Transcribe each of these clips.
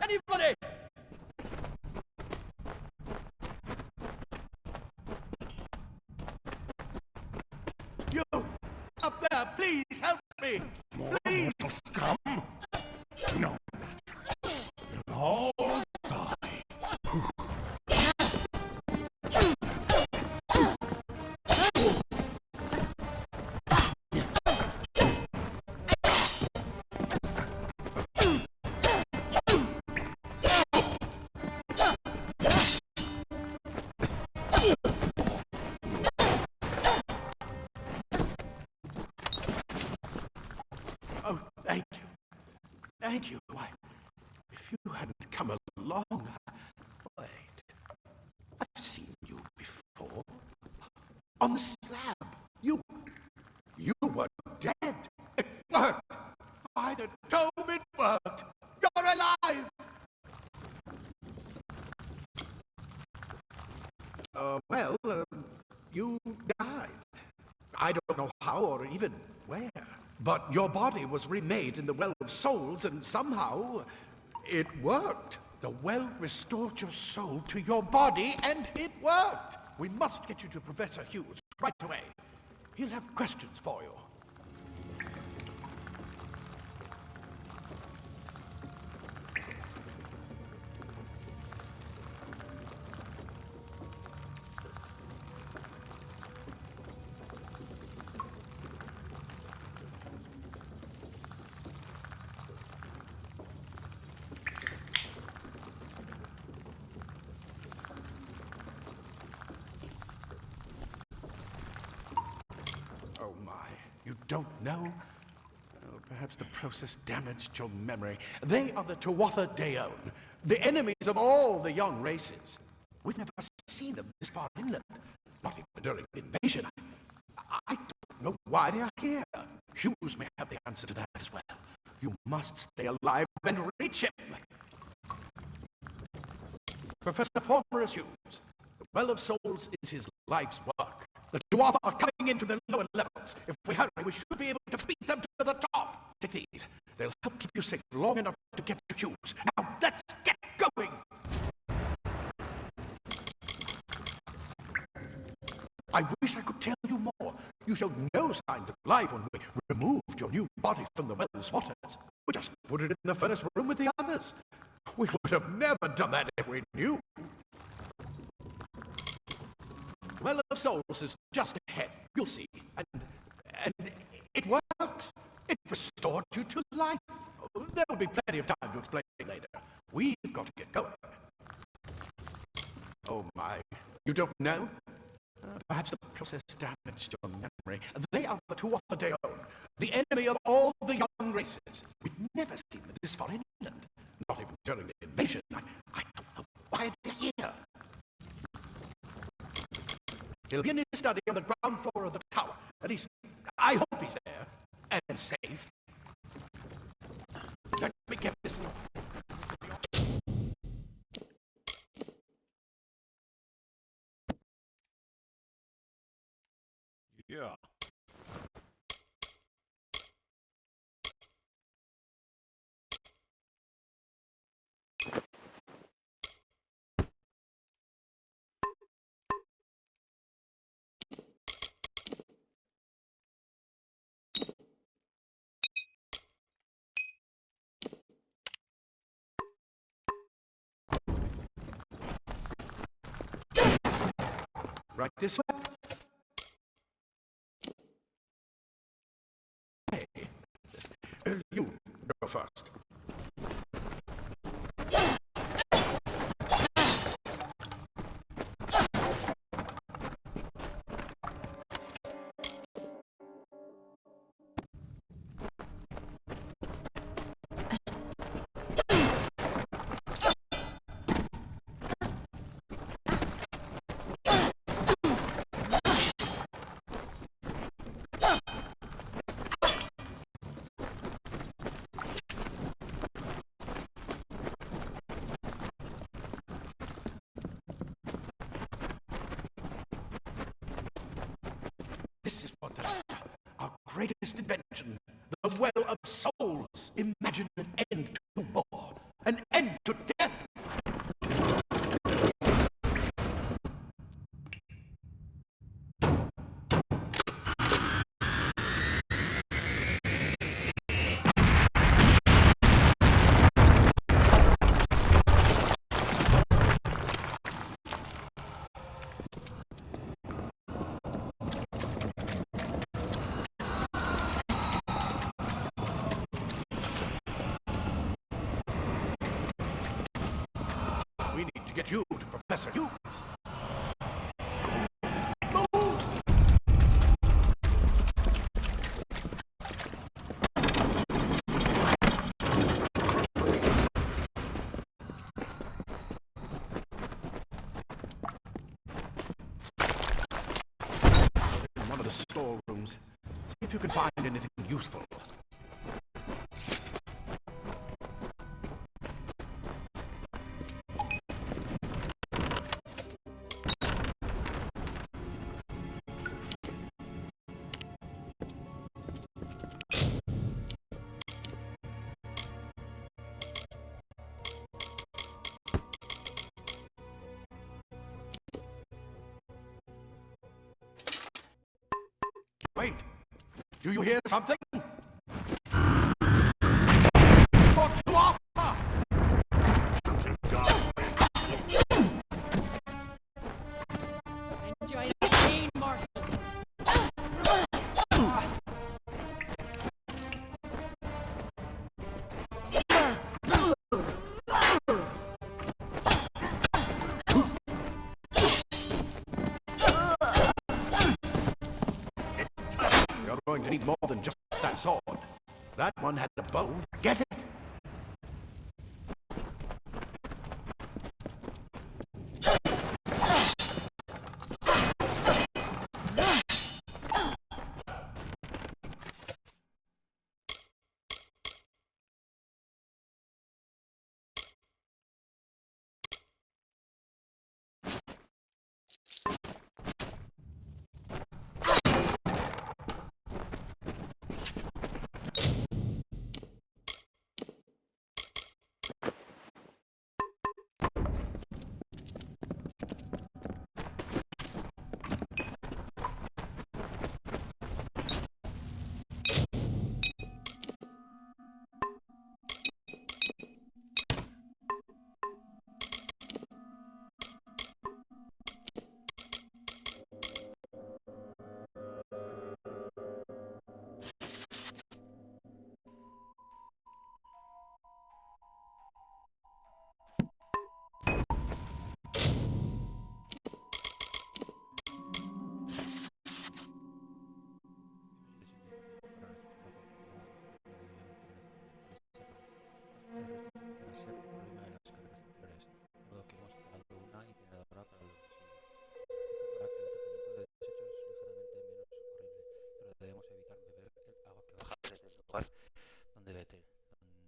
Anybody? You! Up there, please help me! Please! Mortal scum? No matter. You'll all die. Oh, thank you. Thank you. Why, if you hadn't come along... Wait. I've seen you before. On the slab. You were dead. It worked. By the dome, it worked. You're alive. You died. I don't know how or even where. But your body was remade in the Well of Souls, and somehow it worked. The well restored your soul to your body, and it worked. We must get you to Professor Hughes right away. He'll have questions for you. Oh, my. You don't know? Oh, perhaps the process damaged your memory. They are the Tuatha Deon, the enemies of all the young races. We've never seen them this far inland, not even during the invasion. I don't know why they are here. Hughes may have the answer to that as well. You must stay alive and reach him. Professor Formerus Hughes, the Well of Souls is his life's work. The Tuatha are coming into the lower levels. If we hurry, we should be able to beat them to the top. Take these. They'll help keep you safe long enough to get to Hughes. Now, let's get going! I wish I could tell you more. You showed no signs of life when we removed your new body from the well's waters. We just put it in the furnace room with the others. We would have never done that if we knew. Well of Souls is just ahead. You'll see. And it works. It restored you to life. There will be plenty of time to explain later. We've got to get going. Oh, my. You don't know? Perhaps the process damaged your memory. They are the Tuatha Deon, the enemy of all the young races. We've never seen them this far inland. Not even during the invasion. I don't know why they're here. He'll be in his study on the ground floor of the tower. At least, I hope he's there. And safe. Let me get this. Yeah. Right this way. Hey, you go first. This is what our greatest invention, the Well of Souls. Imagine an end to war, an end to get you to Professor Hughes. In one of the storerooms. See if you can find anything useful. Wait! Do you hear something? Or to Arthur! Enjoy the pain, Martin. You're going to need more than just that sword. That one had a bow. Get it?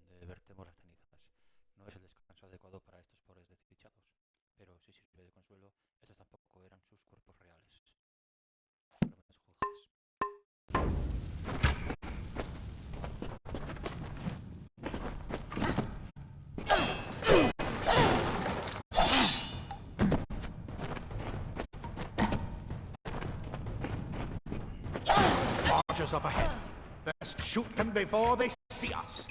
Donde vertemos las cenizas. No es el descanso adecuado para estos pobres desdichados, pero si sirve de consuelo, estos tampoco eran sus cuerpos reales. No me juzgues. Archers up ahead. Best shoot them before they see us.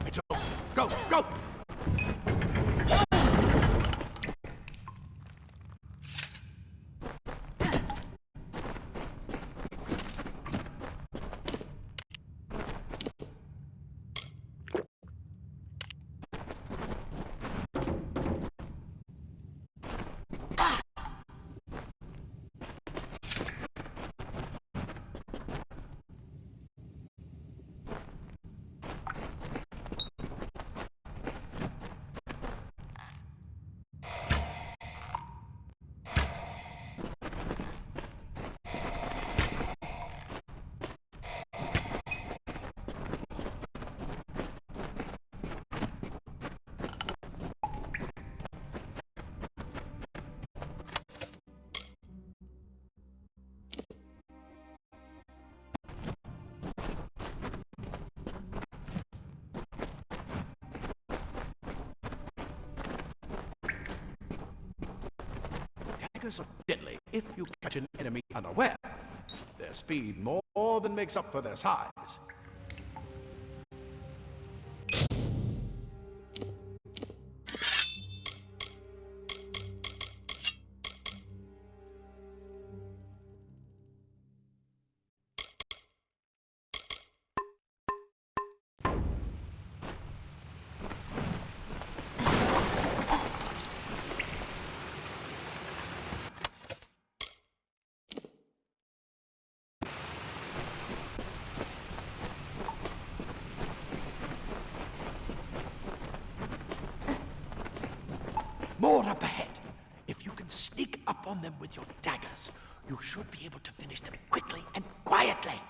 It's over. Go, go! Daggers are deadly if you catch an enemy unaware. Their speed more than makes up for their size. on them with your daggers. You should be able to finish them quickly and quietly.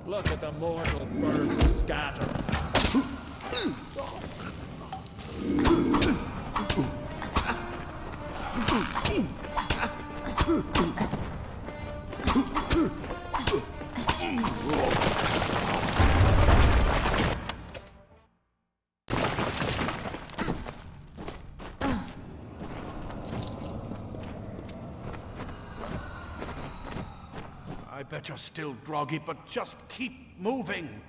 Look at the mortal birds scatter. I bet you're still groggy, but just keep moving.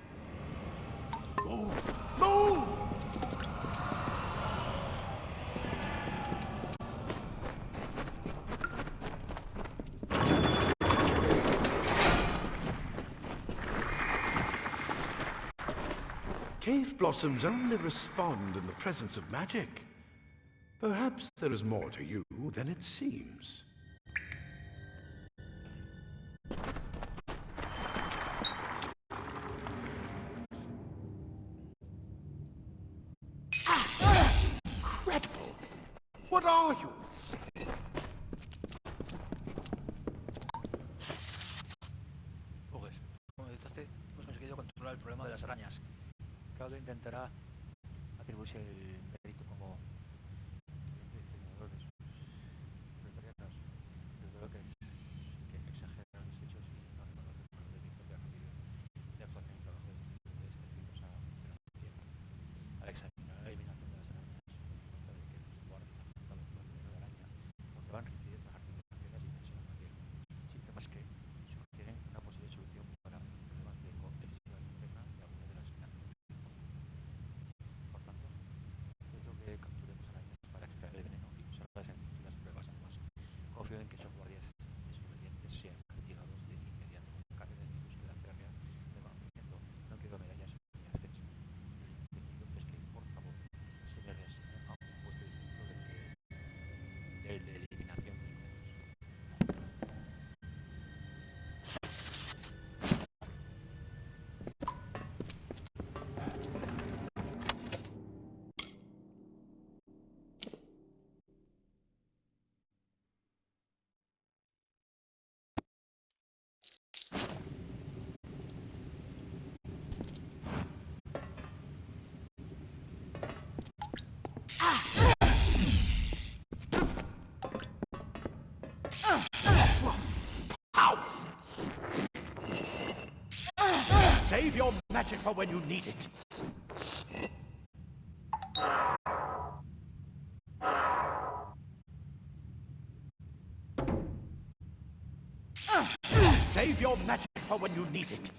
Move! Move! Cave blossoms only respond in the presence of magic. Perhaps there is more to you than it seems. Incredible! What are you? Pues, como detectaste, hemos conseguido controlar el problema de las arañas. Claudio intentará atribuirse el mérito como diseñador de sus vegetarianos, pero creo que exagera los hechos y no reconoce el valor de mi propia rapidez de actuación y trabajo de este virus a ciencia. Al examinar la eliminación de las arañas, me di cuenta de que los guardias afectados por el veneno de araña mostraban rigidez, articulaciones y tensión en la piel, síntomas que sugieren una posible solución para problemas de cohesión interna de alguna de las generaciones. Por tanto, puedo que capturemos arañas para extraer el veneno y usarlas en futuras pruebas. Además, confío en que esos guardias desobedientes sean castigados de inmediato. Carga de mi búsqueda férrea de conocimiento. No quiero medallas ni ascensos. Lo que pido es que, por favor, se me reasigne a un puesto distinto del de eliminación de sujetos. Save your magic for when you need it. Save your magic for when you need it.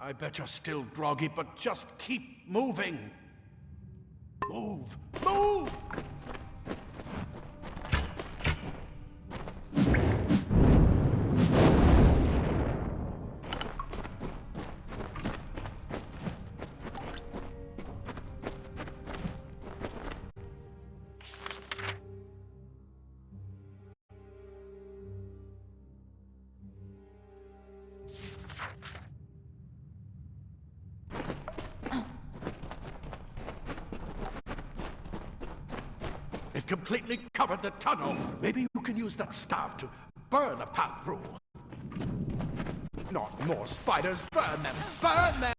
I bet you're still groggy, but just keep moving. Move! Move! They've completely covered the tunnel. Maybe you can use that staff to burn a path through. Not more spiders. Burn them! Burn them!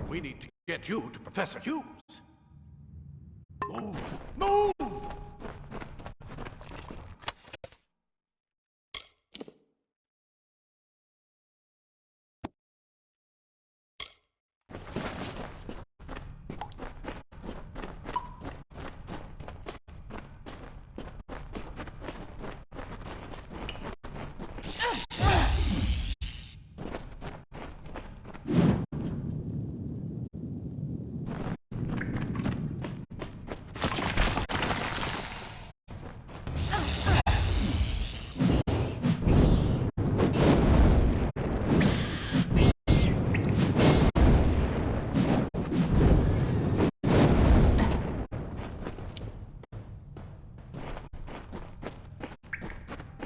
We need to get you to Professor Hughes. Move! Move!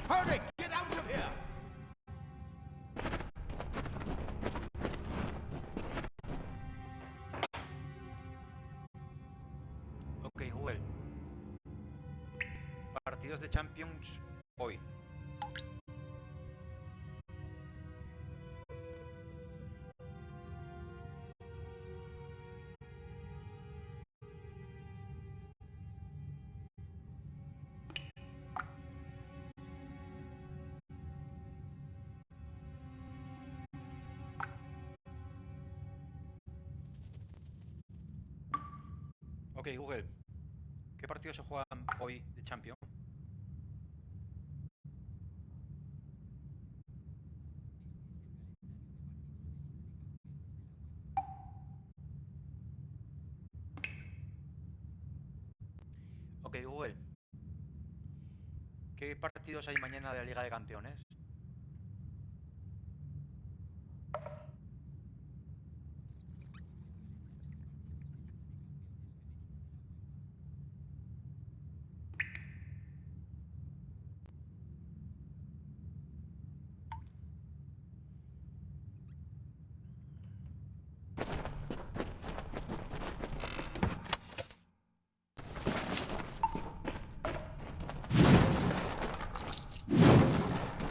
Hurry! Get out of here! Ok, Google. Partidos de Champions hoy. Ok, Google. ¿Qué partidos se juegan hoy de Champions? Ok, Google. ¿Qué partidos hay mañana de la Liga de Campeones?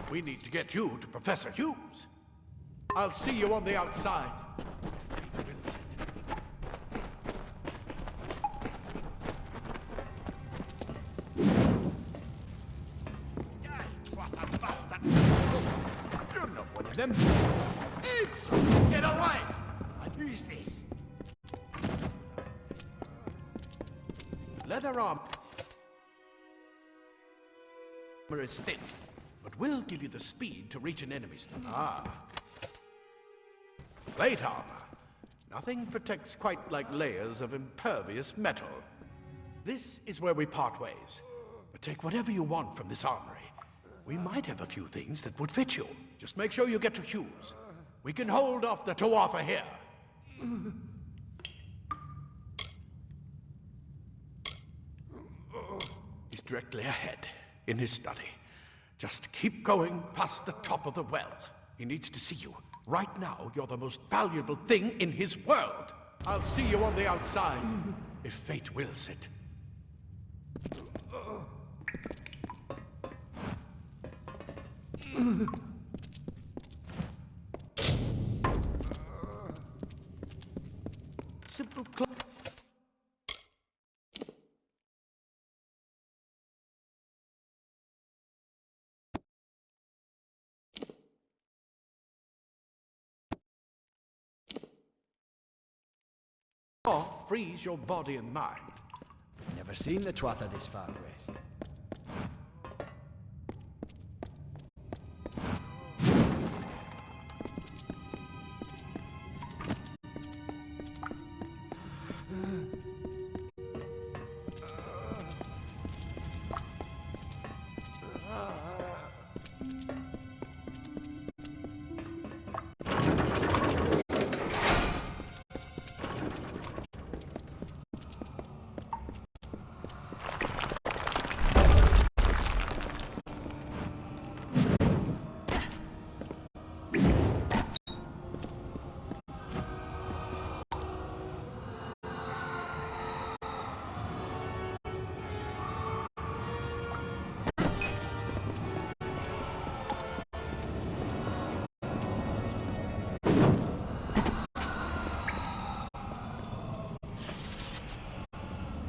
We need to get you to Professor Hughes. I'll see you on the outside. Fate wills it. Bastard! You're not one of them. It's get alive! Who is this? Leather armor is thin, but will give you the speed to reach an enemy's. Plate armor. Nothing protects quite like layers of impervious metal. This is where we part ways. But take whatever you want from this armory. We might have a few things that would fit you. Just make sure you get to Hughes. We can hold off the Tuatha here. He's directly ahead, in his study. Just keep going past the top of the well. He needs to see you. Right now, you're the most valuable thing in his world. I'll see you on the outside, if fate wills it. Simple or freeze your body and mind. Never seen the Tuatha this far west.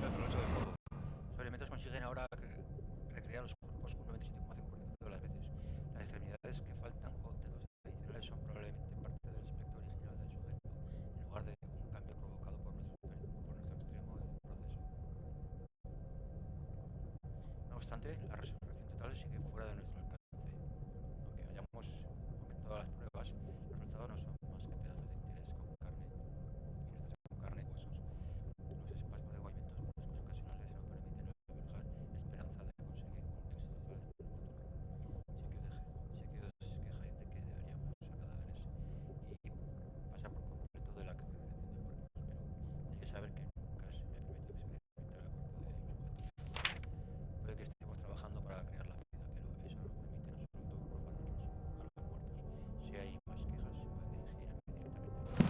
El progreso del pozo. Los elementos consiguen ahora recrear los cuerpos un 97,5% de las veces. Las extremidades que faltan con dedos adicionales son probablemente parte del aspecto original del sujeto, en lugar de un cambio provocado por nuestro extremo del proceso. No obstante, la resurrección total sigue fuera de nuestro alcance. Aunque hayamos aumentado las pruebas, los resultados no son más que pedazos de interés con carne y huesos. Los espasmos de movimientos bruscos ocasionales no permiten albergar esperanza de conseguir un éxito total en el futuro. Si que os quejáis de que deberíamos usar cadáveres y pasar por completo de la creación de cuerpos, pero hay que saber que nunca se me ha permitido experimentar el cuerpo de un sujeto. Puede que estemos trabajando para crear la vida, pero eso no permite en absoluto profanarlos a los muertos. Si hay más quejas, se pueden dirigir a mí directamente.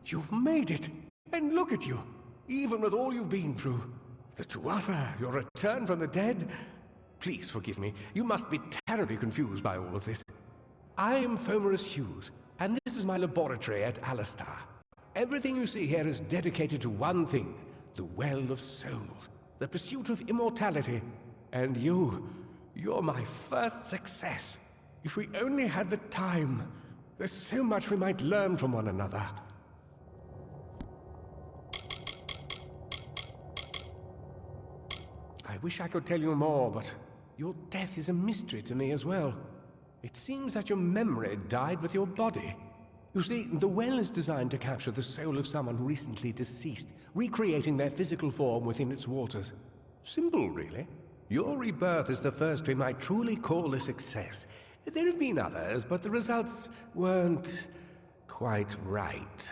You've made it! And look at you! Even with all you've been through. The Tuatha, your return from the dead. Please forgive me. You must be terribly confused by all of this. I am Fomerus Hughes, and this is my laboratory at Alistar. Everything you see here is dedicated to one thing, the Well of Souls, the pursuit of immortality. And you're my first success. If we only had the time, there's so much we might learn from one another. I wish I could tell you more, but your death is a mystery to me as well. It seems that your memory died with your body. You see, the well is designed to capture the soul of someone recently deceased, recreating their physical form within its waters. Simple, really. Your rebirth is the first we might truly call a success. There have been others, but the results weren't quite right.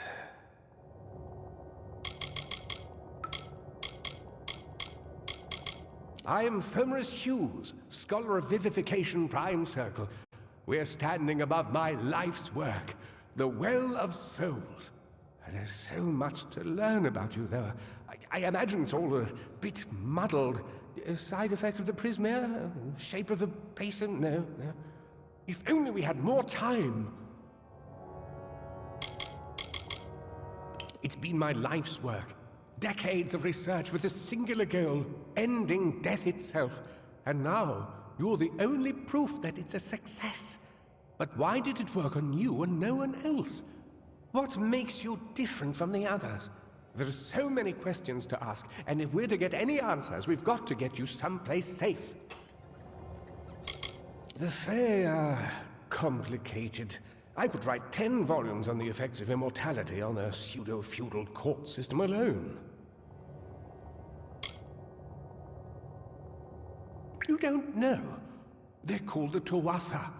I am Fomerus Hughes, Scholar of Vivification Prime Circle. We're standing above my life's work, the Well of Souls. There's so much to learn about you, though. I imagine it's all a bit muddled. A side effect of the prismere? Shape of the basin? No. If only we had more time. It's been my life's work. Decades of research with a singular goal, ending death itself. And now, you're the only proof that it's a success. But why did it work on you and no one else? What makes you different from the others? There are so many questions to ask, and if we're to get any answers, we've got to get you someplace safe. The Fae are complicated. I could write 10 volumes on the effects of immortality on their pseudo-feudal court system alone. You don't know? They're called the Tuatha.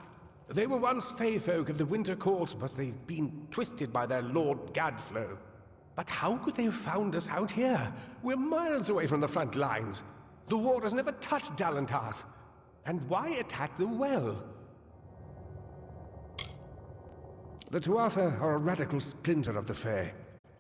They were once Fae folk of the Winter Court, but they've been twisted by their Lord Gadflow. But how could they have found us out here? We're miles away from the front lines. The war has never touched Dalantarth. And why attack the well? The Tuatha are a radical splinter of the Fae.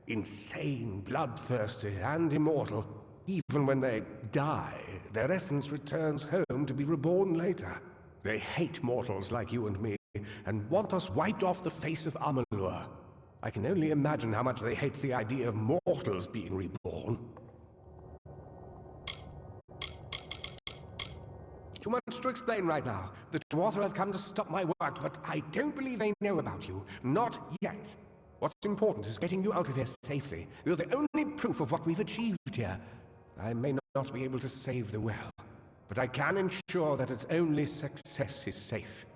Insane, bloodthirsty, and immortal. Even when they die, their essence returns home to be reborn later. They hate mortals like you and me, and want us wiped off the face of Amalur. I can only imagine how much they hate the idea of mortals being reborn. Too much to explain right now. The Tuatha have come to stop my work, but I don't believe they know about you. Not yet. What's important is getting you out of here safely. You're the only proof of what we've achieved here. I may not be able to save the well, but I can ensure that its only success is safe.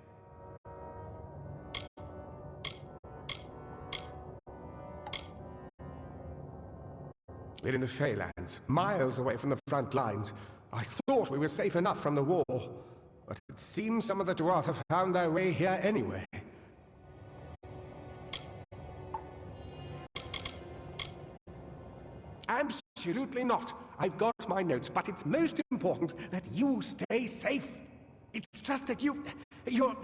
We're in the Feylands, miles away from the front lines. I thought we were safe enough from the war, but it seems some of the Tuatha have found their way here anyway. Absolutely not. I've got my notes, but it's most important that you stay safe. It's just that you're... Wait,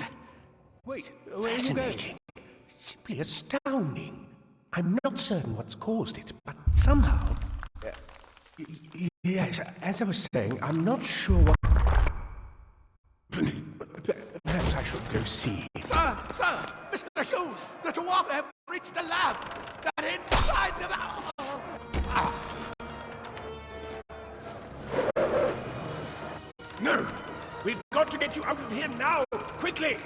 where are you going? Fascinating. Simply astounding. I'm not certain what's caused it, but somehow... Yes, as I was saying, I'm not sure what... Perhaps I should go see. Sir! Mr. Hughes! The Tuatha have reached the lab! They're inside the... No! We've got to get you out of here now! Quickly!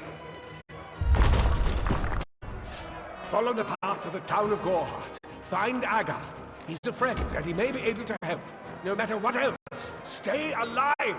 Follow the path to the town of Gorhart. Find Agath. He's a friend, and he may be able to help. No matter what else, stay alive!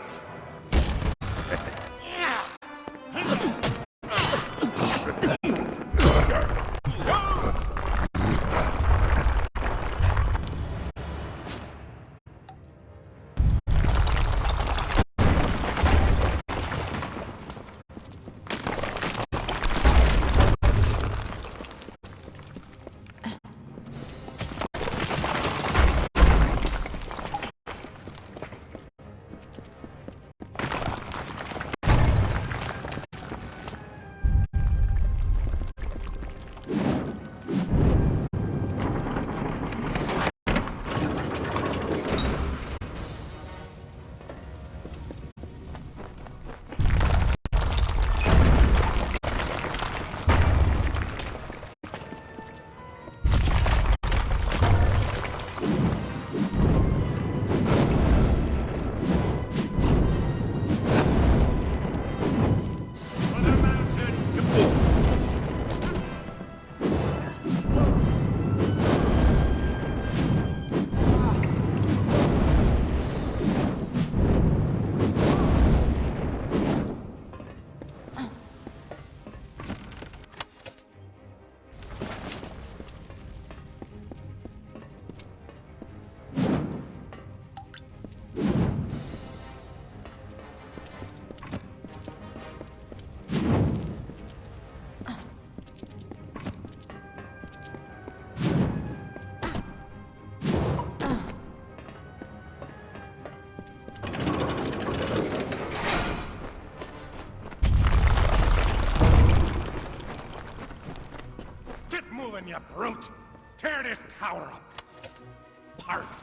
You brute! Tear this tower up! Apart!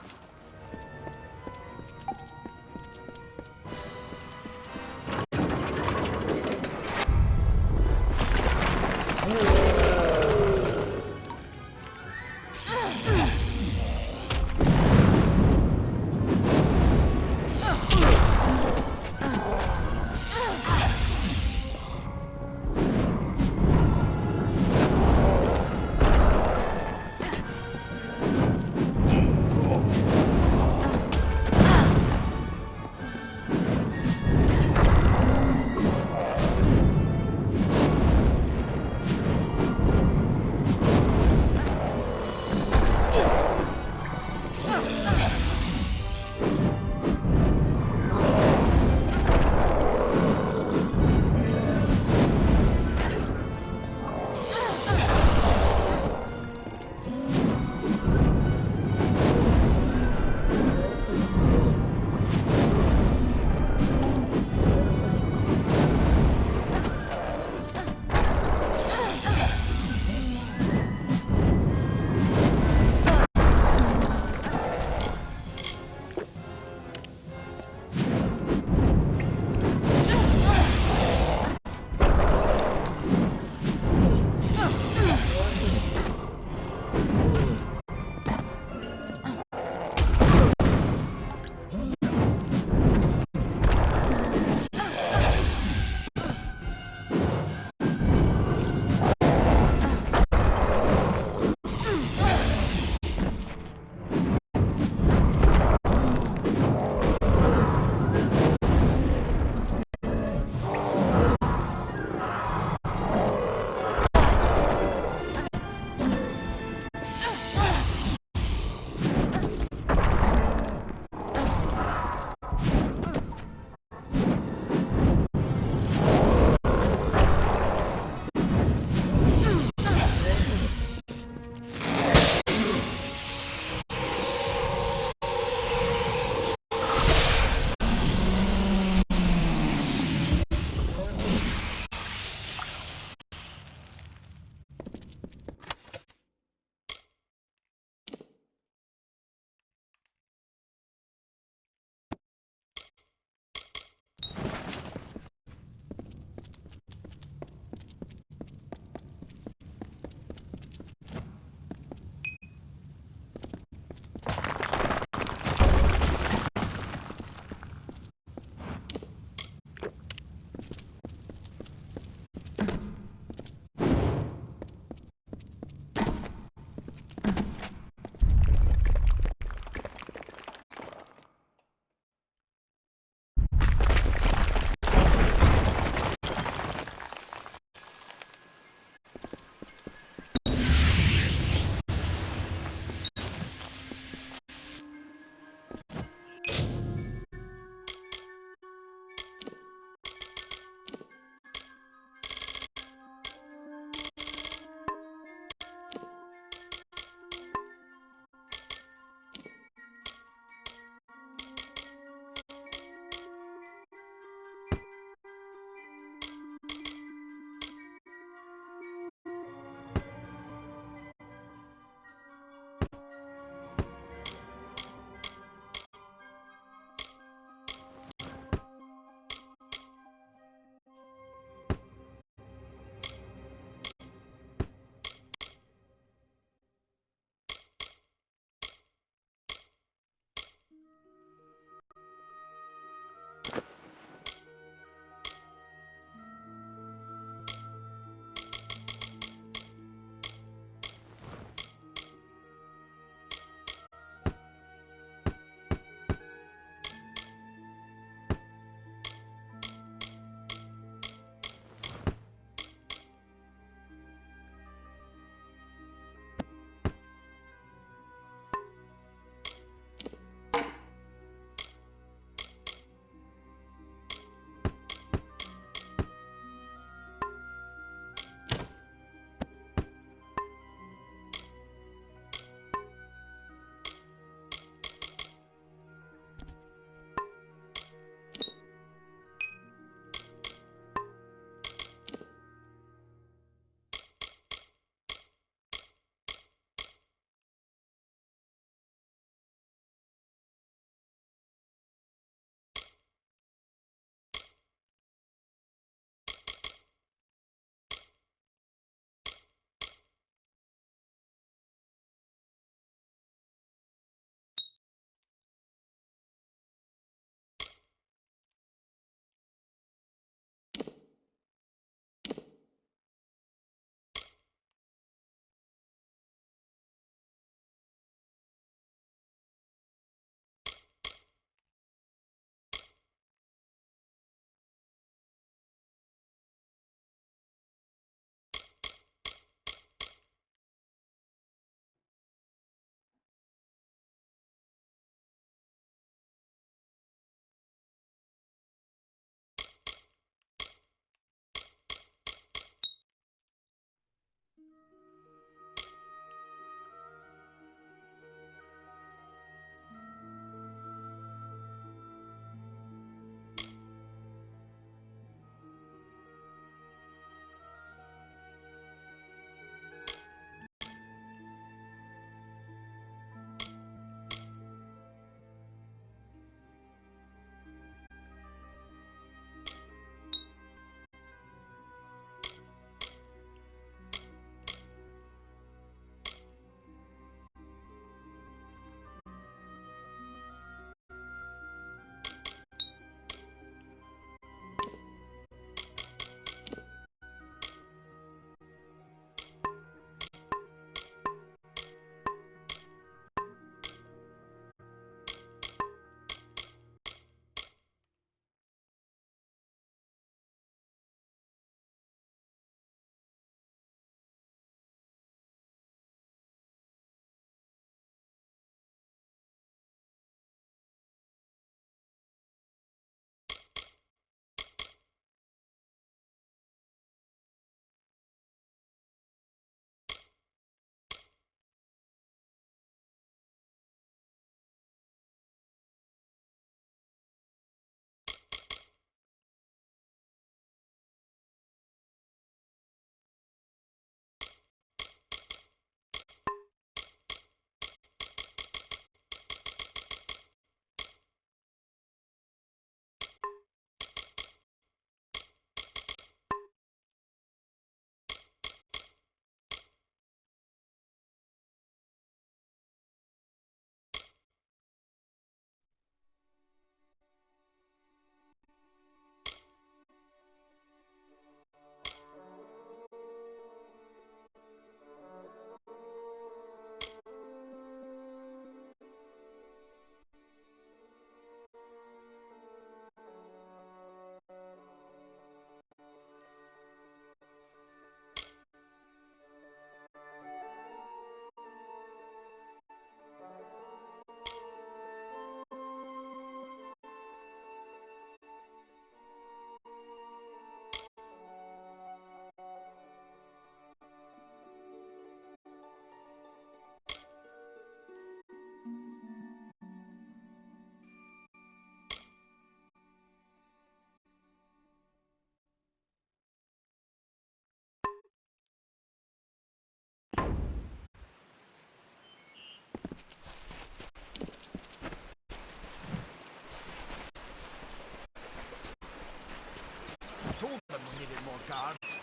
more guards.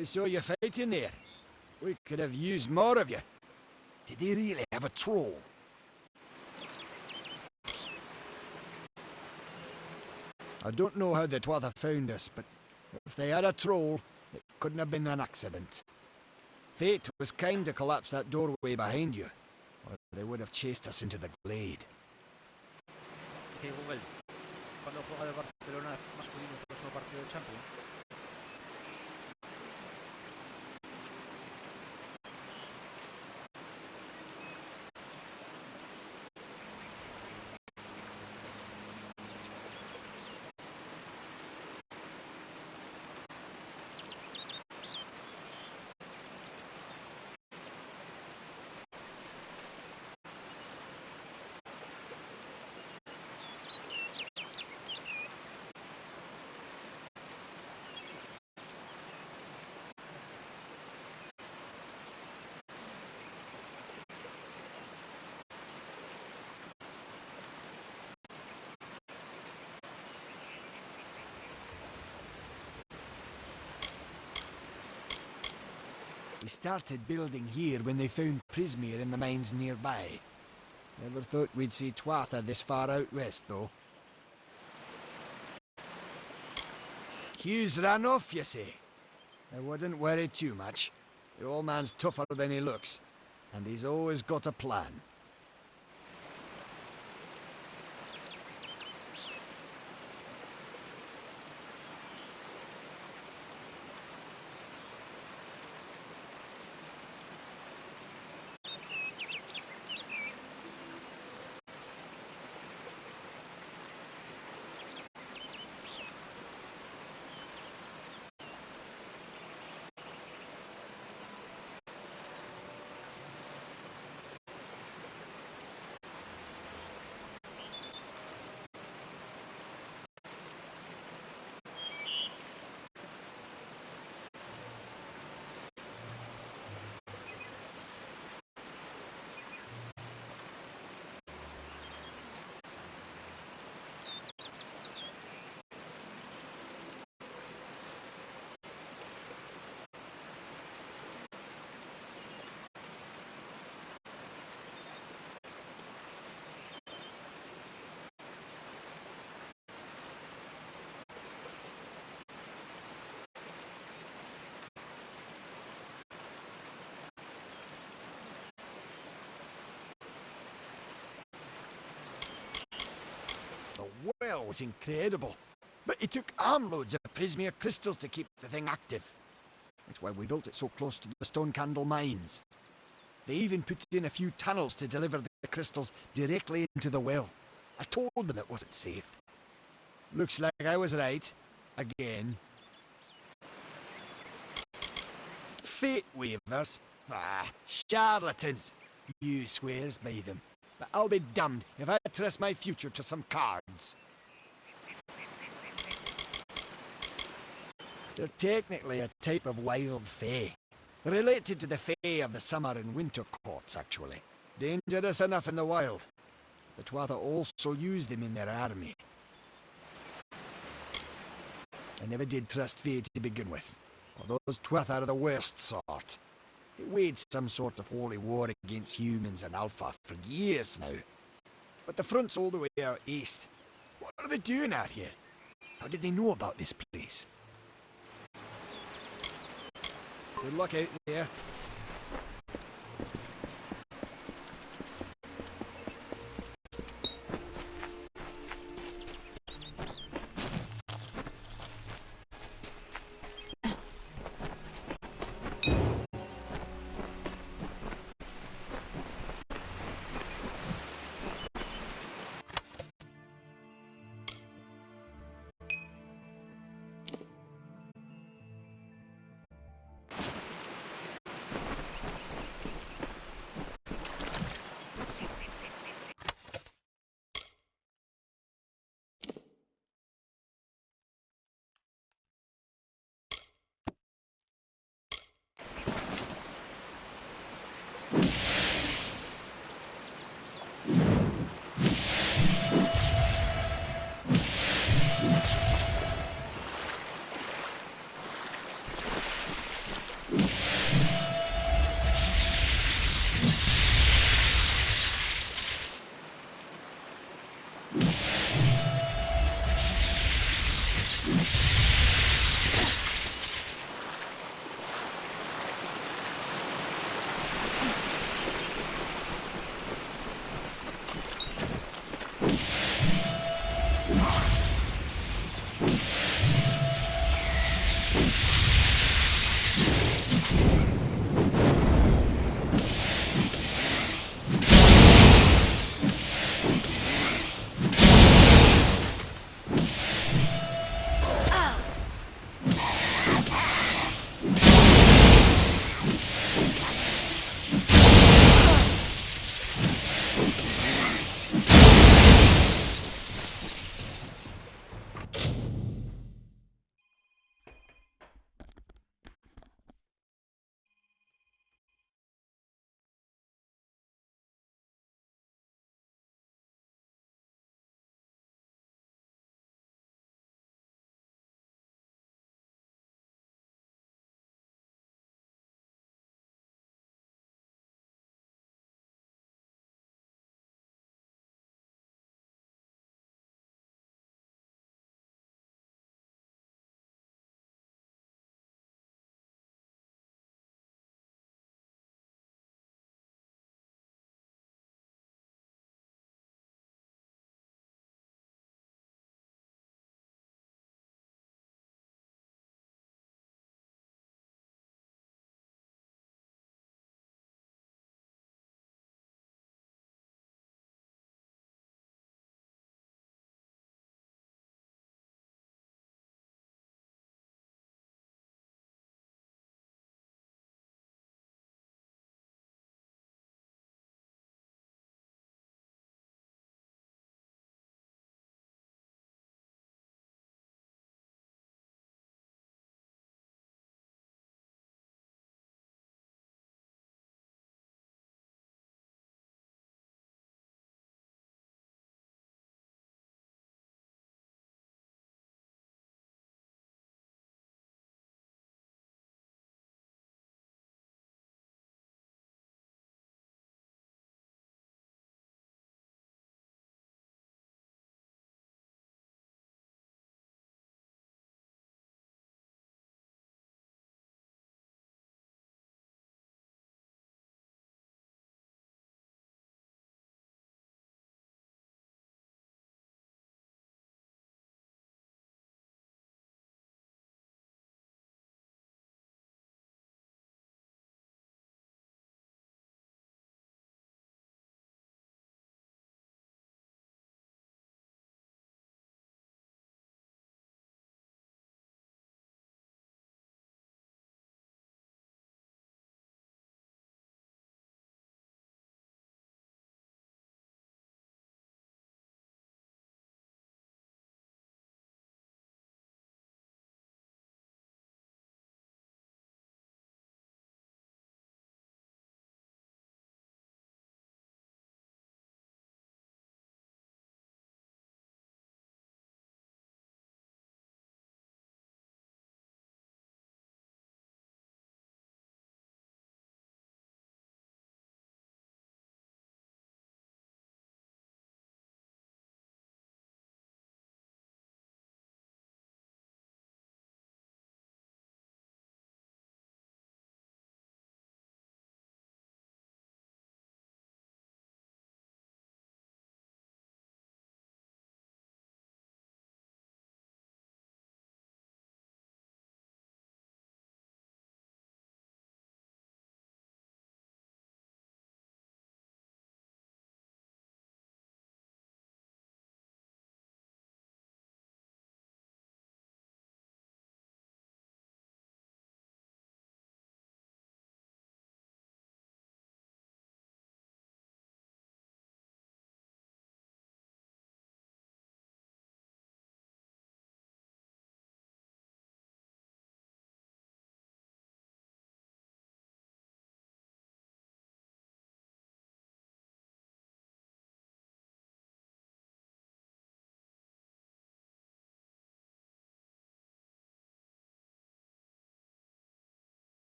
I saw you fighting there. We could have used more of you. Did they really have a troll? I don't know how the Twatha found us, but if they had a troll, it couldn't have been an accident. Fate was kind to collapse that doorway behind you, or they would have chased us into the glade. Hey Google, ¿cuándo juega el Barcelona masculino el próximo partido de Champions? We started building here when they found Prismere in the mines nearby. Never thought we'd see Twatha this far out west, though. Hughes ran off, you say? I wouldn't worry too much. The old man's tougher than he looks, and he's always got a plan. The well was incredible, but it took armloads of Prismere crystals to keep the thing active. That's why we built it so close to the Stone Candle mines. They even put in a few tunnels to deliver the crystals directly into the well. I told them it wasn't safe. Looks like I was right. Again. Fate weavers? Ah, charlatans. You swears by them. But I'll be damned if I trust my future to some cards. They're technically a type of wild fae. Related to the fae of the summer and winter courts, actually. Dangerous enough in the wild. The Twatha also use them in their army. I never did trust fae to begin with. Well, those Twatha are the worst sort. They waged some sort of holy war against humans and Alpha for years now. But the front's all the way out east. What are they doing out here? How did they know about this place? Good luck out there.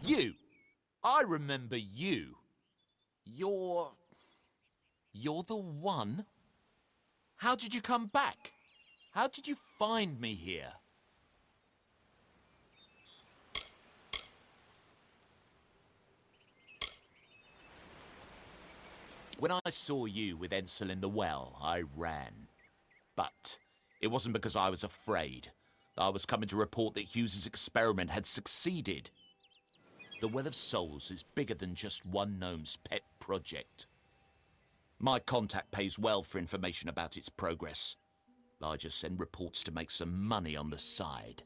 You! I remember you. You're the one? How did you come back? How did you find me here? When I saw you with Ensel in the well, I ran. But it wasn't because I was afraid. I was coming to report that Hughes's experiment had succeeded. The Well of Souls is bigger than just one gnome's pet project. My contact pays well for information about its progress. I just send reports to make some money on the side.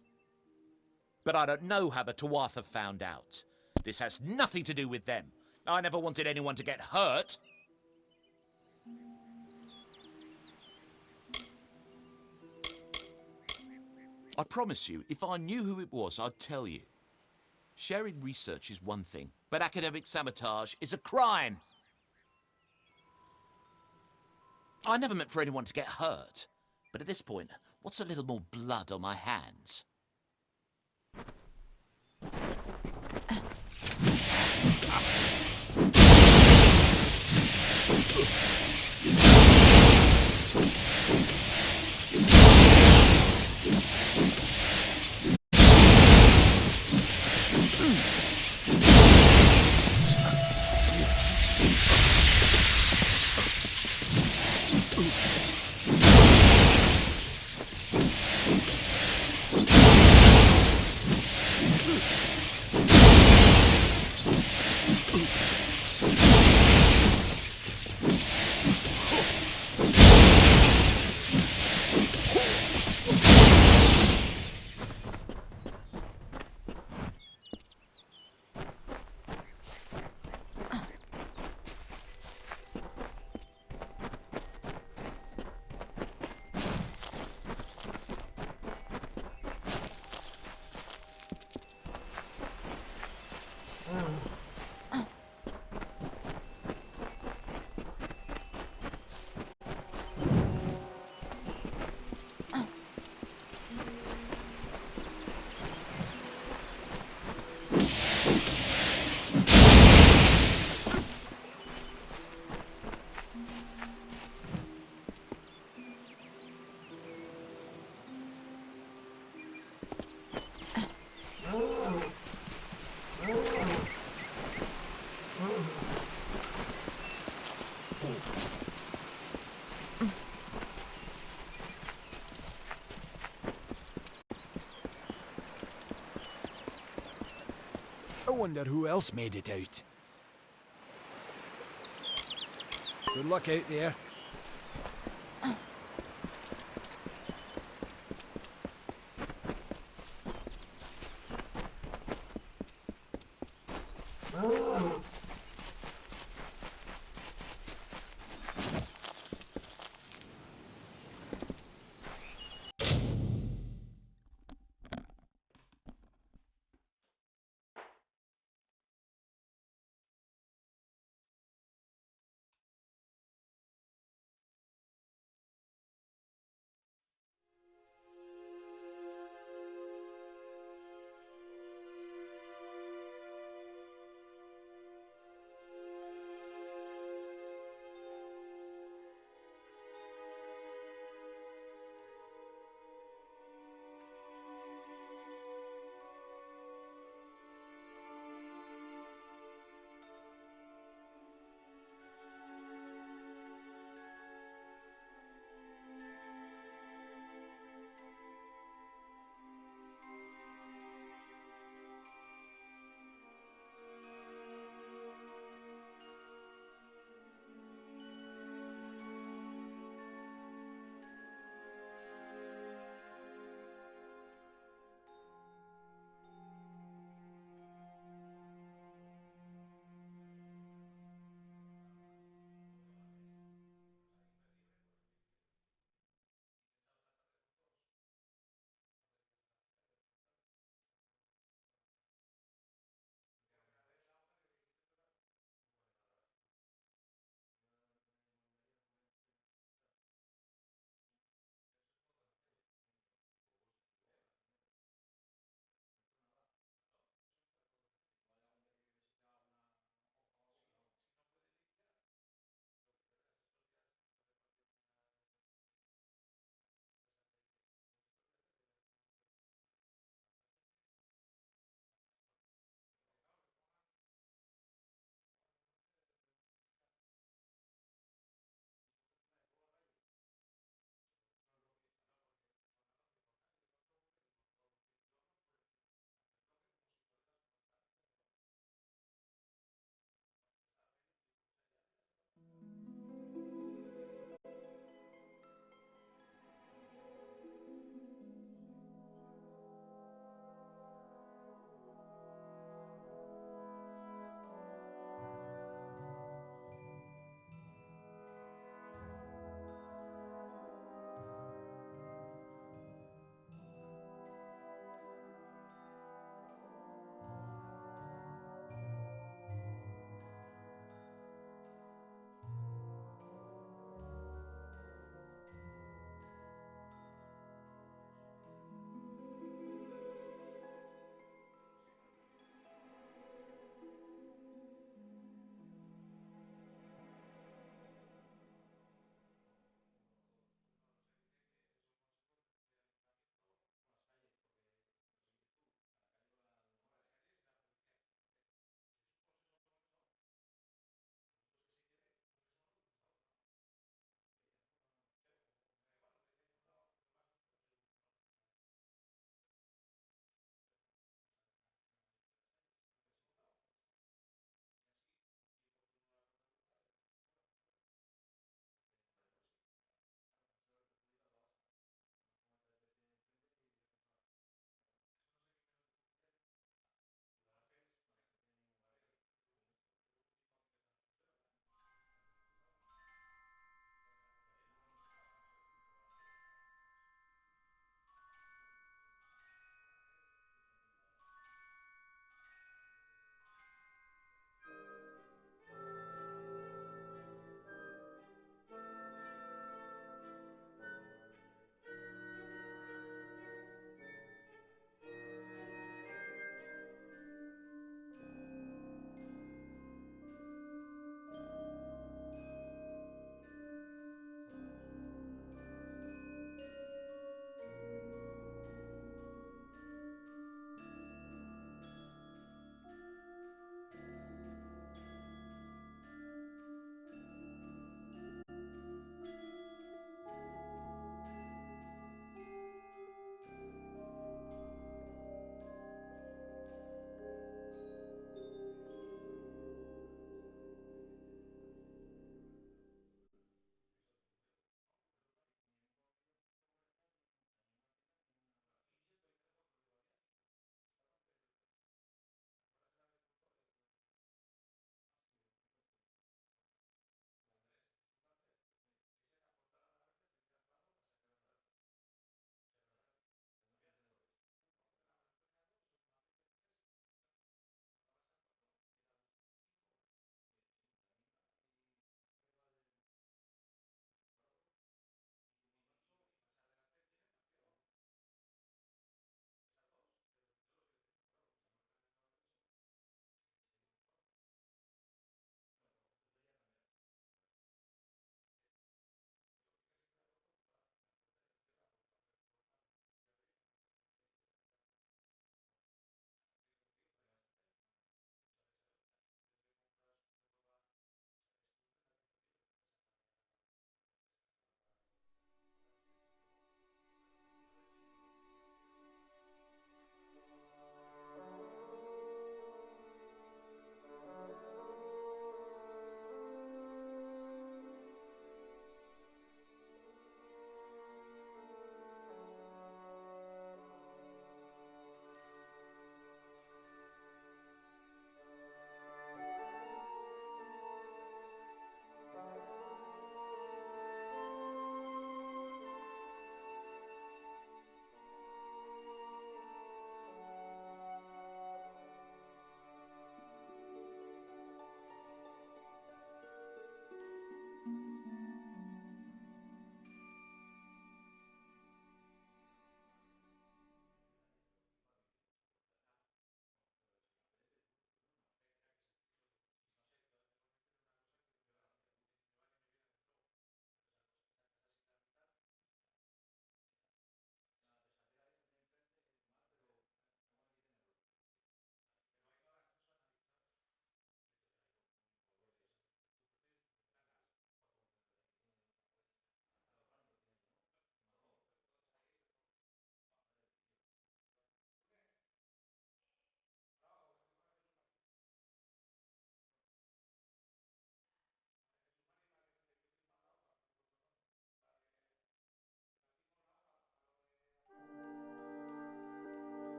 But I don't know how the Tuatha found out. This has nothing to do with them. I never wanted anyone to get hurt. I promise you, if I knew who it was, I'd tell you. Sharing research is one thing, but academic sabotage is a crime. I never meant for anyone to get hurt, but at this point, what's a little more blood on my hands? I wonder who else made it out. Good luck out there.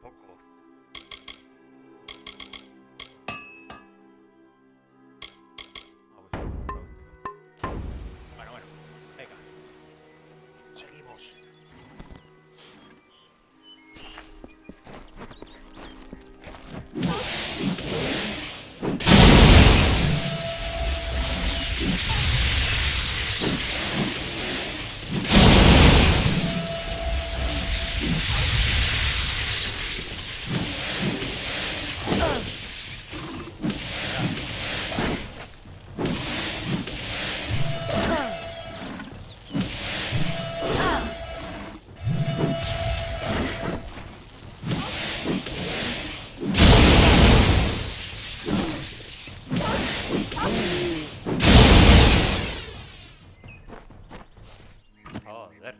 poco. Bueno, venga. Seguimos. Joder.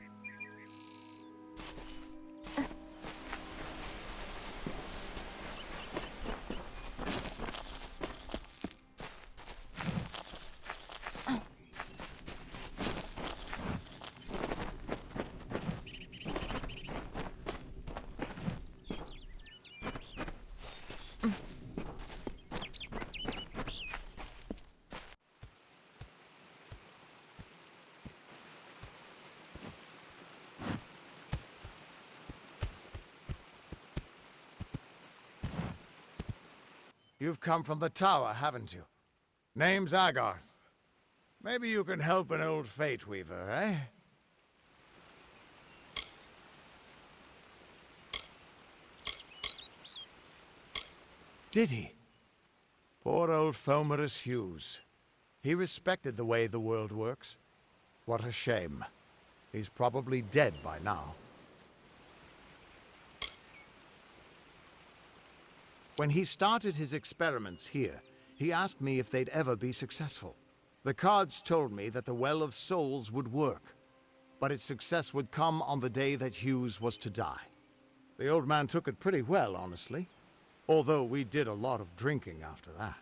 You've come from the tower, haven't you? Name's Agarth. Maybe you can help an old fate weaver, eh? Did he? Poor old Fomerus Hughes. He respected the way the world works. What a shame. He's probably dead by now. When he started his experiments here, he asked me if they'd ever be successful. The cards told me that the Well of Souls would work, but its success would come on the day that Hughes was to die. The old man took it pretty well, honestly, although we did a lot of drinking after that.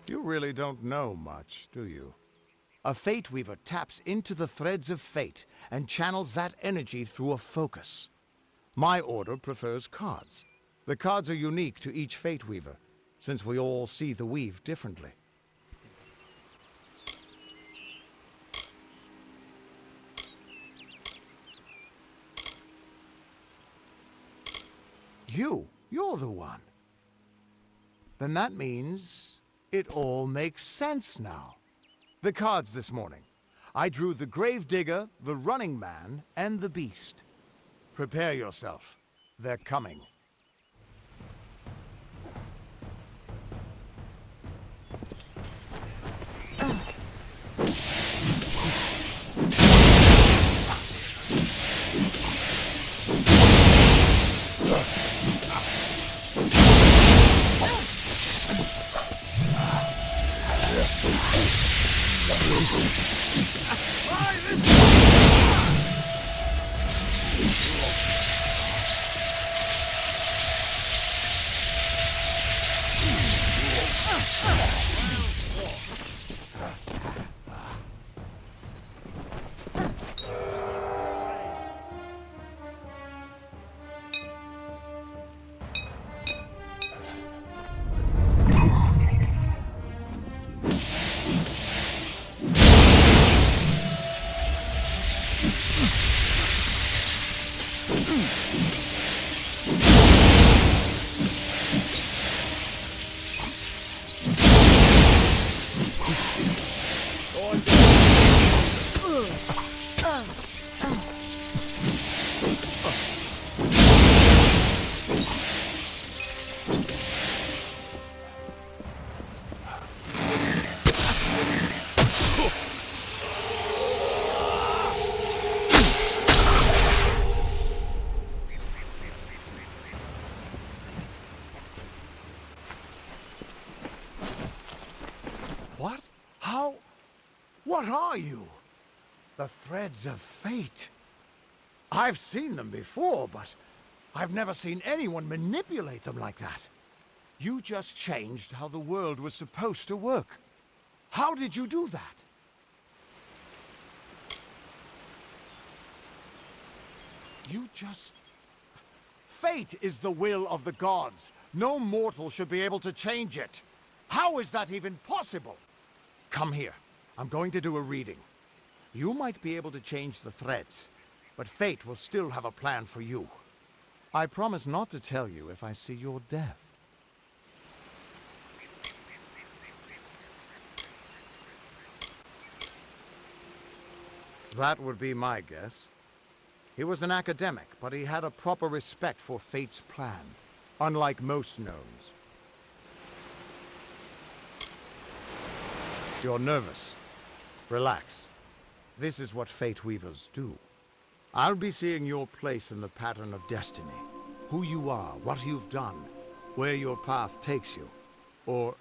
You really don't know much, do you? A Fate Weaver taps into the threads of fate and channels that energy through a focus. My order prefers cards. The cards are unique to each Fate Weaver, since we all see the weave differently. You're the one. Then that means it all makes sense now. The cards this morning. I drew the Gravedigger, the Running Man, and the Beast. Prepare yourself. They're coming. What? How? What are you? The threads of fate. I've seen them before, but I've never seen anyone manipulate them like that. You just changed how the world was supposed to work. How did you do that? You just... Fate is the will of the gods. No mortal should be able to change it. How is that even possible? Come here. I'm going to do a reading. You might be able to change the threads, but fate will still have a plan for you. I promise not to tell you if I see your death. That would be my guess. He was an academic, but he had a proper respect for fate's plan, unlike most gnomes. You're nervous. Relax. This is what fate weavers do. I'll be seeing your place in the pattern of destiny. Who you are, what you've done, where your path takes you. Or,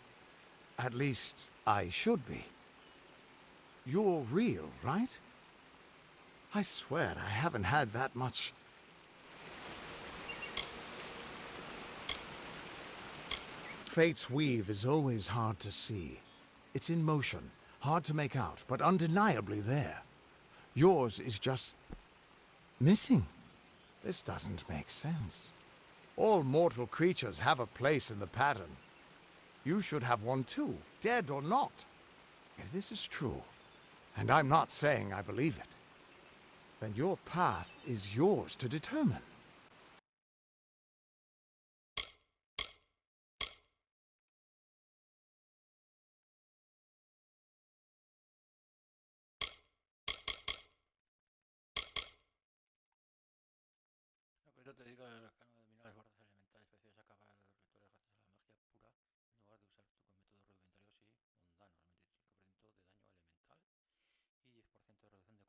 at least, I should be. You're real, right? I swear I haven't had that much. Fate's weave is always hard to see. It's in motion, hard to make out, but undeniably there. Yours is just... missing. This doesn't make sense. All mortal creatures have a place in the pattern. You should have one too, dead or not. If this is true, and I'm not saying I believe it, then your path is yours to determine. Lo que yo te digo es que no dominar las barras elementales, prefieres acabar el ritual gracias a la magia pura en lugar de usar tu método rudimentario y mundano, realmente 5% de daño elemental y 10% de reducción de coste de mana.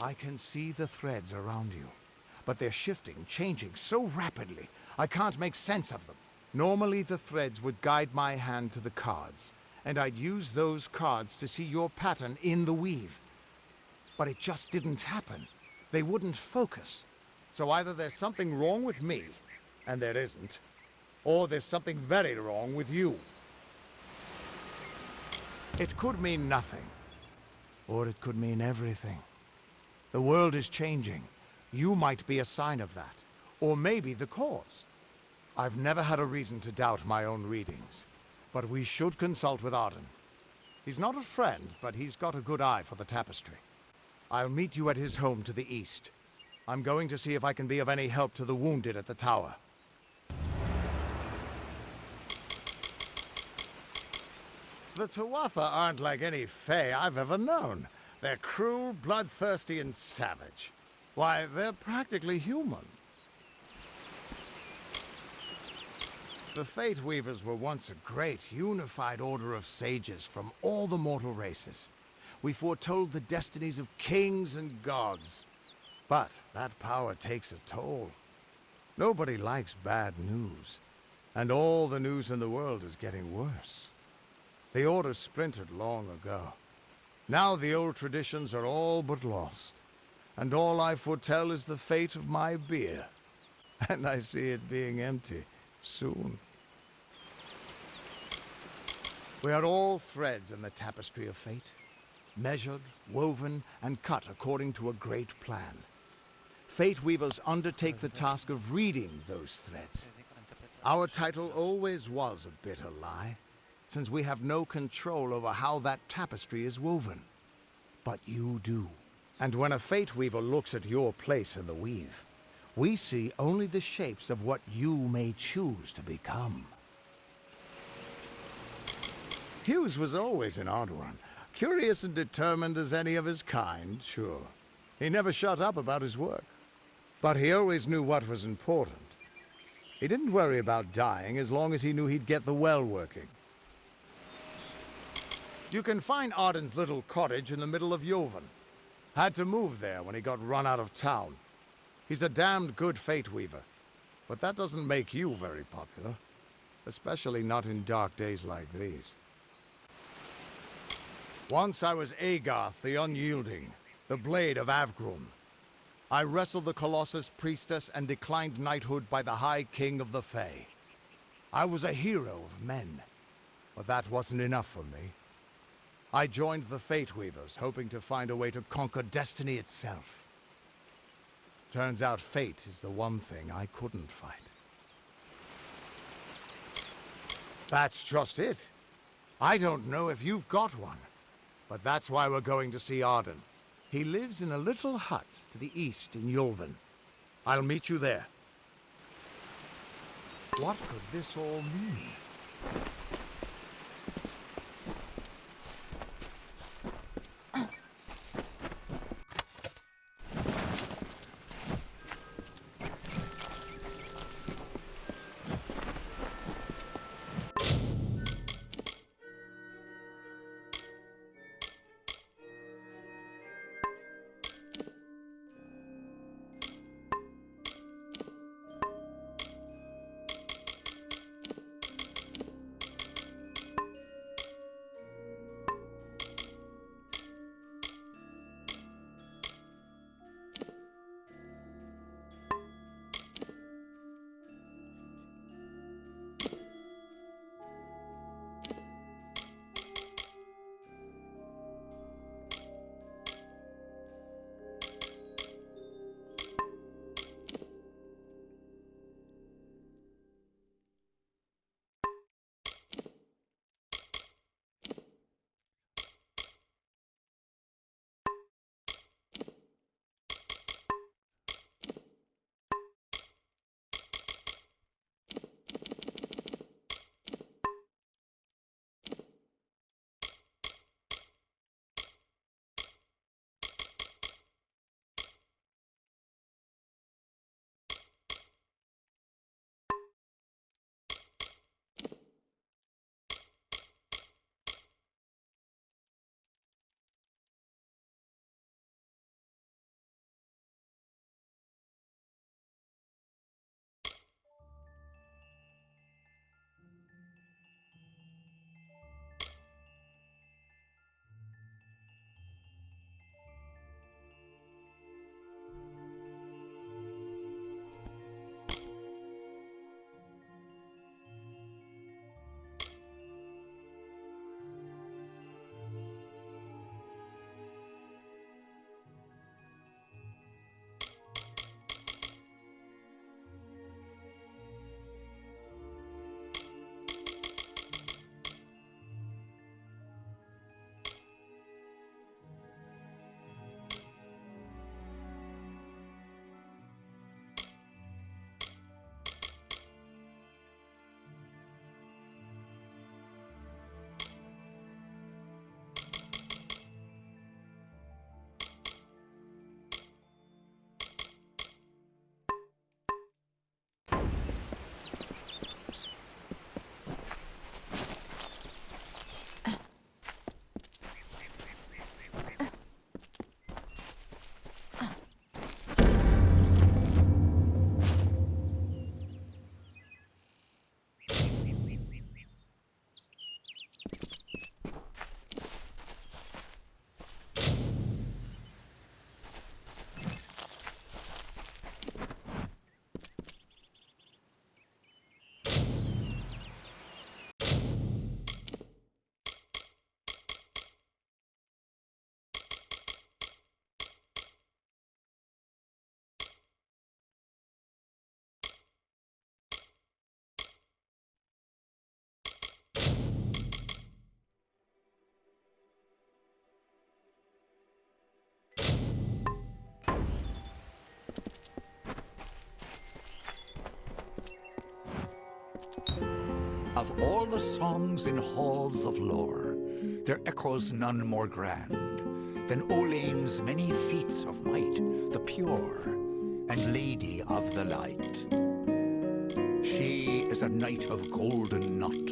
I can see the threads around you, but they're shifting, changing so rapidly, I can't make sense of them. Normally the threads would guide my hand to the cards, and I'd use those cards to see your pattern in the weave. But it just didn't happen. They wouldn't focus. So either there's something wrong with me, and there isn't, or there's something very wrong with you. It could mean nothing, or it could mean everything. The world is changing. You might be a sign of that, or maybe the cause. I've never had a reason to doubt my own readings, but we should consult with Arden. He's not a friend, but he's got a good eye for the tapestry. I'll meet you at his home to the east. I'm going to see if I can be of any help to the wounded at the tower. The Tuatha aren't like any Fae I've ever known. They're cruel, bloodthirsty, and savage. Why, they're practically human. The Fate Weavers were once a great, unified order of sages from all the mortal races. We foretold the destinies of kings and gods. But that power takes a toll. Nobody likes bad news. And all the news in the world is getting worse. The order splintered long ago. Now the old traditions are all but lost. And all I foretell is the fate of my beer. And I see it being empty soon. We are all threads in the tapestry of fate. Measured, woven, and cut according to a great plan. Fate weavers undertake the task of reading those threads. Our title always was a bitter lie, since we have no control over how that tapestry is woven. But you do. And when a Fate Weaver looks at your place in the weave, we see only the shapes of what you may choose to become. Hughes was always an odd one. Curious and determined as any of his kind, sure. He never shut up about his work. But he always knew what was important. He didn't worry about dying as long as he knew he'd get the well working. You can find Arden's little cottage in the middle of Jovan. Had to move there when he got run out of town. He's a damned good Fate Weaver. But that doesn't make you very popular. Especially not in dark days like these. Once I was Agarth the Unyielding, the Blade of Avgrum. I wrestled the Colossus priestess and declined knighthood by the High King of the Fae. I was a hero of men, but that wasn't enough for me. I joined the Fate Weavers, hoping to find a way to conquer destiny itself. Turns out fate is the one thing I couldn't fight. That's just it. I don't know if you've got one, but that's why we're going to see Arden. He lives in a little hut to the east in Yulven. I'll meet you there. What could this all mean? Of all the songs in halls of lore, there echoes none more grand than Olane's many feats of might, the pure and lady of the light. She is a knight of golden knot.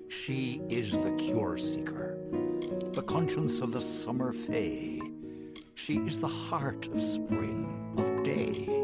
She is the cure seeker, the conscience of the summer fae. She is the heart of spring, of day.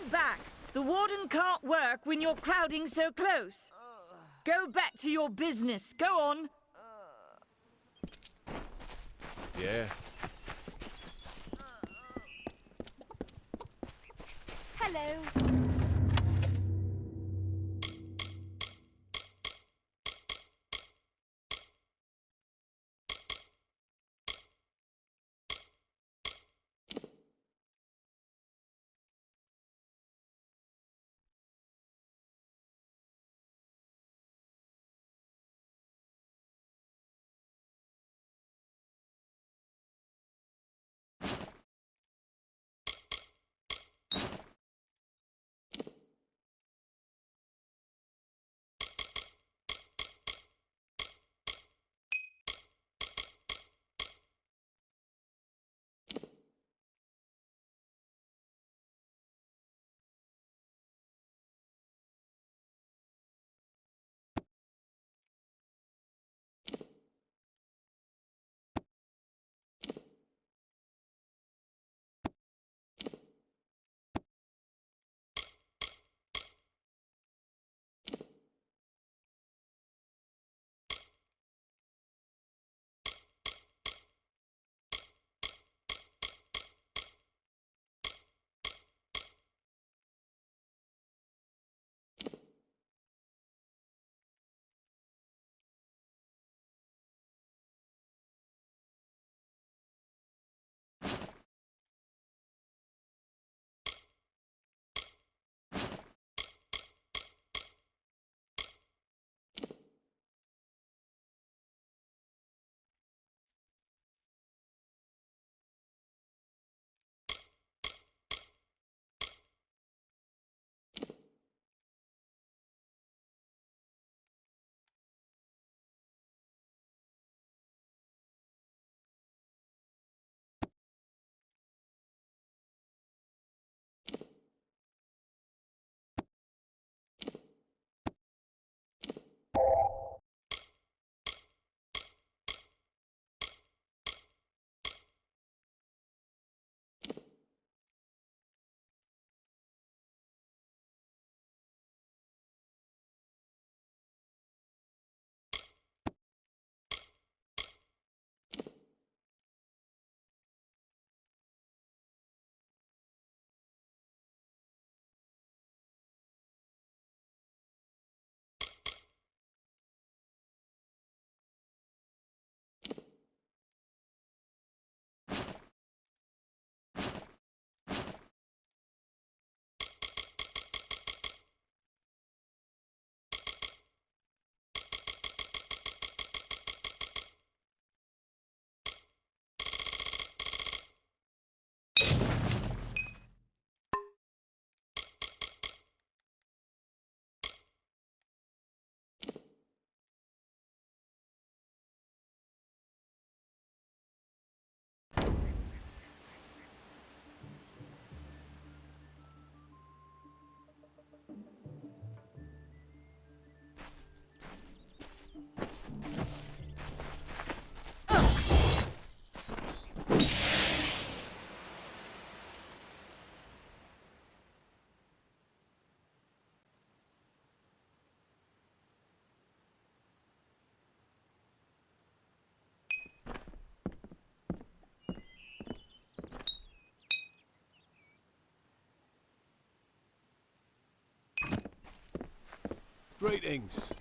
back. The warden can't work when you're crowding so close. Go back to your business. Go on. Yeah. Hello. Greetings.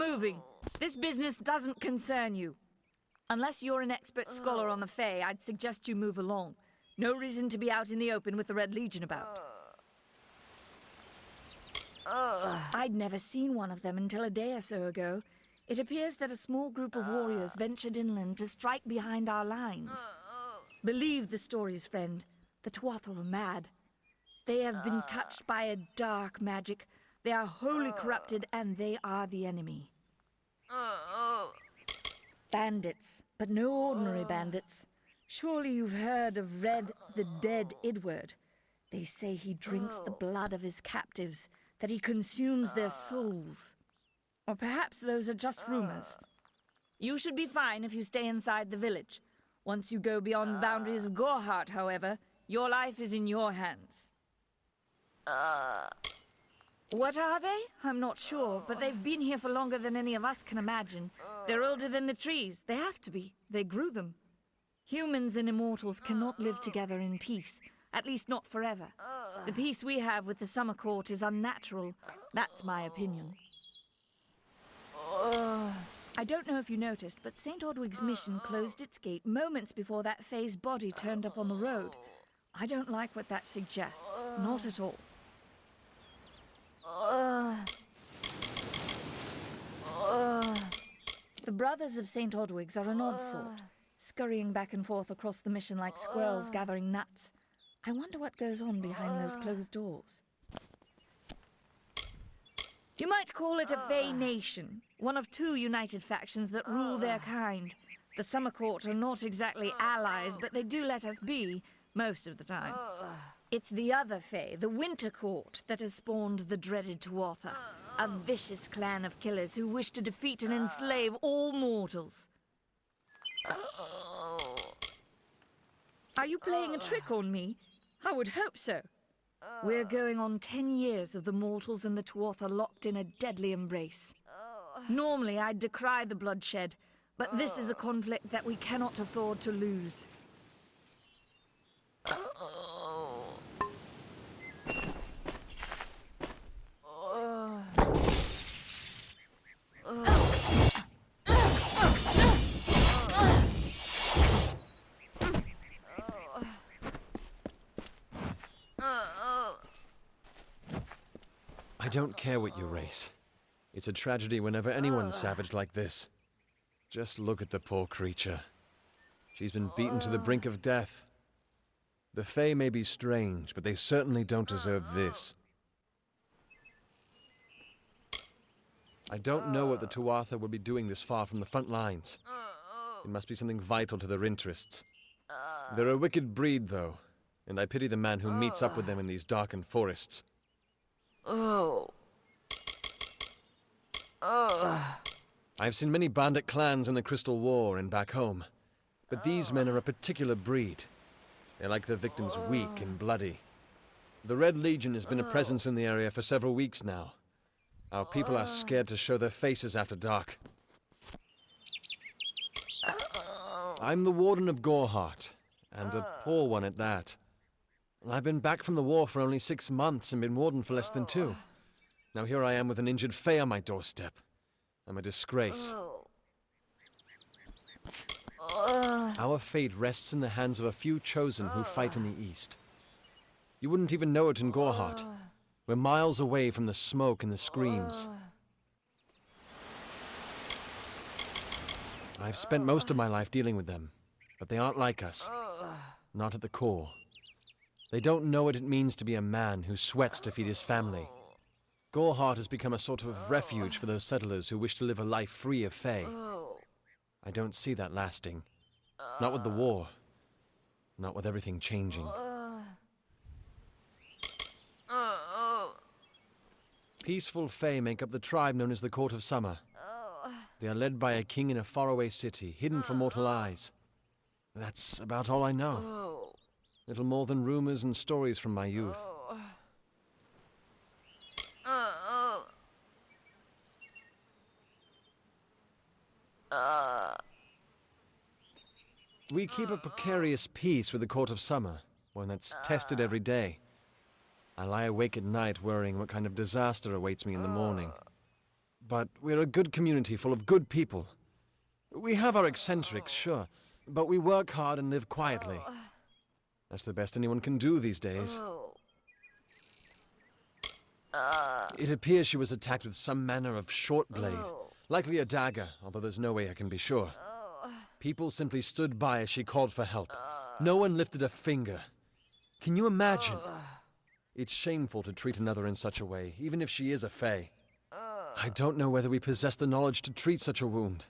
moving. This business doesn't concern you. Unless you're an expert scholar on the Fae, I'd suggest you move along. No reason to be out in the open with the Red Legion about. I'd never seen one of them until a day or so ago. It appears that a small group of warriors ventured inland to strike behind our lines. Believe the stories, friend. The Tuatha are mad. They have been touched by a dark magic. They are wholly corrupted, and they are the enemy. Bandits, but no ordinary bandits. Surely you've heard of Red the Dead Idward. They say he drinks the blood of his captives, that he consumes their souls. Or perhaps those are just rumors. You should be fine if you stay inside the village. Once you go beyond the boundaries of Gorhart, however, your life is in your hands. What are they? I'm not sure, but they've been here for longer than any of us can imagine. They're older than the trees. They have to be. They grew them. Humans and immortals cannot live together in peace, at least not forever. The peace we have with the Summer Court is unnatural. That's my opinion. I don't know if you noticed, but St. Ordwig's mission closed its gate moments before that Fae's body turned up on the road. I don't like what that suggests. Not at all. The brothers of St. Ordwig's are an odd sort, scurrying back and forth across the mission like squirrels gathering nuts. I wonder what goes on behind those closed doors. You might call it a Fae nation, one of two united factions that rule their kind. The Summer Court are not exactly allies, but they do let us be, most of the time. It's the other Fae, the Winter Court, that has spawned the dreaded Tuatha, a vicious clan of killers who wish to defeat and enslave all mortals. Are you playing a trick on me? I would hope so. We're going on 10 years of the mortals and the Tuatha locked in a deadly embrace. Normally, I'd decry the bloodshed, but this is a conflict that we cannot afford to lose. I don't care what you race. It's a tragedy whenever anyone's savage like this. Just look at the poor creature. She's been beaten to the brink of death. The Fae may be strange, but they certainly don't deserve this. I don't know what the Tuatha would be doing this far from the front lines. It must be something vital to their interests. They're a wicked breed, though, and I pity the man who meets up with them in these darkened forests. I've seen many bandit clans in the Crystal War and back home, but these men are a particular breed. They like their victims weak and bloody. The Red Legion has been a presence in the area for several weeks now. Our people are scared to show their faces after dark. I'm the Warden of Gorhart, and a poor one at that. I've been back from the war for only 6 months and been Warden for less than 2. Now here I am with an injured Fae on my doorstep. I'm a disgrace. Our fate rests in the hands of a few chosen who fight in the east. You wouldn't even know it in Gorhart. We're miles away from the smoke and the screams. I've spent most of my life dealing with them, but they aren't like us. Not at the core. They don't know what it means to be a man who sweats to feed his family. Gorhart has become a sort of refuge for those settlers who wish to live a life free of Fae. I don't see that lasting. Not with the war. Not with everything changing. Peaceful Fae make up the tribe known as the Court of Summer. They are led by a king in a faraway city, hidden from mortal eyes. That's about all I know. Little more than rumors and stories from my youth. We keep a precarious peace with the Court of Summer, one that's tested every day. I lie awake at night worrying what kind of disaster awaits me in the morning. but we're a good community full of good people. We have our eccentrics, sure, but we work hard and live quietly. That's the best anyone can do these days. It appears she was attacked with some manner of short blade, likely a dagger, although there's no way I can be sure. People simply stood by as she called for help. No one lifted a finger. Can you imagine? It's shameful to treat another in such a way, even if she is a fae. I don't know whether we possess the knowledge to treat such a wound.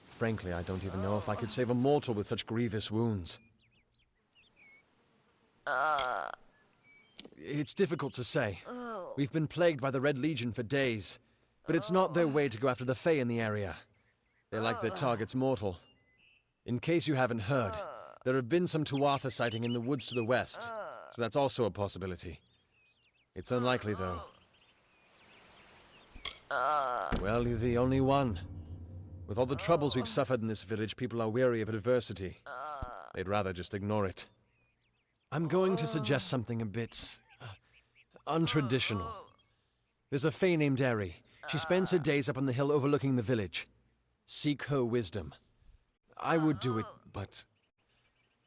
Frankly, I don't even know if I could save a mortal with such grievous wounds. It's difficult to say. We've been plagued by the Red Legion for days, but it's not their way to go after the fae in the area. They like their targets mortal. In case you haven't heard, there have been some Tuatha sighting in the woods to the west, so that's also a possibility. It's unlikely, though. Well, you're the only one. With all the troubles we've suffered in this village, people are weary of adversity. They'd rather just ignore it. I'm going to suggest something a bit untraditional. There's a fae named Eri. She spends her days up on the hill overlooking the village. Seek her wisdom. I would do it, but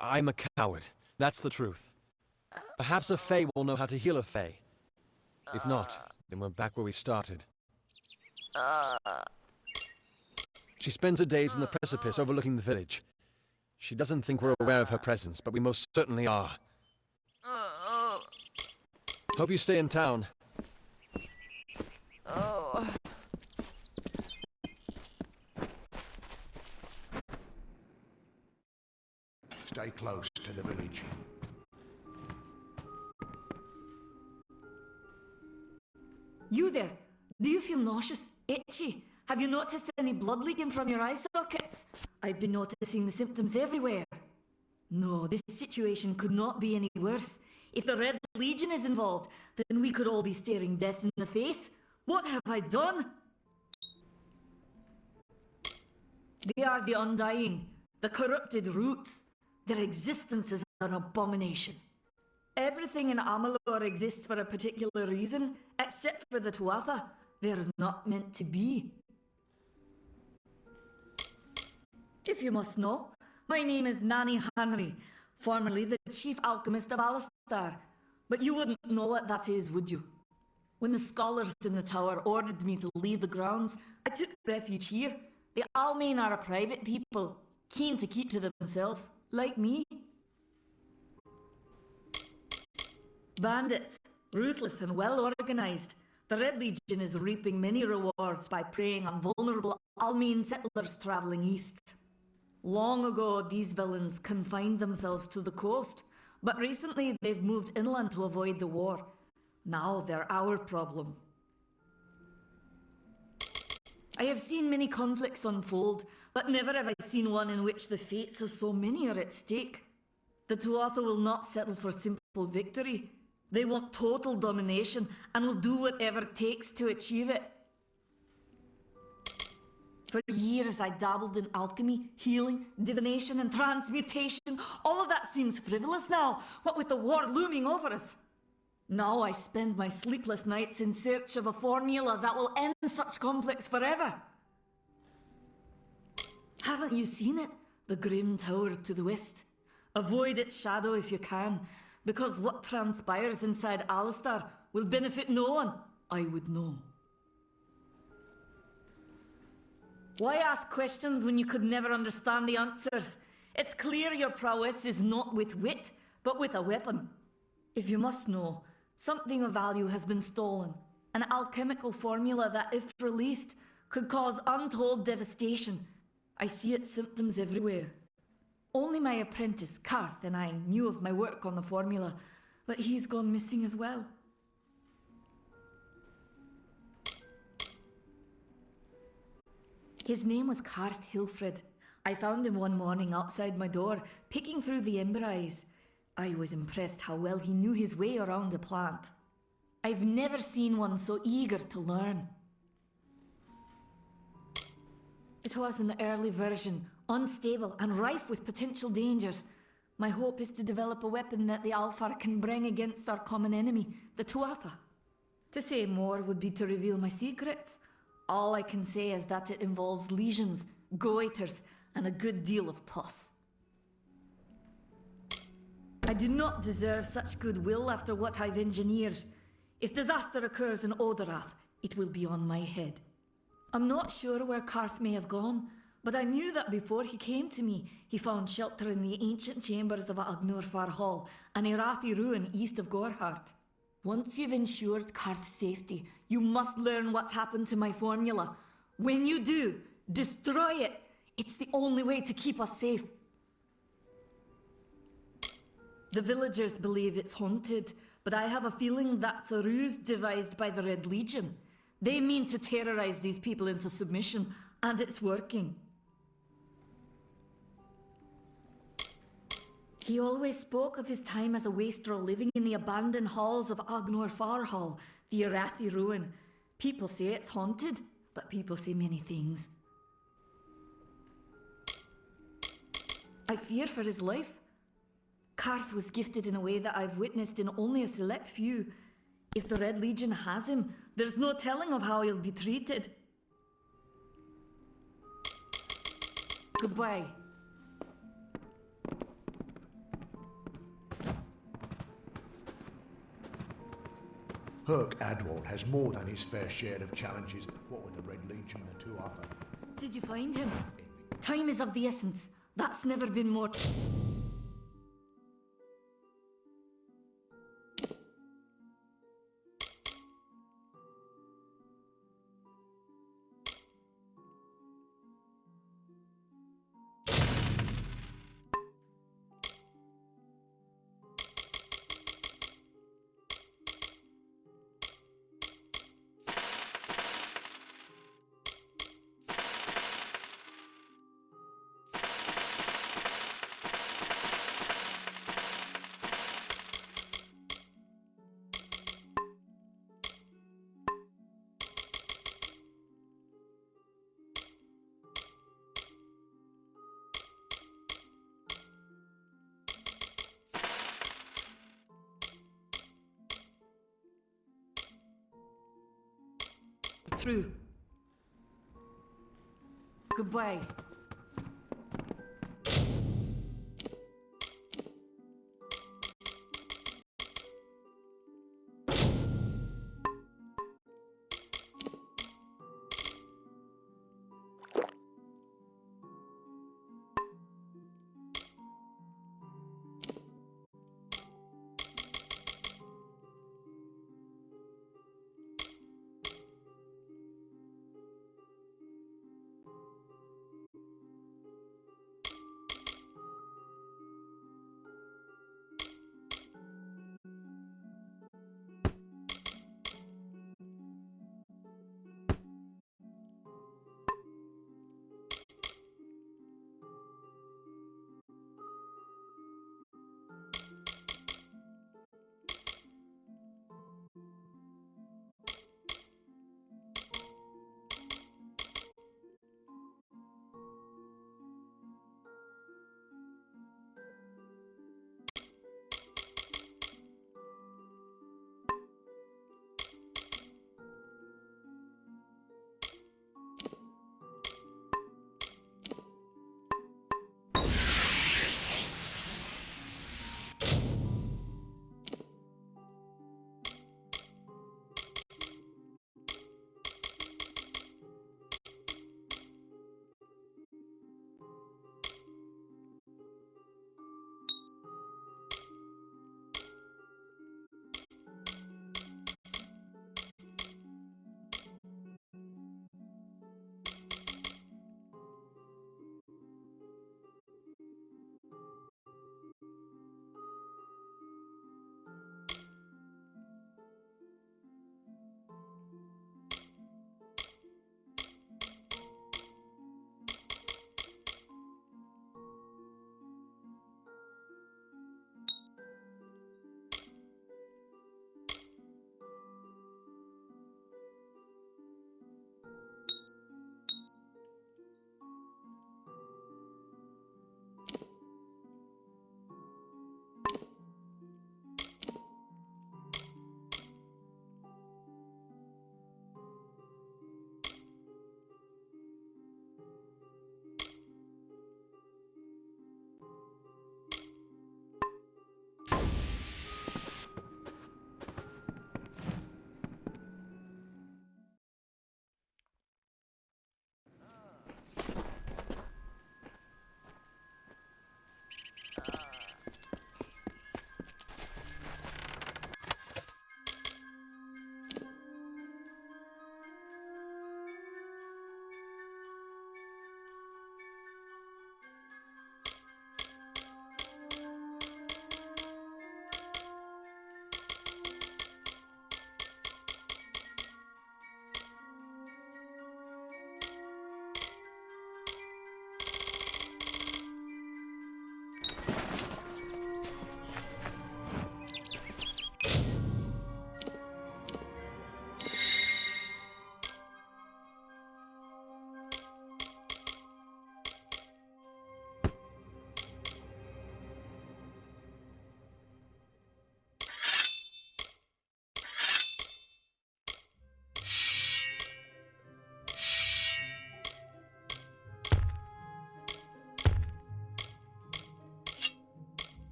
I'm a coward. That's the truth. Perhaps a fae will know how to heal a fae. If not, then we're back where we started. She spends her days in the precipice overlooking the village. She doesn't think we're aware of her presence, but we most certainly are. Hope you stay in town. Stay close to the village. You there? Do you feel nauseous? Itchy? Have you noticed any blood leaking from your eye sockets? I've been noticing the symptoms everywhere. No, this situation could not be any worse. If the Red Legion is involved, then we could all be staring death in the face. What have I done? They are the Undying, the corrupted roots. Their existence is an abomination. Everything in Amalur exists for a particular reason, except for the Tuatha. They're not meant to be. If you must know, my name is Nanny Henry, formerly the chief alchemist of Alistar. But you wouldn't know what that is, would you? When the scholars in the tower ordered me to leave the grounds, I took refuge here. The Almain are a private people, keen to keep to themselves, like me. Bandits, ruthless and well organized. The Red Legion is reaping many rewards by preying on vulnerable Almain settlers traveling east. Long ago, these villains confined themselves to the coast, but recently they've moved inland to avoid the war. Now they're our problem. I have seen many conflicts unfold, but never have I seen one in which the fates of so many are at stake. The Tuatha will not settle for simple victory. They want total domination and will do whatever it takes to achieve it. For years I dabbled in alchemy, healing, divination and transmutation. All of that seems frivolous now, what with the war looming over us. Now I spend my sleepless nights in search of a formula that will end such conflicts forever. Haven't you seen it? The grim tower to the west. Avoid its shadow if you can, because what transpires inside Alistar will benefit no one, I would know. Why ask questions when you could never understand the answers? It's clear your prowess is not with wit, but with a weapon. If you must know, something of value has been stolen. An alchemical formula that, if released, could cause untold devastation. I see its symptoms everywhere. Only my apprentice, Karth, and I knew of my work on the formula, but he's gone missing as well. His name was Karth Hilfred. I found him one morning outside my door, picking through the emberize. I was impressed how well he knew his way around a plant. I've never seen one so eager to learn. It was an early version, unstable and rife with potential dangers. My hope is to develop a weapon that the Alfar can bring against our common enemy, the Tuatha. To say more would be to reveal my secrets. All I can say is that it involves lesions, goiters, and a good deal of pus. I do not deserve such goodwill after what I've engineered. If disaster occurs in Odorath, it will be on my head. I'm not sure where Karth may have gone, but I knew that before he came to me, he found shelter in the ancient chambers of Agnurfar Hall, an Irathi ruin east of Gorhart. Once you've ensured Karth's safety, you must learn what's happened to my formula. When you do, destroy it. It's the only way to keep us safe. The villagers believe it's haunted, but I have a feeling that's a ruse devised by the Red Legion. They mean to terrorize these people into submission, and it's working. He always spoke of his time as a wastrel living in the abandoned halls of Agnor Hall, the Irathi ruin. People say it's haunted, but people say many things. I fear for his life. Karth was gifted in a way that I've witnessed in only a select few. If the Red Legion has him, there's no telling of how he'll be treated. Goodbye. Herc Adwald has more than his fair share of challenges. What with the Red Legion and the Tuatha? Did you find him? Time is of the essence. That's never been more... Through. Goodbye.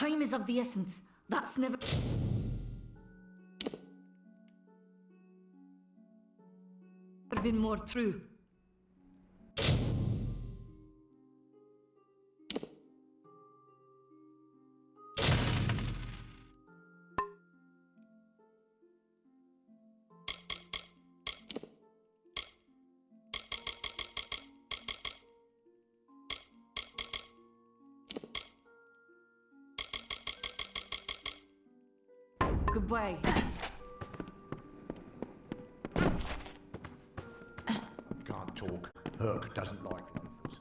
Time is of the essence. That's never... been more true. Goodbye. Can't talk. Herc doesn't like loafers.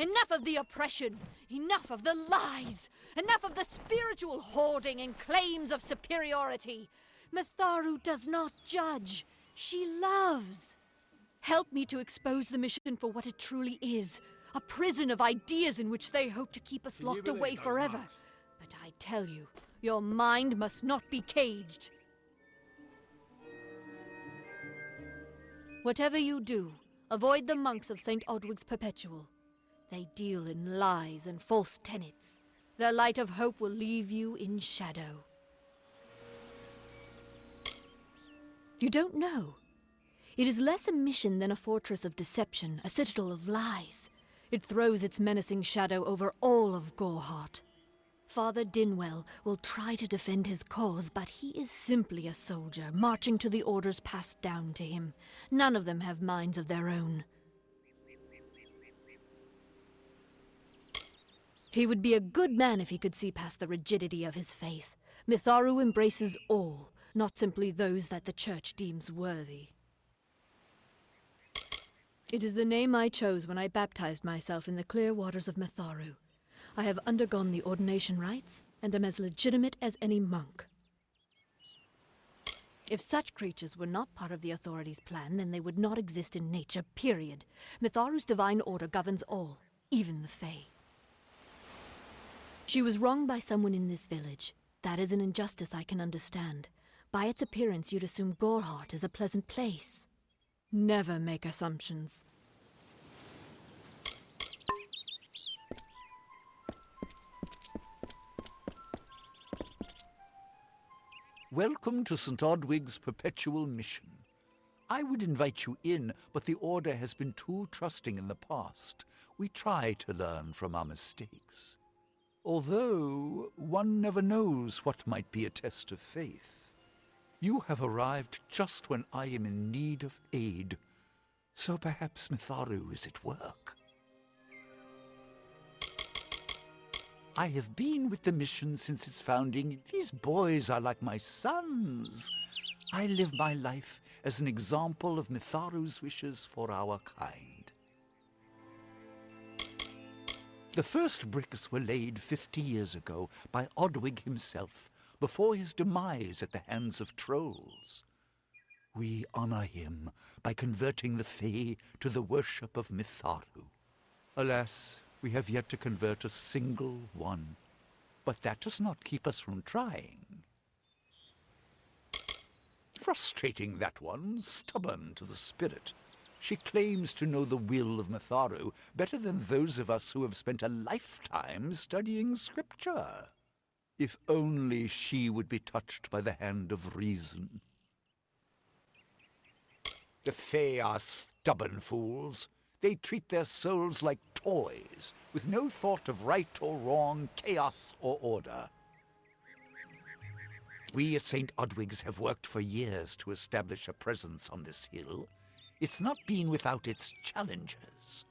Enough of the oppression! Enough of the lies! Enough of the spiritual hoarding and claims of superiority! Mitharu does not judge. She loves. Help me to expose the mission for what it truly is. A prison of ideas in which they hope to keep us locked away forever. But I tell you, your mind must not be caged. Whatever you do, avoid the monks of St. Odwig's Perpetual. They deal in lies and false tenets. Their light of hope will leave you in shadow. You don't know. It is less a mission than a fortress of deception, a citadel of lies. It throws its menacing shadow over all of Goreheart. Father Dinwell will try to defend his cause, but he is simply a soldier, marching to the orders passed down to him. None of them have minds of their own. He would be a good man if he could see past the rigidity of his faith. Mitharu embraces all, not simply those that the Church deems worthy. It is the name I chose when I baptized myself in the clear waters of Mitharu. I have undergone the ordination rites, and am as legitimate as any monk. If such creatures were not part of the authorities' plan, then they would not exist in nature, period. Mitharu's divine order governs all, even the Fae. She was wronged by someone in this village. That is an injustice I can understand. By its appearance, you'd assume Goreheart is a pleasant place. Never make assumptions. Welcome to St. Odwig's Perpetual Mission. I would invite you in, but the Order has been too trusting in the past. We try to learn from our mistakes. Although one never knows what might be a test of faith. You have arrived just when I am in need of aid, so perhaps Mitharu is at work. I have been with the mission since its founding. These boys are like my sons. I live my life as an example of Mitharu's wishes for our kind. The first bricks were laid 50 years ago by Odwig himself, before his demise at the hands of trolls. We honor him by converting the Fae to the worship of Mitharu. Alas, we have yet to convert a single one, but that does not keep us from trying. Frustrating, that one, stubborn to the spirit. She claims to know the will of Mitharu better than those of us who have spent a lifetime studying scripture. If only she would be touched by the hand of reason. The Fae are stubborn fools. They treat their souls like toys, with no thought of right or wrong, chaos or order. We at St. Odwig's have worked for years to establish a presence on this hill. It's not been without its challenges.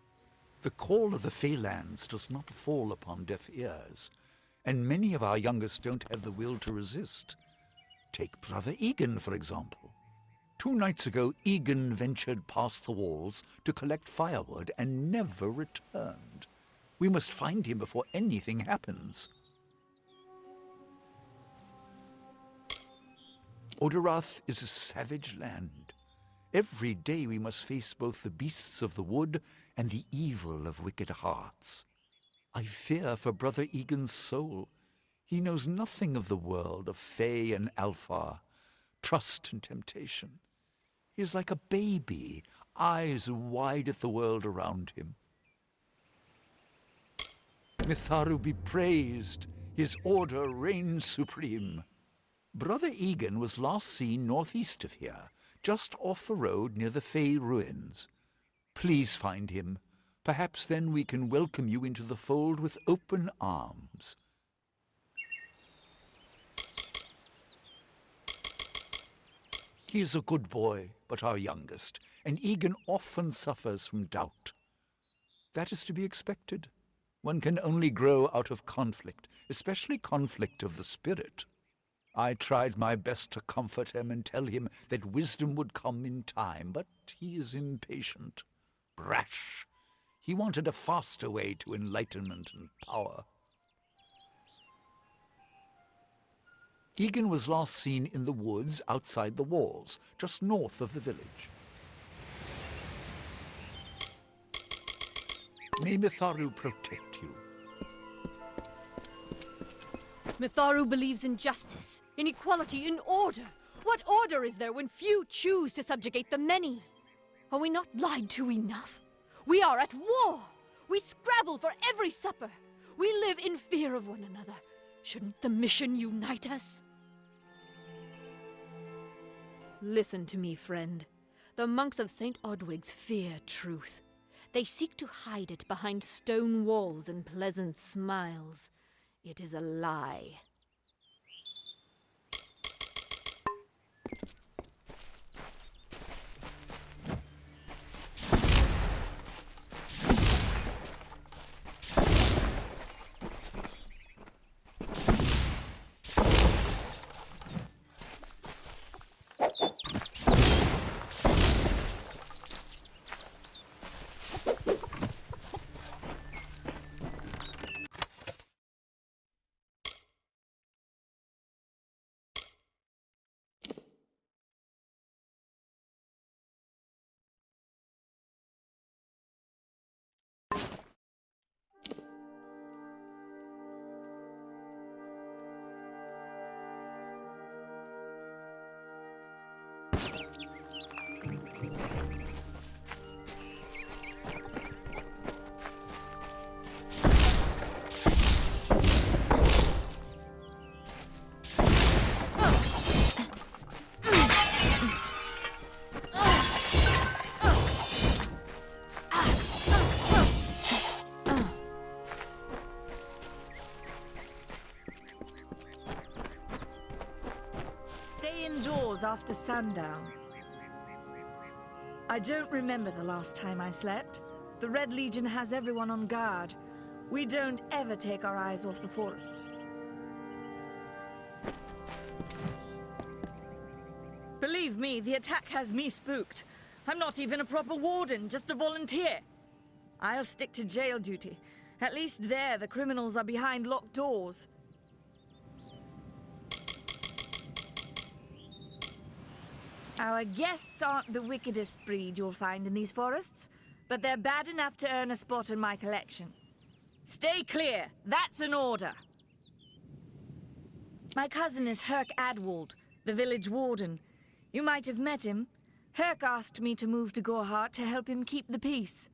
The call of the Feylands does not fall upon deaf ears, and many of our youngest don't have the will to resist. Take Brother Egan, for example. 2 nights ago, Egan ventured past the walls to collect firewood and never returned. We must find him before anything happens. Oderath is a savage land. Every day we must face both the beasts of the wood and the evil of wicked hearts. I fear for Brother Egan's soul. He knows nothing of the world of Fae and Alpha, trust and temptation. He is like a baby, eyes wide at the world around him. Mitharu be praised, his order reigns supreme. Brother Egan was last seen northeast of here, just off the road near the Fey ruins. Please find him. Perhaps then we can welcome you into the fold with open arms. He is a good boy, but our youngest, and Egan often suffers from doubt. That is to be expected. One can only grow out of conflict, especially conflict of the spirit. I tried my best to comfort him and tell him that wisdom would come in time, but he is impatient, brash. He wanted a faster way to enlightenment and power. Egan was last seen in the woods outside the walls, just north of the village. May Mitharu protect you. Mitharu believes in justice, in equality, in order. What order is there when few choose to subjugate the many? Are we not lied to enough? We are at war. We scrabble for every supper. We live in fear of one another. Shouldn't the mission unite us? Listen to me, friend. The monks of St. Odwig's fear truth. They seek to hide it behind stone walls and pleasant smiles. It is a lie. indoors after sundown. I don't remember the last time I slept. The Red Legion has everyone on guard. We don't ever take our eyes off the forest. Believe me, the attack has me spooked. I'm not even a proper warden, just a volunteer. I'll stick to jail duty. At least there, the criminals are behind locked doors. Our guests aren't the wickedest breed you'll find in these forests, but they're bad enough to earn a spot in my collection. Stay clear, that's an order. My cousin is Herc Adwald, the village warden. You might have met him. Herc asked me to move to Gorhart to help him keep the peace.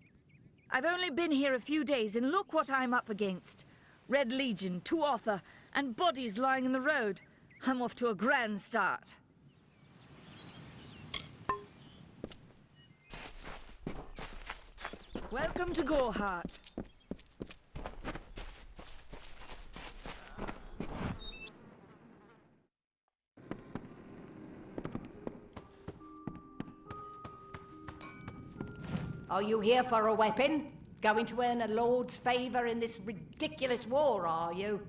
I've only been here a few days, and look what I'm up against. Red Legion, Tuatha, and bodies lying in the road. I'm off to a grand start. Welcome to Gorhart. Are you here for a weapon? Going to earn a lord's favour in this ridiculous war, are you?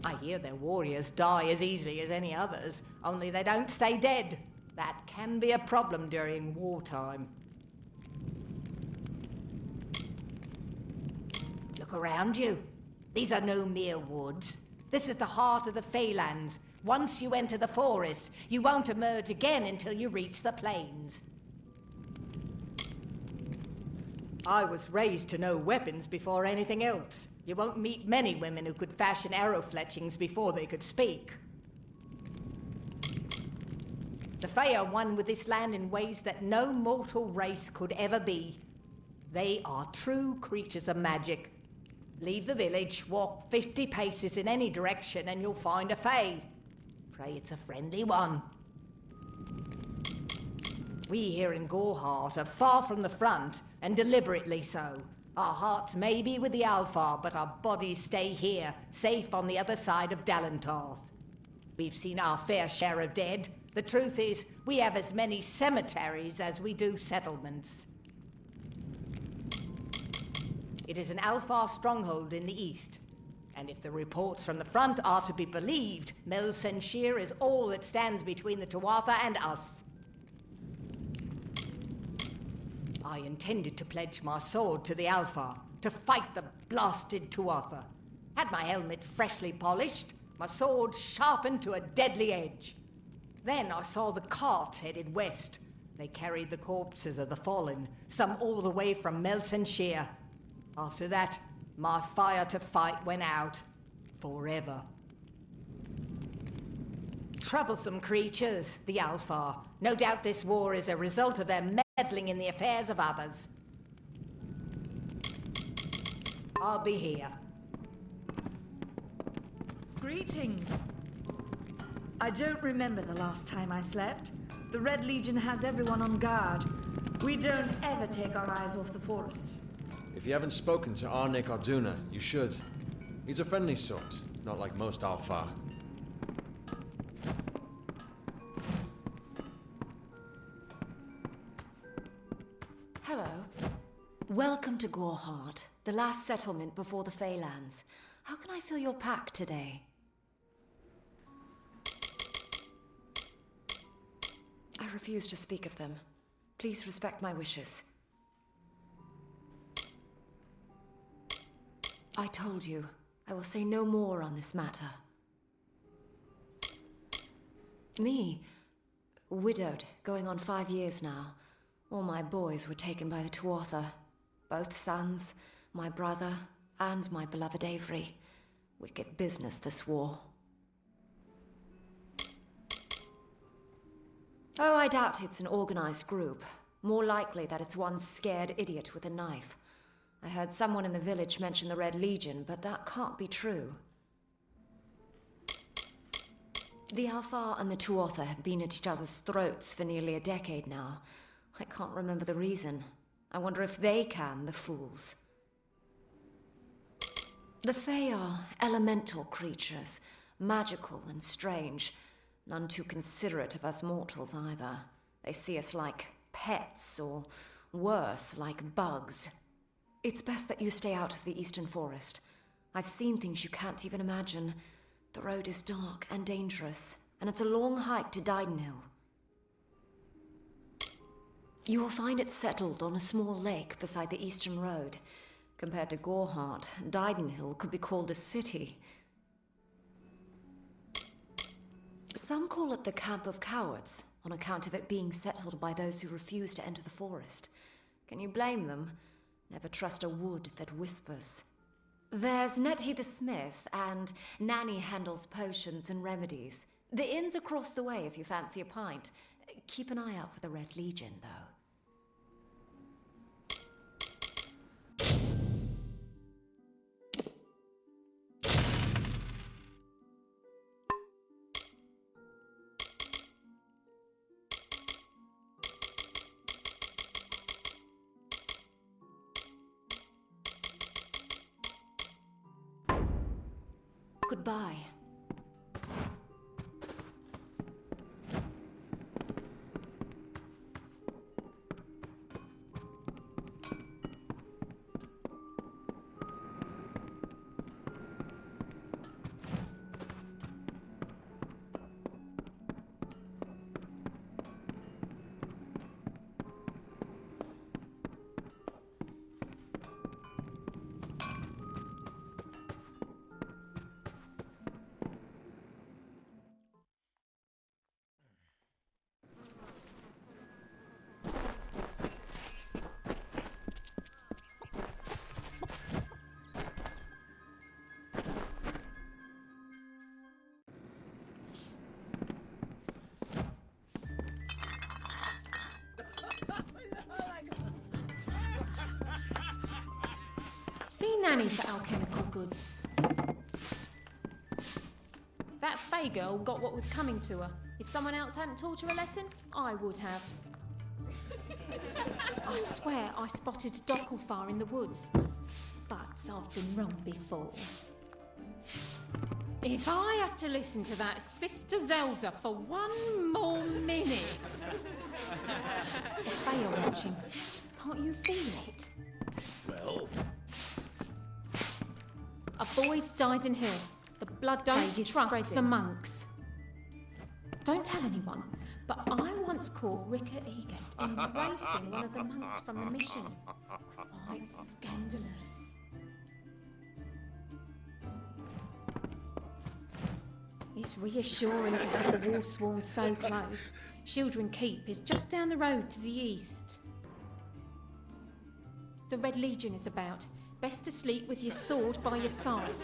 I hear their warriors die as easily as any others, only they don't stay dead. That can be a problem during wartime. Look around you. These are no mere woods. This is the heart of the Feylands. Once you enter the forest, you won't emerge again until you reach the plains. I was raised to know weapons before anything else. You won't meet many women who could fashion arrow fletchings before they could speak. The Fey are one with this land in ways that no mortal race could ever be. They are true creatures of magic. Leave the village, walk 50 paces in any direction, and you'll find a Fey. Pray it's a friendly one. We here in Gorhart are far from the front, and deliberately so. Our hearts may be with the Alfar, but our bodies stay here, safe on the other side of Dalentarth. We've seen our fair share of dead. The truth is, we have as many cemeteries as we do settlements. It is an Alfar stronghold in the east. And if the reports from the front are to be believed, Melsenshir is all that stands between the Tuatha and us. I intended to pledge my sword to the Alfar, to fight the blasted Tuatha. Had my helmet freshly polished, my sword sharpened to a deadly edge. Then I saw the carts headed west. They carried the corpses of the fallen, some all the way from Melsenshir. After that, my fire to fight went out. Forever. Troublesome creatures, the Alfar. No doubt this war is a result of their meddling in the affairs of others. I'll be here. Greetings. I don't remember the last time I slept. The Red Legion has everyone on guard. We don't ever take our eyes off the forest. If you haven't spoken to Arnik Arduna, you should. He's a friendly sort, not like most Alfar. Hello. Welcome to Gorhart, the last settlement before the Feylands. How can I fill your pack today? I refuse to speak of them. Please respect my wishes. I told you, I will say no more on this matter. Me, widowed, going on 5 years now. All my boys were taken by the Tuatha. Both sons, my brother, and my beloved Avery. Wicked business, this war. Oh, I doubt it's an organized group. More likely that it's one scared idiot with a knife. I heard someone in the village mention the Red Legion, but that can't be true. The Alfar and the Tuatha have been at each other's throats for nearly a decade now. I can't remember the reason. I wonder if they can, the fools. The Fae are elemental creatures, magical and strange. None too considerate of us mortals either. They see us like pets, or worse, like bugs. It's best that you stay out of the Eastern Forest. I've seen things you can't even imagine. The road is dark and dangerous, and it's a long hike to Didenhill. You will find it settled on a small lake beside the Eastern Road. Compared to Gorehart, Didenhill could be called a city. Some call it the Camp of Cowards, on account of it being settled by those who refuse to enter the forest. Can you blame them? Never trust a wood that whispers. There's Nettie the smith, and Nanny handles potions and remedies. The inn's across the way if you fancy a pint. Keep an eye out for the Red Legion, though. Goodbye. See Nanny for alchemical goods. That Fae girl got what was coming to her. If someone else hadn't taught her a lesson, I would have. I swear I spotted Docklefar in the woods, but I've been wrong before. If I have to listen to that Sister Zelda for one more minute... The Fae are watching. Can't you feel it? Well... Avoid Didenhill. The blood don't trust the monks. Don't tell anyone, but I once caught Rika Egest embracing one of the monks from the mission. Quite scandalous. It's reassuring to have the Warsworn so close. Shieldring Keep is just down the road to the east. The Red Legion is about. Best to sleep with your sword by your side.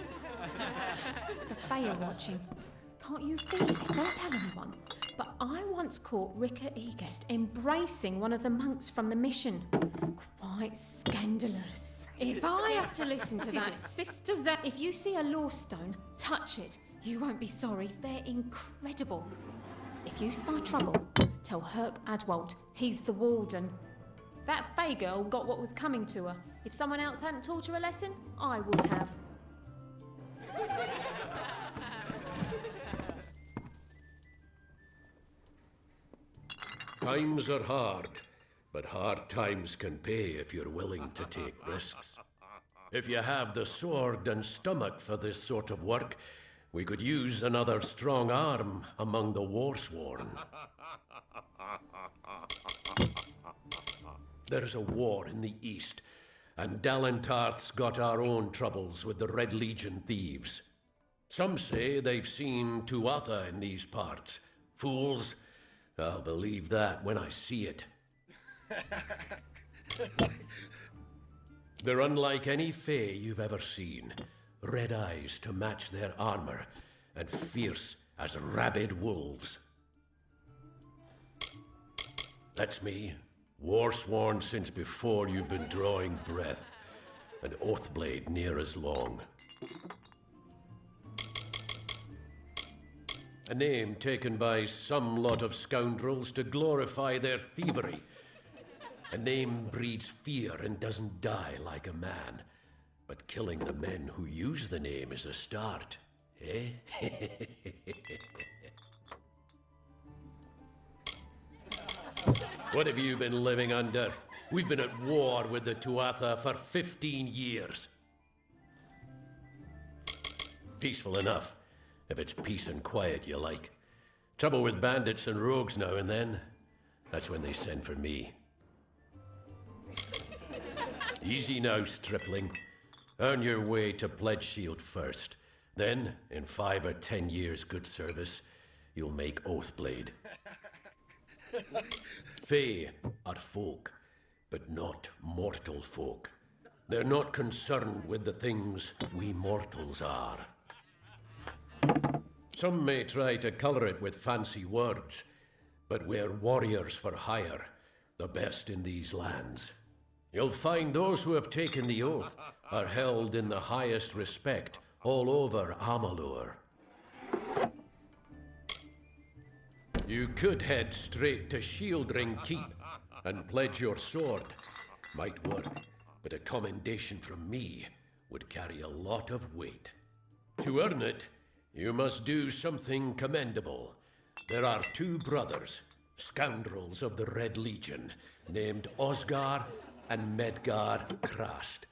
The Fae are watching. Can't you feel it? Don't tell anyone. But I once caught Rika Egest embracing one of the monks from the mission. Quite scandalous. If I have to listen to that Sister Zelda... If you see a Lawstone, touch it. You won't be sorry. They're incredible. If you spy trouble, tell Herc Adwold. He's the warden. That Fae girl got what was coming to her. If someone else hadn't taught her a lesson, I would have. Times are hard, but hard times can pay if you're willing to take risks. If you have the sword and stomach for this sort of work, we could use another strong arm among the Warsworn. There's a war in the east, and Dalentarth's got our own troubles with the Red Legion thieves. Some say they've seen Tuatha in these parts. Fools, I'll believe that when I see it. They're unlike any Fae you've ever seen. Red eyes to match their armor, and fierce as rabid wolves. That's me. Warsworn since before you've been drawing breath, an Oathblade near as long. A name taken by some lot of scoundrels to glorify their thievery. A name breeds fear and doesn't die like a man, But killing the men who use the name is a start, eh? What have you been living under? We've been at war with the Tuatha for 15 years. Peaceful enough, if it's peace and quiet you like. Trouble with bandits and rogues now and then. That's when they send for me. Easy now, stripling. Earn your way to Pledge Shield first. Then, in 5 or 10 years' good service, you'll make Oathblade. Fae are folk, but not mortal folk. They're not concerned with the things we mortals are. Some may try to colour it with fancy words, but we're warriors for hire, the best in these lands. You'll find those who have taken the oath are held in the highest respect all over Amalur. You could head straight to Shieldring Keep and pledge your sword. Might work, but a commendation from me would carry a lot of weight. To earn it, you must do something commendable. There are 2 brothers, scoundrels of the Red Legion, named Osgar and Medgar Krast.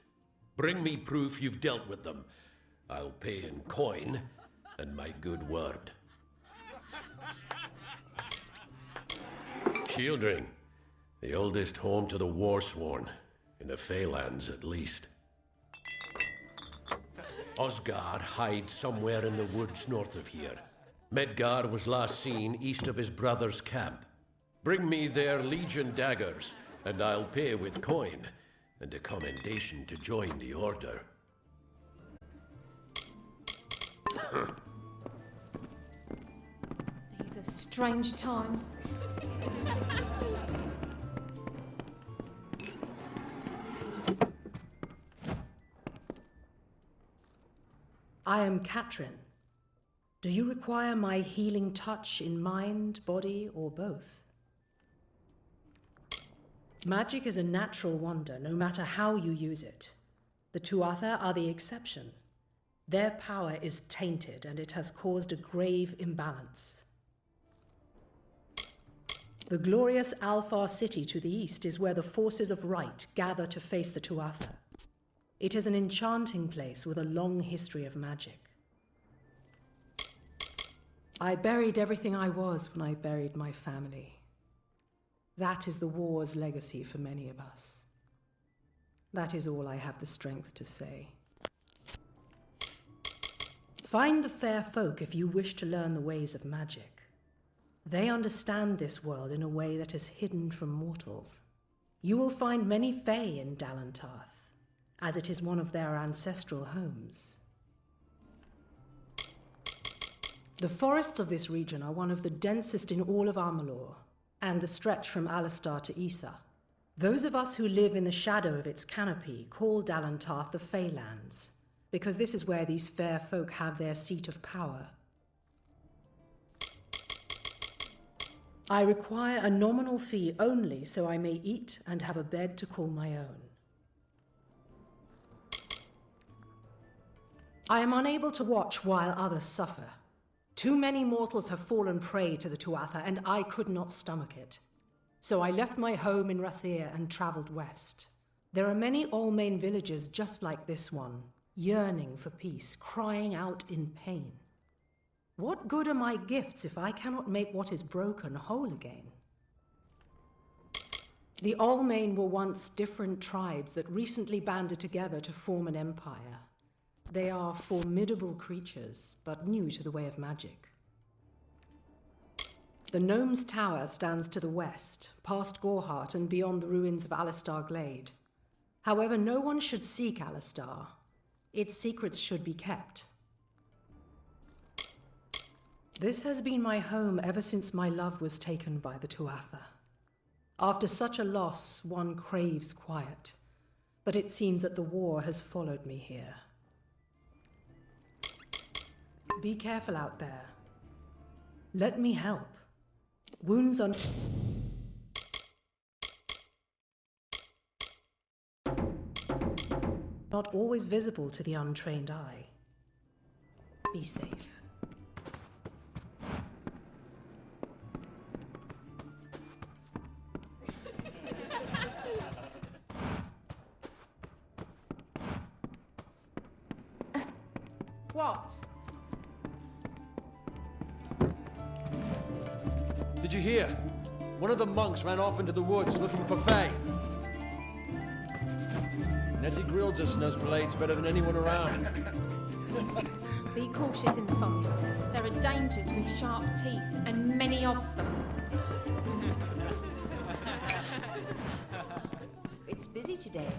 Bring me proof you've dealt with them. I'll pay in coin and my good word. Shieldring, the oldest home to the Warsworn, in the Feylands at least. Osgar hides somewhere in the woods north of here. Medgar was last seen east of his brother's camp. Bring me their Legion daggers, and I'll pay with coin, and a commendation to join the Order. These are strange times. I am Katrin. Do you require my healing touch in mind, body, or both? Magic is a natural wonder, no matter how you use it. The Tuatha are the exception. Their power is tainted, and it has caused a grave imbalance. The glorious Alfar city to the east is where the forces of right gather to face the Tuatha. It is an enchanting place with a long history of magic. I buried everything I was when I buried my family. That is the war's legacy for many of us. That is all I have the strength to say. Find the fair folk if you wish to learn the ways of magic. They understand this world in a way that is hidden from mortals. You will find many Fae in Dalantarth, as it is one of their ancestral homes. The forests of this region are one of the densest in all of Amalur, and the stretch from Alistar to Isa. Those of us who live in the shadow of its canopy call Dalantarth the Feylands, because this is where these fair folk have their seat of power. I require a nominal fee only so I may eat and have a bed to call my own. I am unable to watch while others suffer. Too many mortals have fallen prey to the Tuatha, and I could not stomach it. So I left my home in Rathir and travelled west. There are many Almain villages just like this one, yearning for peace, crying out in pain. What good are my gifts if I cannot make what is broken whole again? The Almain were once different tribes that recently banded together to form an empire. They are formidable creatures, but new to the way of magic. The Gnome's Tower stands to the west, past Gorhart and beyond the ruins of Alistar Glade. However, no one should seek Alistar. Its secrets should be kept. This has been my home ever since my love was taken by the Tuatha. After such a loss, one craves quiet, but it seems that the war has followed me here. Be careful out there. Let me help. Wounds on... not always visible to the untrained eye. Be safe. What? Did you hear? One of the monks ran off into the woods looking for Faye. Nettie Grildus knows blades better than anyone around. Be cautious in the forest. There are dangers with sharp teeth, and many of them. It's busy today.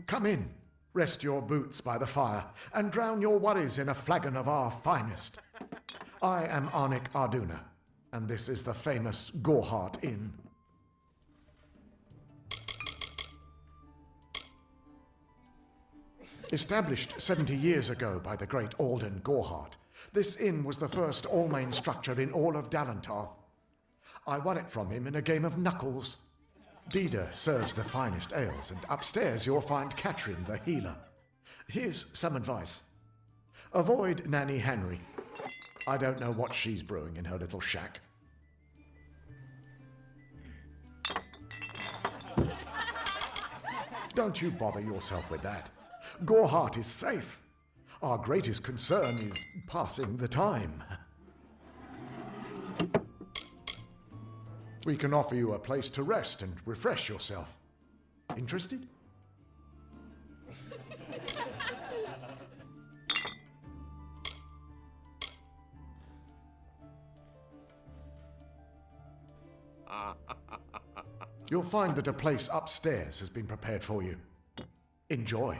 Come in, rest your boots by the fire, and drown your worries in a flagon of our finest. I am Arnik Arduna, and this is the famous Gorehart Inn. Established 70 years ago by the great Alden Gorehart, this inn was the first all-main structure in all of Dalentarth. I won it from him in a game of knuckles. Dida serves the finest ales, and upstairs you'll find Katrin the healer. Here's some advice. Avoid Nanny Henry. I don't know what she's brewing in her little shack. Don't you bother yourself with that. Gorehart is safe. Our greatest concern is passing the time. We can offer you a place to rest and refresh yourself. Interested? You'll find that a place upstairs has been prepared for you. Enjoy.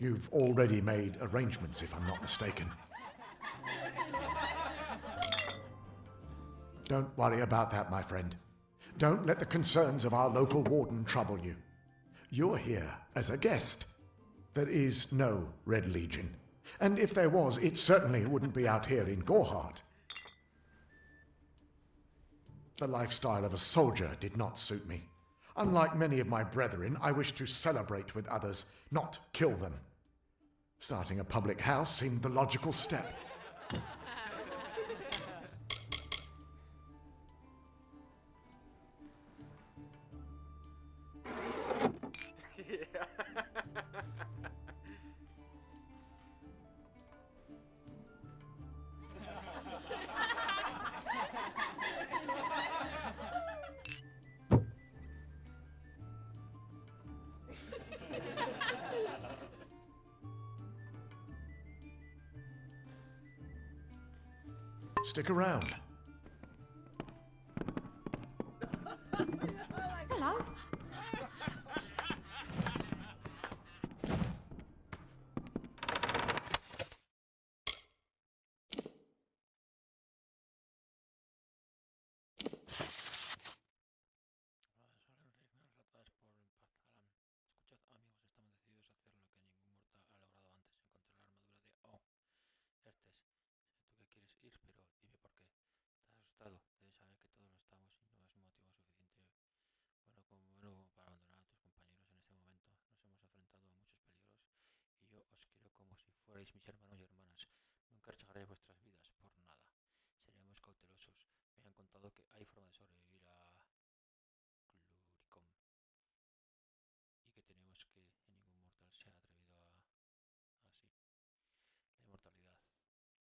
You've already made arrangements, if I'm not mistaken. Don't worry about that, my friend. Don't let the concerns of our local warden trouble you. You're here as a guest. There is no Red Legion. And if there was, it certainly wouldn't be out here in Gorehart. The lifestyle of a soldier did not suit me. Unlike many of my brethren, I wish to celebrate with others, not kill them. Starting a public house seemed the logical step. Stick around. Hello. Fuerais mis hermanos y hermanas. Nunca arriesgaréis vuestras vidas por nada. Seremos cautelosos. Me han contado que hay forma de sobrevivir a Cluricom y que tenemos que ningún mortal se ha atrevido a así. La inmortalidad.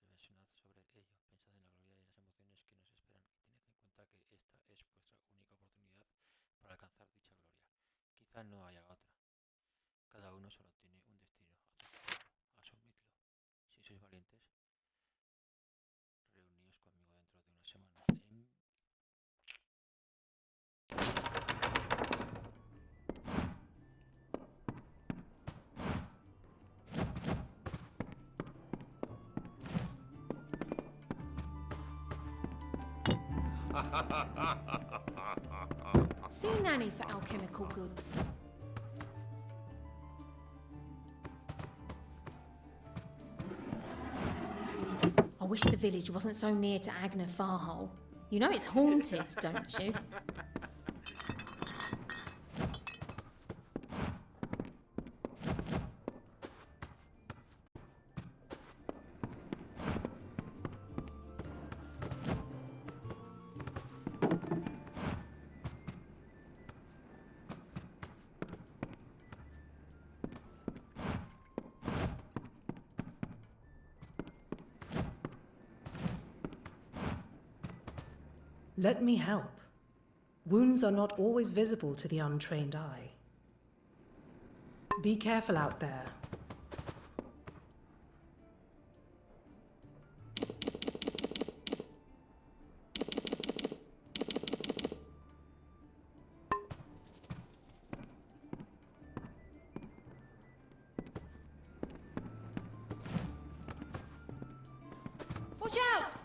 Reflexionad sobre ello. Pensad en la gloria y en las emociones que nos esperan y tened en cuenta que esta es vuestra única oportunidad para alcanzar dicha gloria. Quizá no haya otra. Cada uno solo tiene un destino. Asumidlo. Si sois valientes, reuníos conmigo dentro de una semana en... See Nanny for alchemical goods. I wish the village wasn't so near to Agna Farhole. You know it's haunted, don't you? Let me help. Wounds are not always visible to the untrained eye. Be careful out there. Watch out!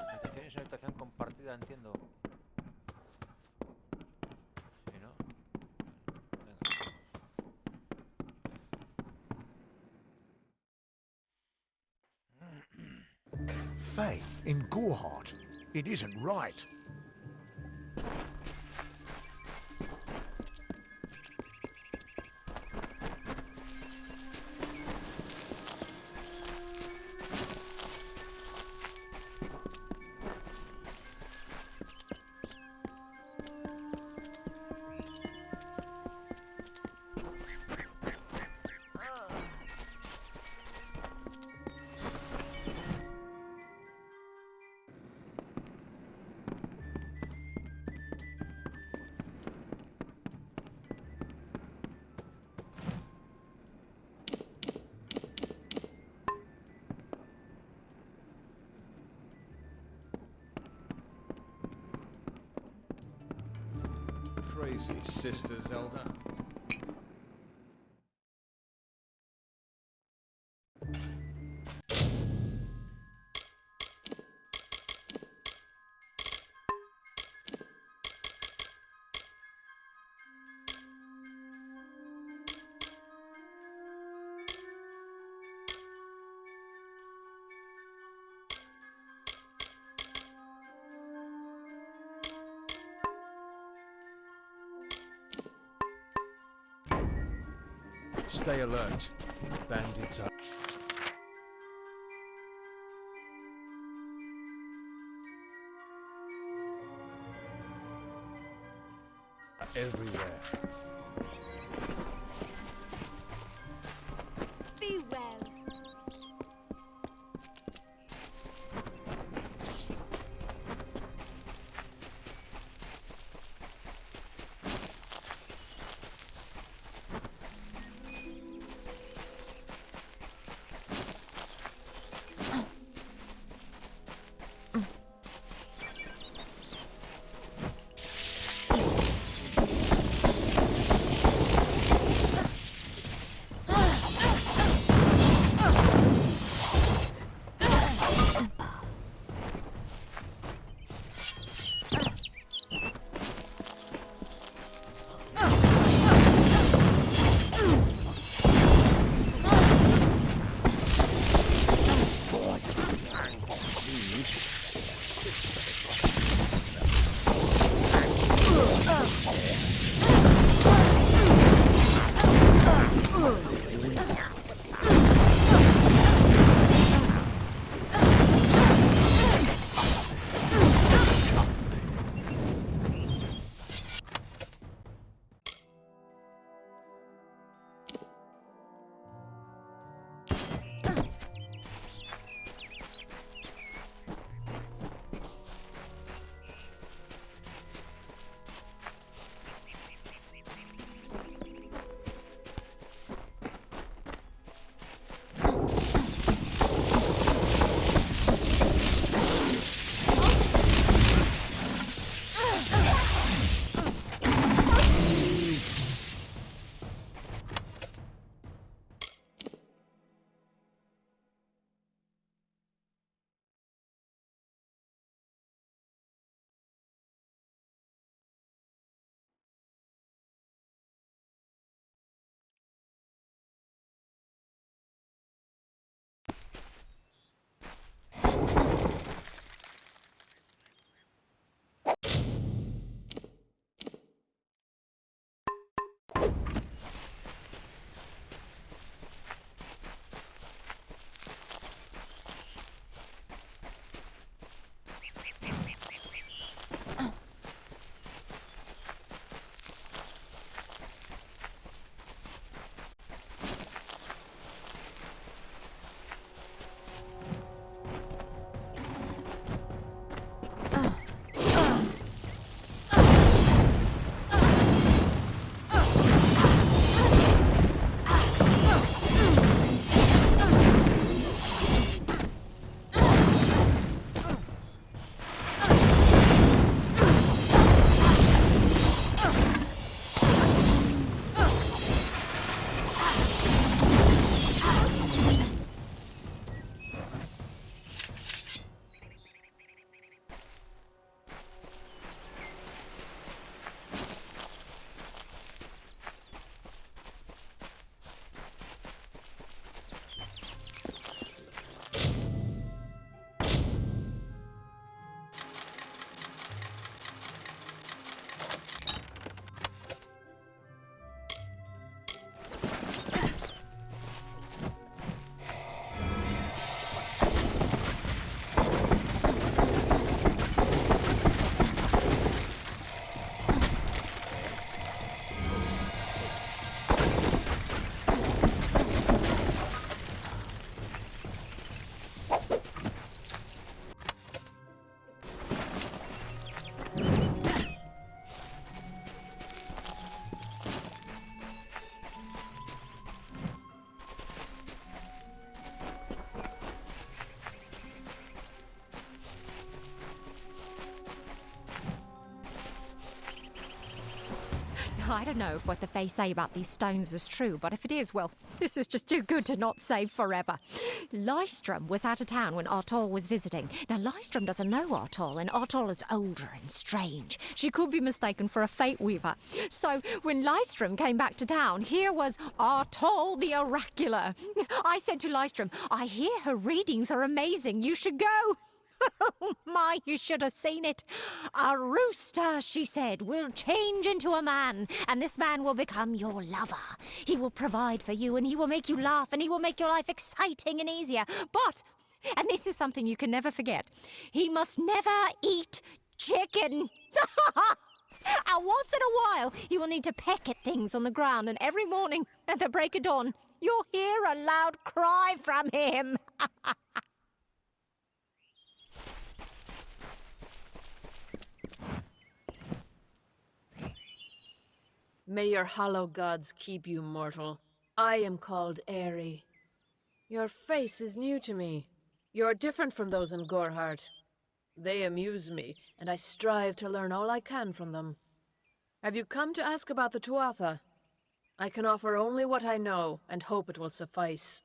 Habitación es una habitación compartida, entiendo. ¿Sí, no? Faye, in Gorehart. It isn't right. Crazy sister Zelda. Stay alert. Bandits are everywhere. Be well. I don't know if what the Fae say about these stones is true, but if it is, well, this is just too good to not save forever. Lystrom was out of town when Artol was visiting. Now, Lystrom doesn't know Artol, and Artol is older and strange. She could be mistaken for a Fate Weaver. So, when Lystrom came back to town, here was Artol the Oracular. I said to Lystrom, I hear her readings are amazing. You should go. Oh my, you should have seen it. A rooster, she said, will change into a man, and this man will become your lover. He will provide for you, and he will make you laugh, and he will make your life exciting and easier. But, and this is something you can never forget, he must never eat chicken. And once in a while, you will need to peck at things on the ground, and every morning at the break of dawn, you'll hear a loud cry from him. May your hollow gods keep you, mortal. I am called Aerie. Your face is new to me. You're different from those in Gorhart. They amuse me, and I strive to learn all I can from them. Have you come to ask about the Tuatha? I can offer only what I know, and hope it will suffice.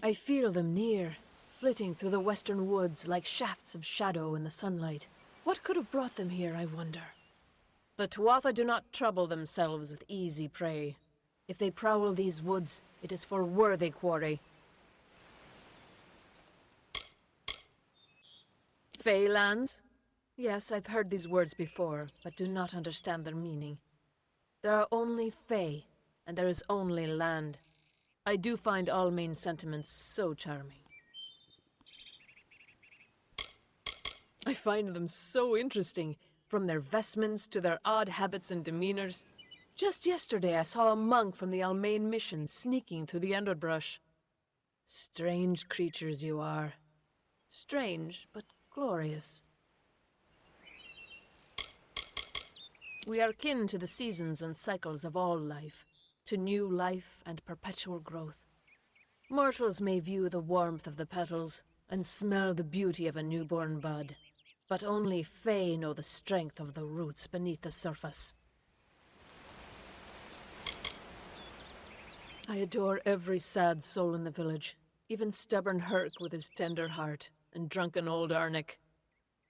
I feel them near, flitting through the western woods like shafts of shadow in the sunlight. What could have brought them here, I wonder? The Tuatha do not trouble themselves with easy prey. If they prowl these woods, it is for worthy quarry. Feylands? Yes, I've heard these words before, but do not understand their meaning. There are only Fey, and there is only land. I do find Almain's sentiments so charming. I find them so interesting, from their vestments to their odd habits and demeanors. Just yesterday I saw a monk from the Almain mission sneaking through the underbrush. Strange creatures you are. Strange, but glorious. We are kin to the seasons and cycles of all life, to new life and perpetual growth. Mortals may view the warmth of the petals and smell the beauty of a newborn bud, but only Fae know the strength of the roots beneath the surface. I adore every sad soul in the village, even stubborn Herc with his tender heart, and drunken old Arnick.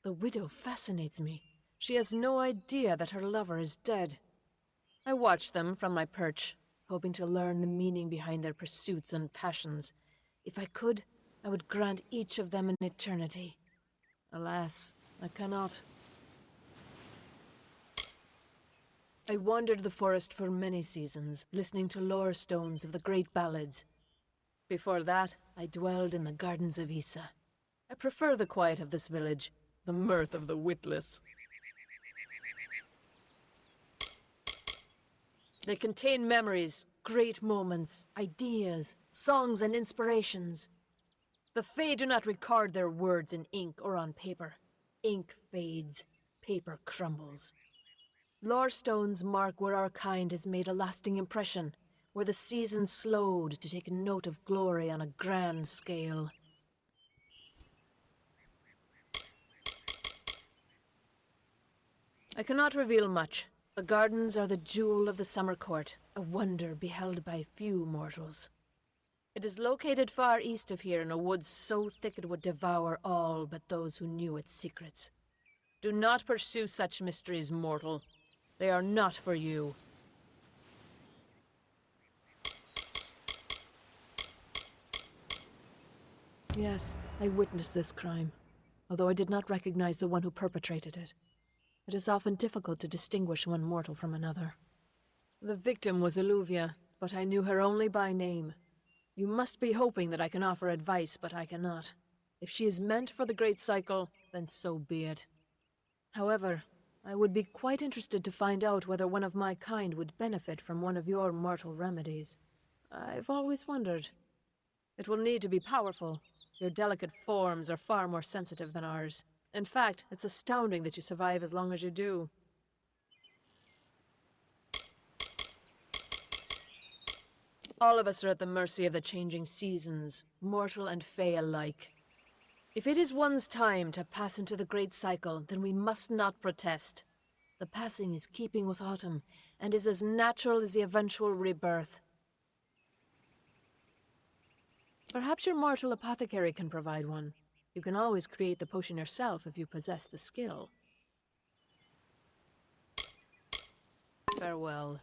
The widow fascinates me. She has no idea that her lover is dead. I watch them from my perch, hoping to learn the meaning behind their pursuits and passions. If I could, I would grant each of them an eternity. Alas, I cannot. I wandered the forest for many seasons, listening to lore stones of the great ballads. Before that, I dwelled in the gardens of Issa. I prefer the quiet of this village, the mirth of the witless. They contain memories, great moments, ideas, songs and inspirations. The Fae do not record their words in ink or on paper. Ink fades, paper crumbles. Lore stones mark where our kind has made a lasting impression, where the season slowed to take note of glory on a grand scale. I cannot reveal much. The gardens are the jewel of the summer court, a wonder beheld by few mortals. It is located far east of here in a wood so thick it would devour all but those who knew its secrets. Do not pursue such mysteries, mortal. They are not for you. Yes, I witnessed this crime, although I did not recognize the one who perpetrated it. It is often difficult to distinguish one mortal from another. The victim was Illuvia, but I knew her only by name. You must be hoping that I can offer advice, but I cannot. If she is meant for the Great Cycle, then so be it. However, I would be quite interested to find out whether one of my kind would benefit from one of your mortal remedies. I've always wondered. It will need to be powerful. Your delicate forms are far more sensitive than ours. In fact, it's astounding that you survive as long as you do. All of us are at the mercy of the changing seasons, mortal and Fae alike. If it is one's time to pass into the great cycle, then we must not protest. The passing is keeping with autumn, and is as natural as the eventual rebirth. Perhaps your mortal apothecary can provide one. You can always create the potion yourself if you possess the skill. Farewell.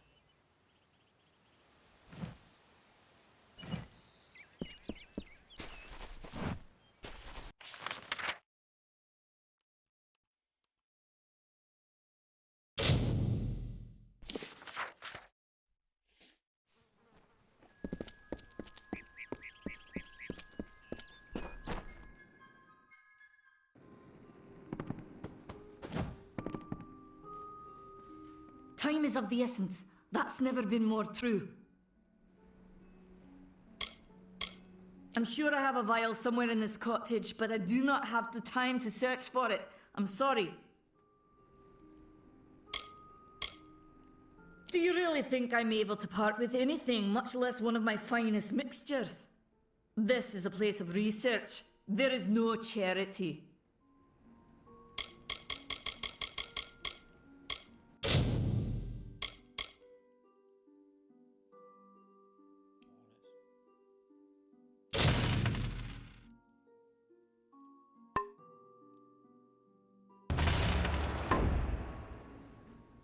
Time is of the essence. That's never been more true. I'm sure I have a vial somewhere in this cottage, but I do not have the time to search for it. I'm sorry. Do you really think I'm able to part with anything, much less one of my finest mixtures? This is a place of research. There is no charity.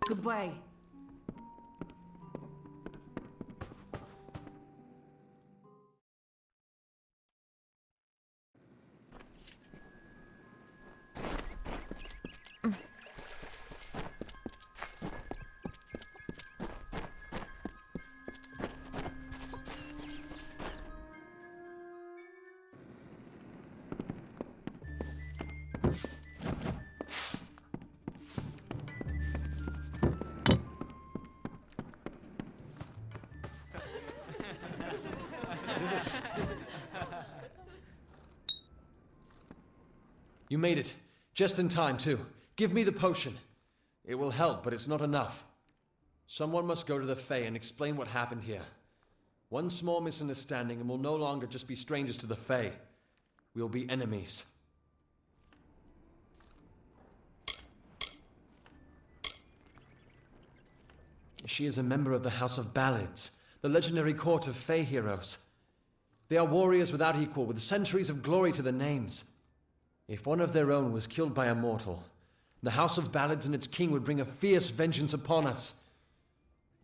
Goodbye. You made it. Just in time, too. Give me the potion. It will help, but it's not enough. Someone must go to the Fae and explain what happened here. One small misunderstanding and we'll no longer just be strangers to the Fae. We'll be enemies. She is a member of the House of Ballads, the legendary court of Fae heroes. They are warriors without equal, with centuries of glory to their names. If one of their own was killed by a mortal, the House of Ballads and its king would bring a fierce vengeance upon us.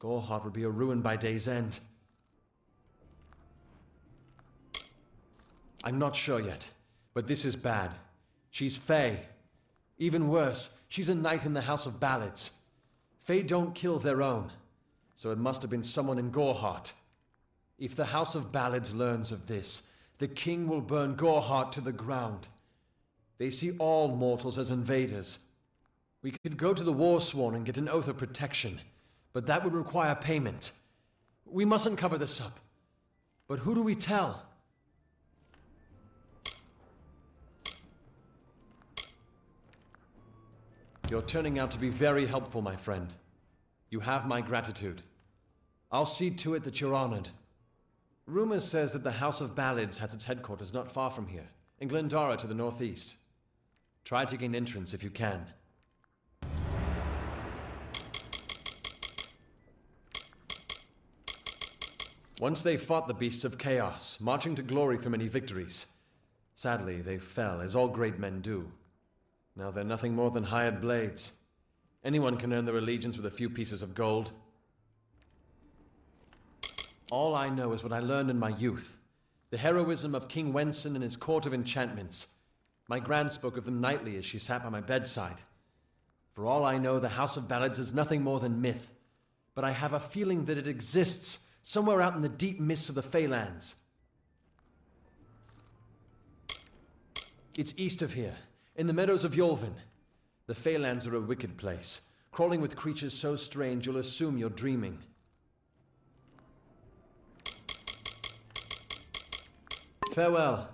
Goreheart would be a ruin by day's end. I'm not sure yet, but this is bad. She's Fae. Even worse, she's a knight in the House of Ballads. Fae don't kill their own, so it must have been someone in Goreheart. If the House of Ballads learns of this, the king will burn Goreheart to the ground. They see all mortals as invaders. We could go to the Warsworn and get an oath of protection, but that would require payment. We mustn't cover this up. But who do we tell? You're turning out to be very helpful, my friend. You have my gratitude. I'll see to it that you're honored. Rumor says that the House of Ballads has its headquarters not far from here, in Glendara to the northeast. Try to gain entrance if you can. Once they fought the beasts of chaos, marching to glory through many victories. Sadly, they fell, as all great men do. Now they're nothing more than hired blades. Anyone can earn their allegiance with a few pieces of gold. All I know is what I learned in my youth. The heroism of King Wenson and his court of enchantments. My gran spoke of them nightly as she sat by my bedside. For all I know, the House of Ballads is nothing more than myth. But I have a feeling that it exists somewhere out in the deep mists of the Feylands. It's east of here, in the meadows of Yolvin. The Feylands are a wicked place, crawling with creatures so strange you'll assume you're dreaming. Farewell.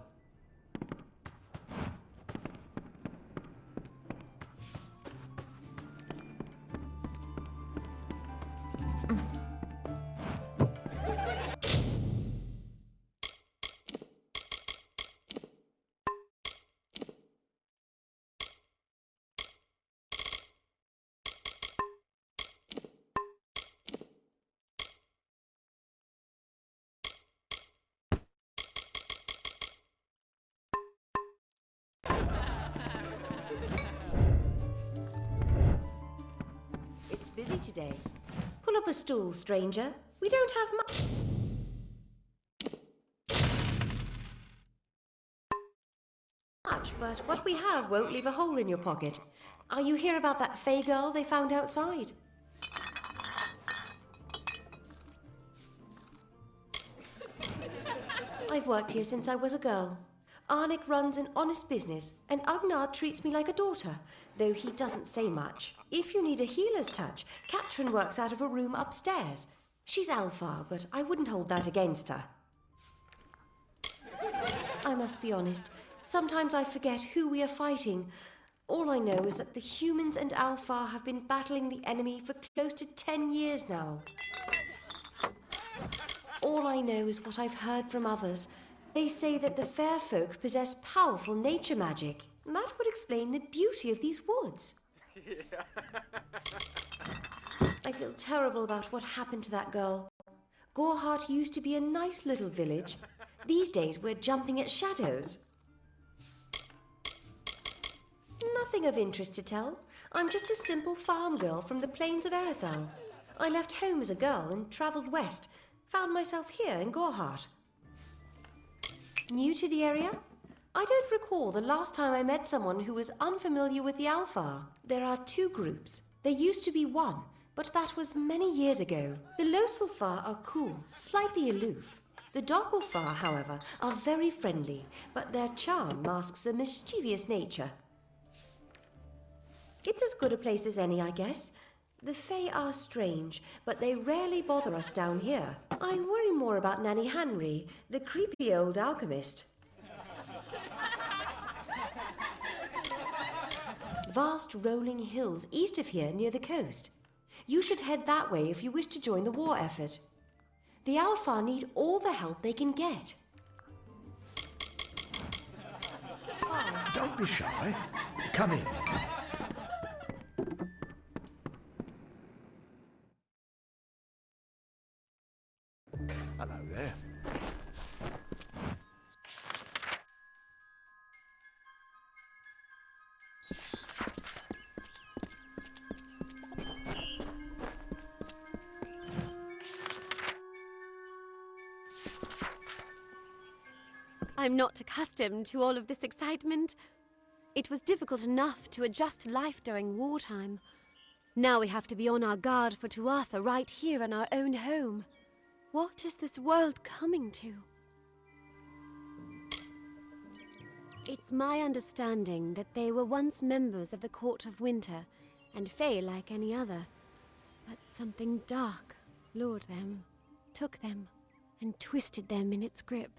busy today. Pull up a stool, stranger. We don't have much, but what we have won't leave a hole in your pocket. Are you here about that Fey girl they found outside? I've worked here since I was a girl. Arnik runs an honest business, and Ugnard treats me like a daughter, though he doesn't say much. If you need a healer's touch, Katrin works out of a room upstairs. She's Alpha, but I wouldn't hold that against her. I must be honest, sometimes I forget who we are fighting. All I know is that the humans and Alpha have been battling the enemy for close to 10 years now. All I know is what I've heard from others. They say that the fair folk possess powerful nature magic. That would explain the beauty of these woods. I feel terrible about what happened to that girl. Gorhart used to be a nice little village. These days we're jumping at shadows. Nothing of interest to tell. I'm just a simple farm girl from the plains of Erethal. I left home as a girl and travelled west. Found myself here in Gorhart. New to the area? I don't recall the last time I met someone who was unfamiliar with the Alpha. There are two groups. There used to be one, but that was many years ago. The Loselfar are cool, slightly aloof. The Dockelfar, however, are very friendly, but their charm masks a mischievous nature. It's as good a place as any, I guess. The Fae are strange, but they rarely bother us down here. I worry more about Nanny Henry, the creepy old alchemist. Vast rolling hills east of here near the coast. You should head that way if you wish to join the war effort. The Alpha need all the help they can get. Don't be shy. Come in. Hello there. I'm not accustomed to all of this excitement. It was difficult enough to adjust to life during wartime. Now we have to be on our guard for Tuatha right here in our own home. What is this world coming to? It's my understanding that they were once members of the Court of Winter, and Fae like any other. But something dark lured them, took them, and twisted them in its grip.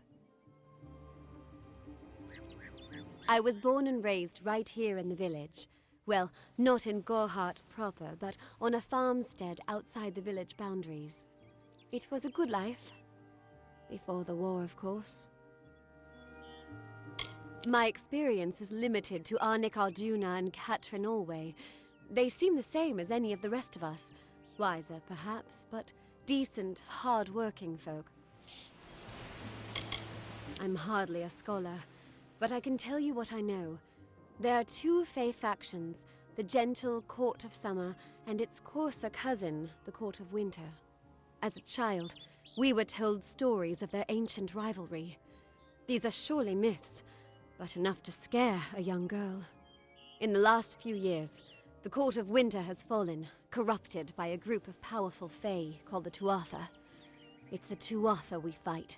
I was born and raised right here in the village. Well, not in Gorhart proper, but on a farmstead outside the village boundaries. It was a good life. Before the war, of course. My experience is limited to Arnik Arjuna and Katrin Allway. They seem the same as any of the rest of us. Wiser, perhaps, but decent, hard-working folk. I'm hardly a scholar, but I can tell you what I know. There are two Fae factions, the gentle Court of Summer and its coarser cousin, the Court of Winter. As a child, we were told stories of their ancient rivalry. These are surely myths, but enough to scare a young girl. In the last few years, the Court of Winter has fallen, corrupted by a group of powerful Fae called the Tuatha. It's the Tuatha we fight,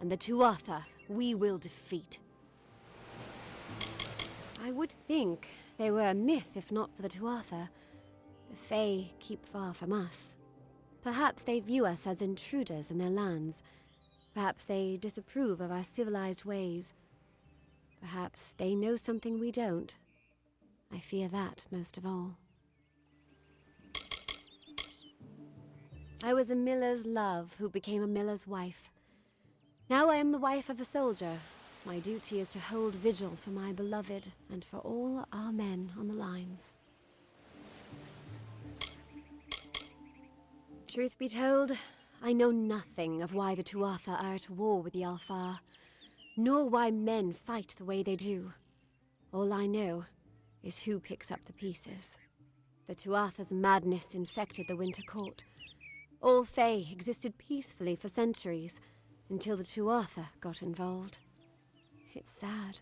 and the Tuatha we will defeat. I would think they were a myth if not for the Tuatha. The Fae keep far from us. Perhaps they view us as intruders in their lands. Perhaps they disapprove of our civilized ways. Perhaps they know something we don't. I fear that most of all. I was a miller's love who became a miller's wife. Now I am the wife of a soldier. My duty is to hold vigil for my beloved and for all our men on the lines. Truth be told, I know nothing of why the Tuatha are at war with the Alfar, nor why men fight the way they do. All I know is who picks up the pieces. The Tuatha's madness infected the Winter Court. All Fae existed peacefully for centuries, until the Tuatha got involved. It's sad.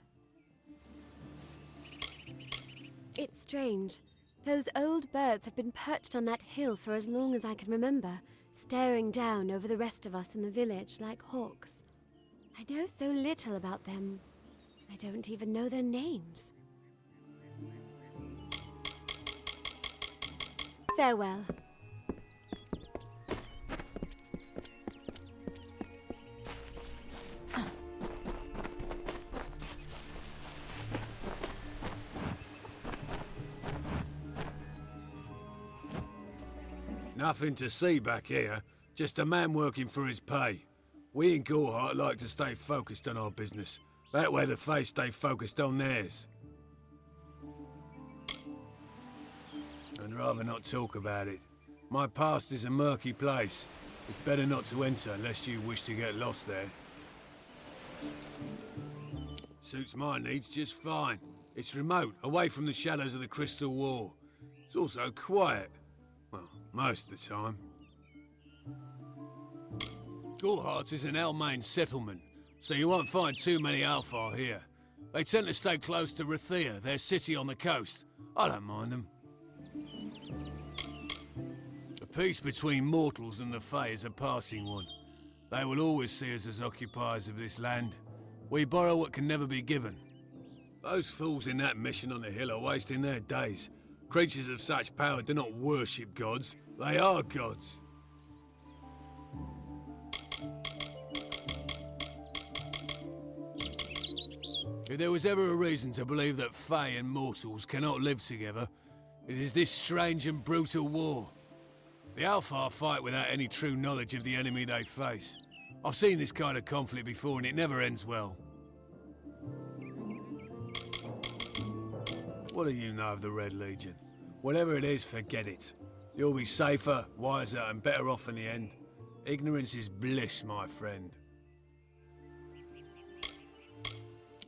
It's strange. Those old birds have been perched on that hill for as long as I can remember, staring down over the rest of us in the village like hawks. I know so little about them. I don't even know their names. Farewell. Nothing to see back here. Just a man working for his pay. We in Gorhart like to stay focused on our business. That way the Fae stay focused on theirs. I'd rather not talk about it. My past is a murky place. It's better not to enter unless you wish to get lost there. Suits my needs just fine. It's remote, away from the shadows of the Crystal War. It's also quiet. Well, most of the time. Gorhart is an Elmain settlement, so you won't find too many Alfar here. They tend to stay close to Rathia, their city on the coast. I don't mind them. The peace between mortals and the Fae is a passing one. They will always see us as occupiers of this land. We borrow what can never be given. Those fools in that mission on the hill are wasting their days. Creatures of such power do not worship gods. They are gods. If there was ever a reason to believe that Fae and mortals cannot live together, it is this strange and brutal war. The Alfar fight without any true knowledge of the enemy they face. I've seen this kind of conflict before and it never ends well. What do you know of the Red Legion? Whatever it is, forget it. You'll be safer, wiser, and better off in the end. Ignorance is bliss, my friend.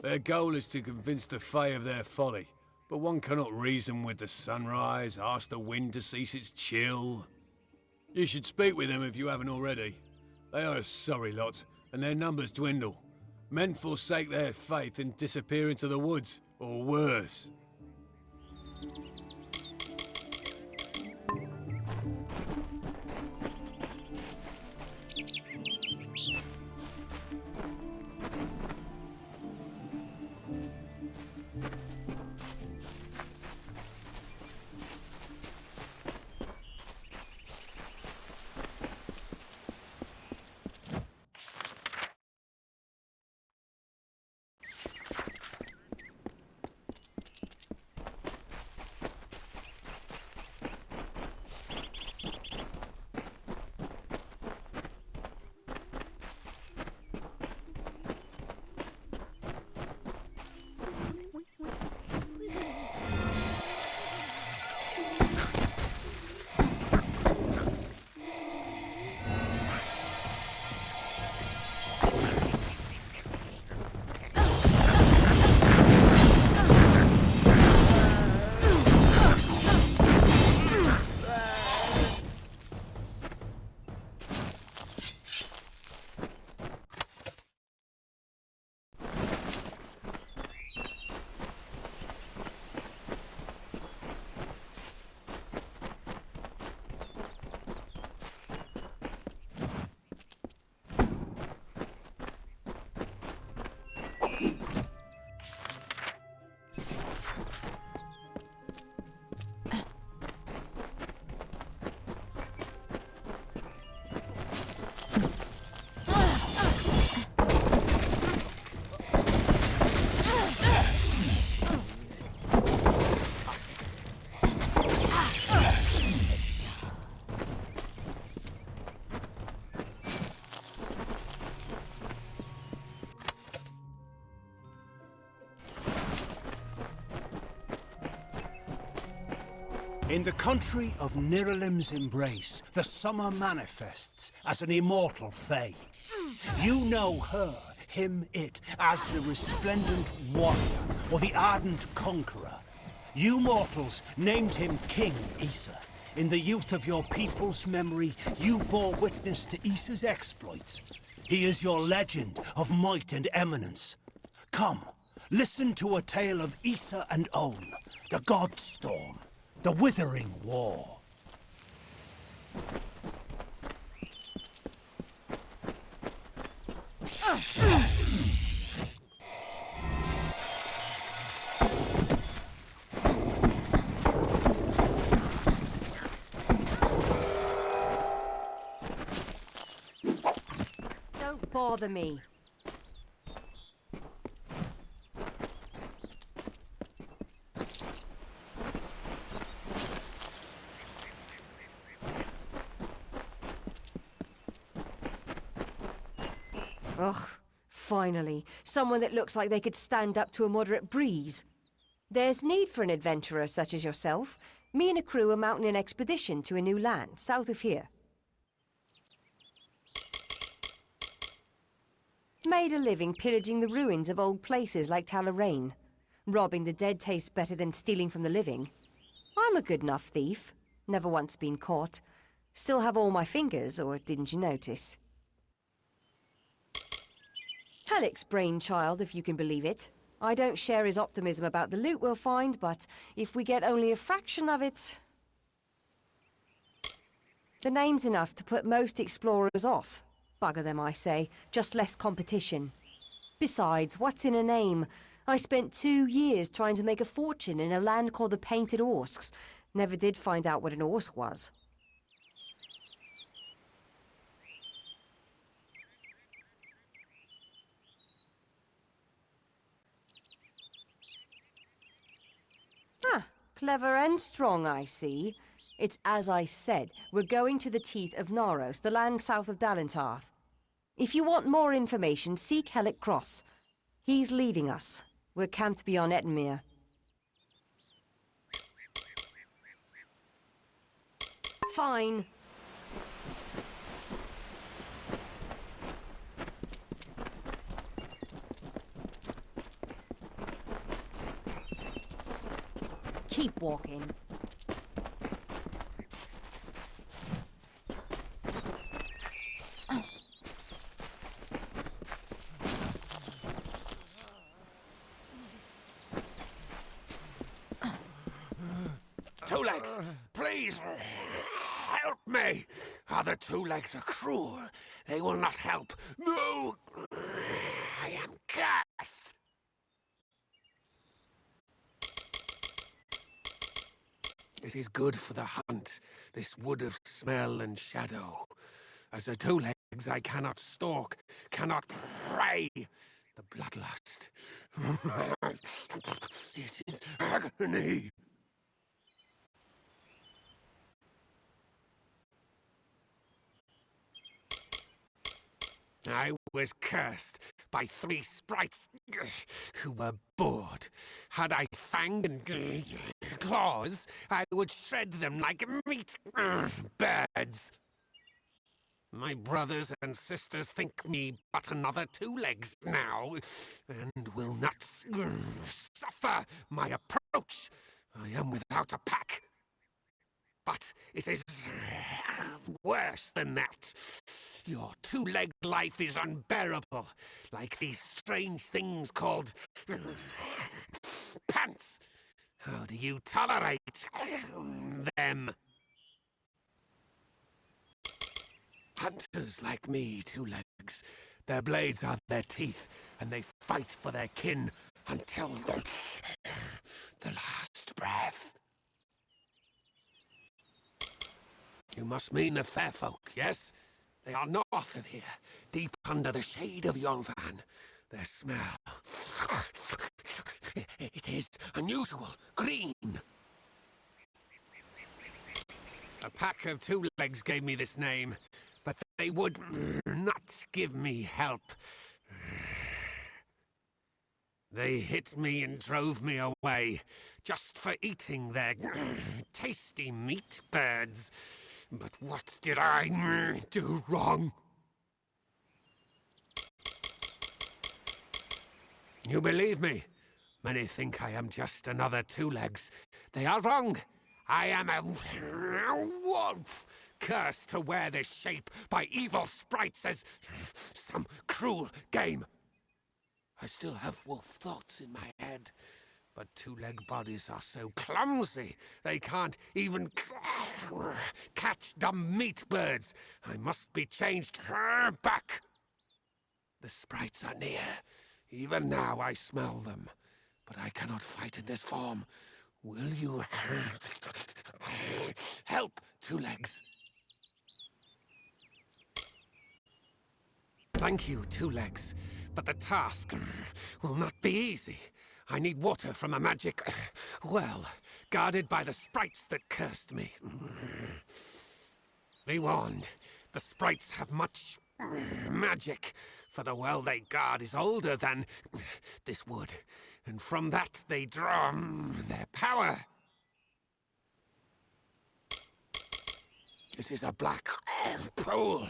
Their goal is to convince the Fae of their folly, but one cannot reason with the sunrise, ask the wind to cease its chill. You should speak with them if you haven't already. They are a sorry lot, and their numbers dwindle. Men forsake their faith and disappear into the woods, or worse. In the country of Niralim's embrace, the summer manifests as an immortal fae. You know her, him, it, as the resplendent warrior or the ardent conqueror. You mortals named him King Issa. In the youth of your people's memory, you bore witness to Issa's exploits. He is your legend of might and eminence. Come, listen to a tale of Issa and On, the God Storm, the Withering War. Don't bother me. Ugh, finally. Someone that looks like they could stand up to a moderate breeze. There's need for an adventurer such as yourself. Me and a crew are mounting an expedition to a new land, south of here. Made a living pillaging the ruins of old places like Talarain. Robbing the dead tastes better than stealing from the living. I'm a good enough thief. Never once been caught. Still have all my fingers, or didn't you notice? Halleck's brainchild, if you can believe it. I don't share his optimism about the loot we'll find, but if we get only a fraction of it... The name's enough to put most explorers off. Bugger them, I say. Just less competition. Besides, what's in a name? I spent 2 years trying to make a fortune in a land called the Painted Orsks. Never did find out what an Orsk was. Ah, clever and strong, I see. It's as I said, we're going to the teeth of Naros, the land south of Dalentarth. If you want more information, seek Hellick Cross. He's leading us. We're camped beyond Ettenmere. Fine. Keep walking. Two Legs, please, help me. Other Two Legs are cruel. They will not help. No, I am cursed. It is good for the hunt, this wood of smell and shadow. As a Two Legs, I cannot stalk, cannot prey. The bloodlust. It is agony. I was cursed by 3 sprites who were bored. Had I fang and claws, I would shred them like meat birds. My brothers and sisters think me but another Two Legs now, and will not suffer my approach. I am without a pack. But it is worse than that. Your two-legged life is unbearable, like these strange things called pants. How do you tolerate them? Hunters like me, Two Legs. Their blades are their teeth, and they fight for their kin until the last breath. You must mean the fair folk, yes? They are north of here, deep under the shade of Yonvan. Their smell... it is unusual, green. A pack of Two Legs gave me this name, but they would not give me help. They hit me and drove me away, just for eating their tasty meat birds. But what did I do wrong? You believe me? Many think I am just another two-legs. They are wrong. I am a wolf, cursed to wear this shape by evil sprites as some cruel game. I still have wolf thoughts in my head, but two-leg bodies are so clumsy they can't even catch dumb meat birds. I must be changed back. The sprites are near. Even now I smell them, but I cannot fight in this form. Will you help, Two-Legs? Thank you, Two-Legs, but the task will not be easy. I need water from a magic well, guarded by the sprites that cursed me. Be warned, the sprites have much magic, for the well they guard is older than this wood, and from that they draw their power. It is a black pool,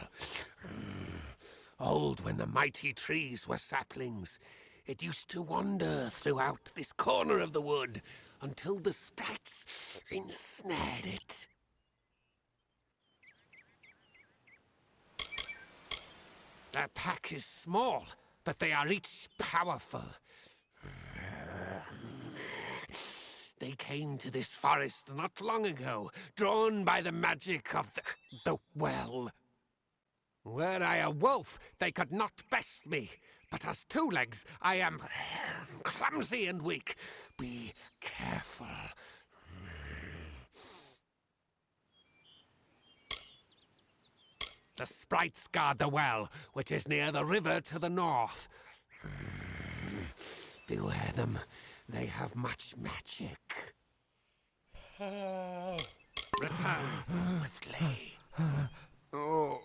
old when the mighty trees were saplings. It used to wander throughout this corner of the wood until the sprites ensnared it. Their pack is small, but they are each powerful. They came to this forest not long ago, drawn by the magic of the well. Were I a wolf, they could not best me, but as Two-Legs, I am clumsy and weak. Be careful. The sprites guard the well, which is near the river to the north. Beware them. They have much magic. Return swiftly. Oh.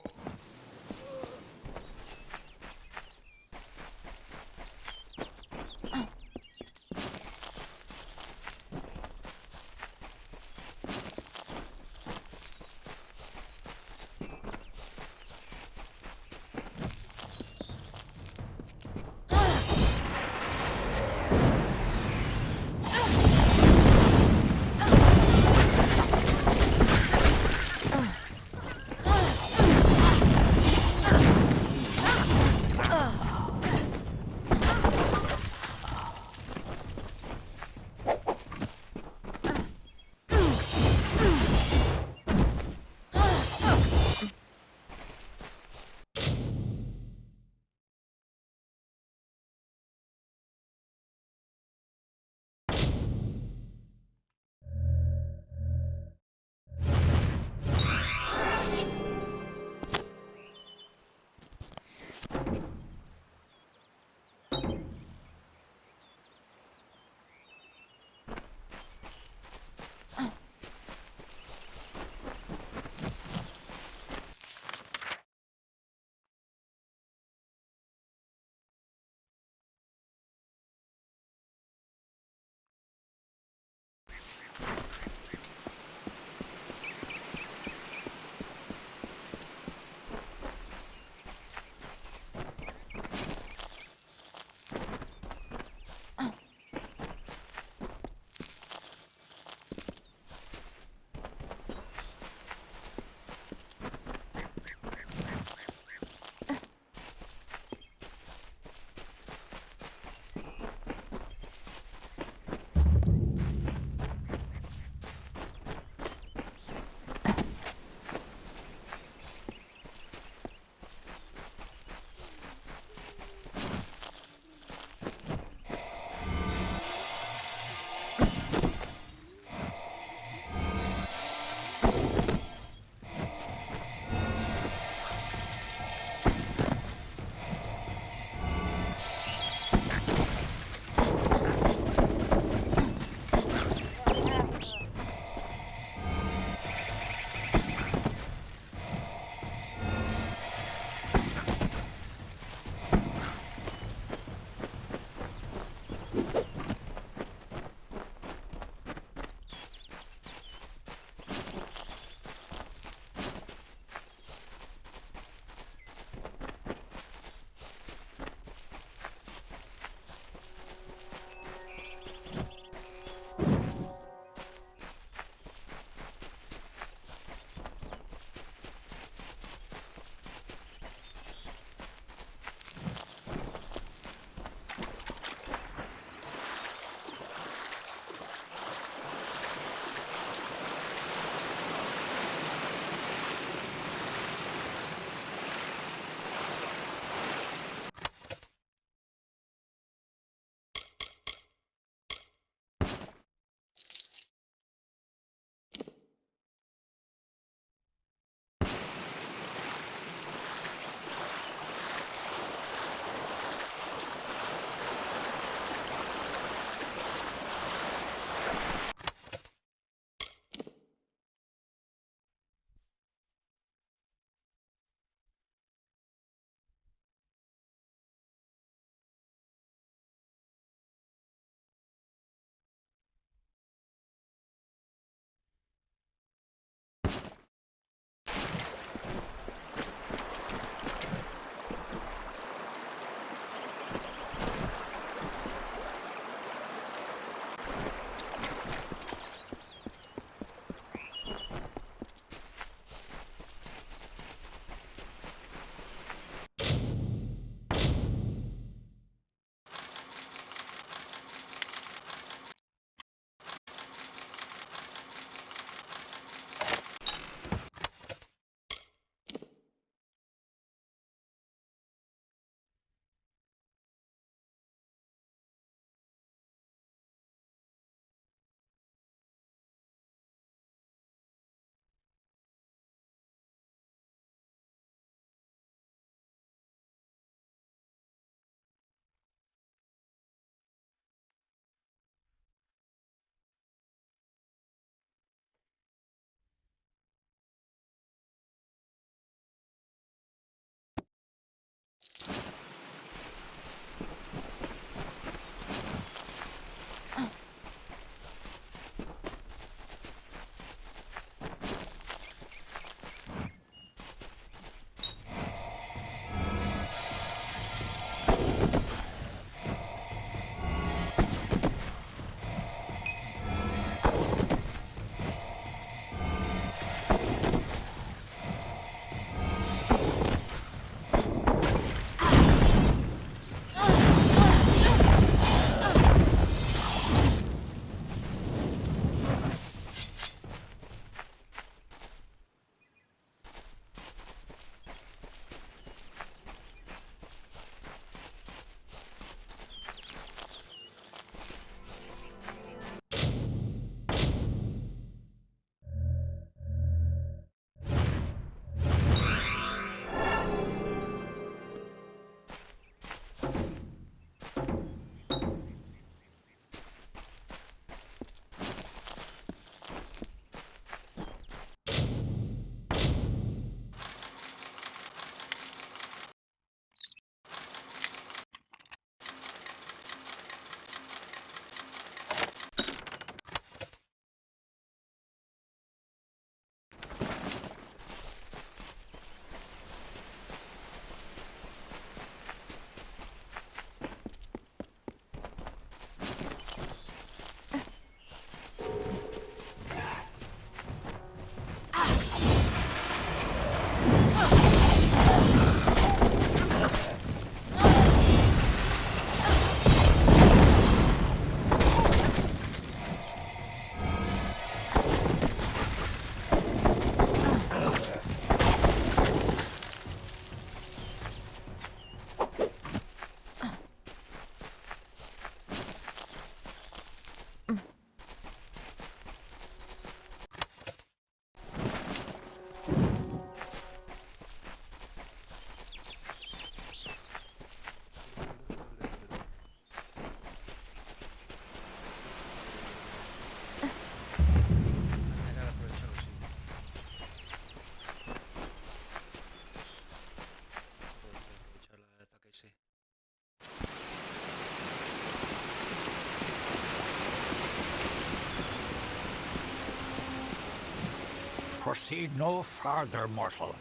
Proceed no farther, mortal.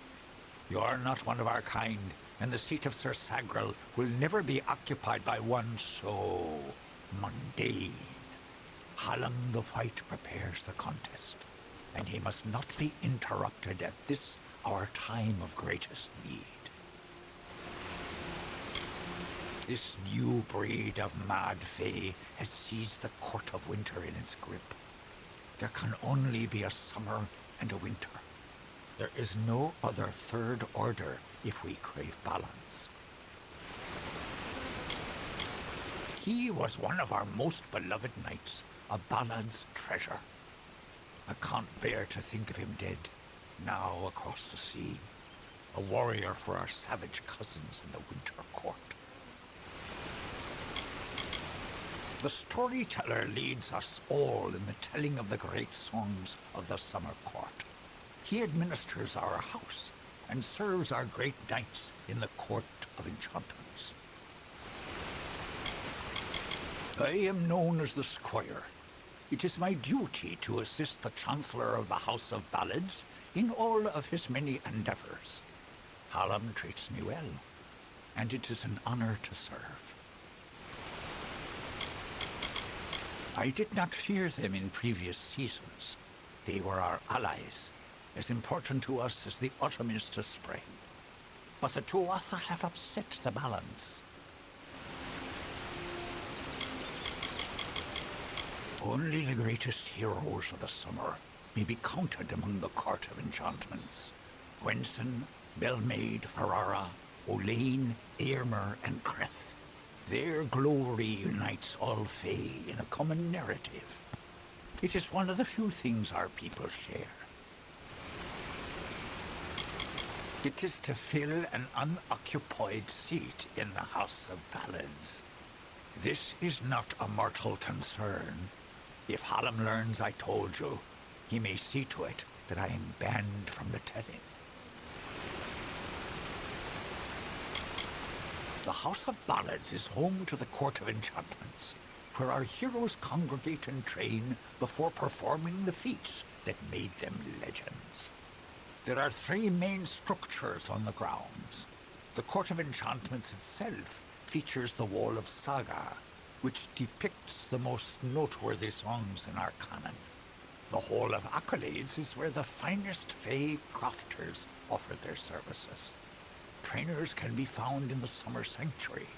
You are not one of our kind, and the seat of Sir Sagril will never be occupied by one so mundane. Hallam the White prepares the contest, and he must not be interrupted at this our time of greatest need. This new breed of mad fae has seized the Court of Winter in its grip. There can only be a summer and a winter. There is no other third order if we crave balance. He was one of our most beloved knights, a ballad's treasure. I can't bear to think of him dead, now across the sea, a warrior for our savage cousins in the Winter Court. The storyteller leads us all in the telling of the great songs of the Summer Court. He administers our house and serves our great knights in the Court of Enchantments. I am known as the Squire. It is my duty to assist the Chancellor of the House of Ballads in all of his many endeavors. Hallam treats me well, and it is an honor to serve. I did not fear them in previous seasons. They were our allies, as important to us as the autumn is to spring. But the Tuatha have upset the balance. Only the greatest heroes of the summer may be counted among the Court of Enchantments. Gwenson, Belmaid, Ferrara, Olaine, Eärmer, and Creth. Their glory unites all Fae in a common narrative. It is one of the few things our people share. It is to fill an unoccupied seat in the House of Ballads. This is not a mortal concern. If Hallam learns I told you, he may see to it that I am banned from the telling. The House of Ballads is home to the Court of Enchantments, where our heroes congregate and train before performing the feats that made them legends. There are 3 main structures on the grounds. The Court of Enchantments itself features the Wall of Saga, which depicts the most noteworthy songs in our canon. The Hall of Accolades is where the finest Fae crafters offer their services. Trainers can be found in the Summer Sanctuary,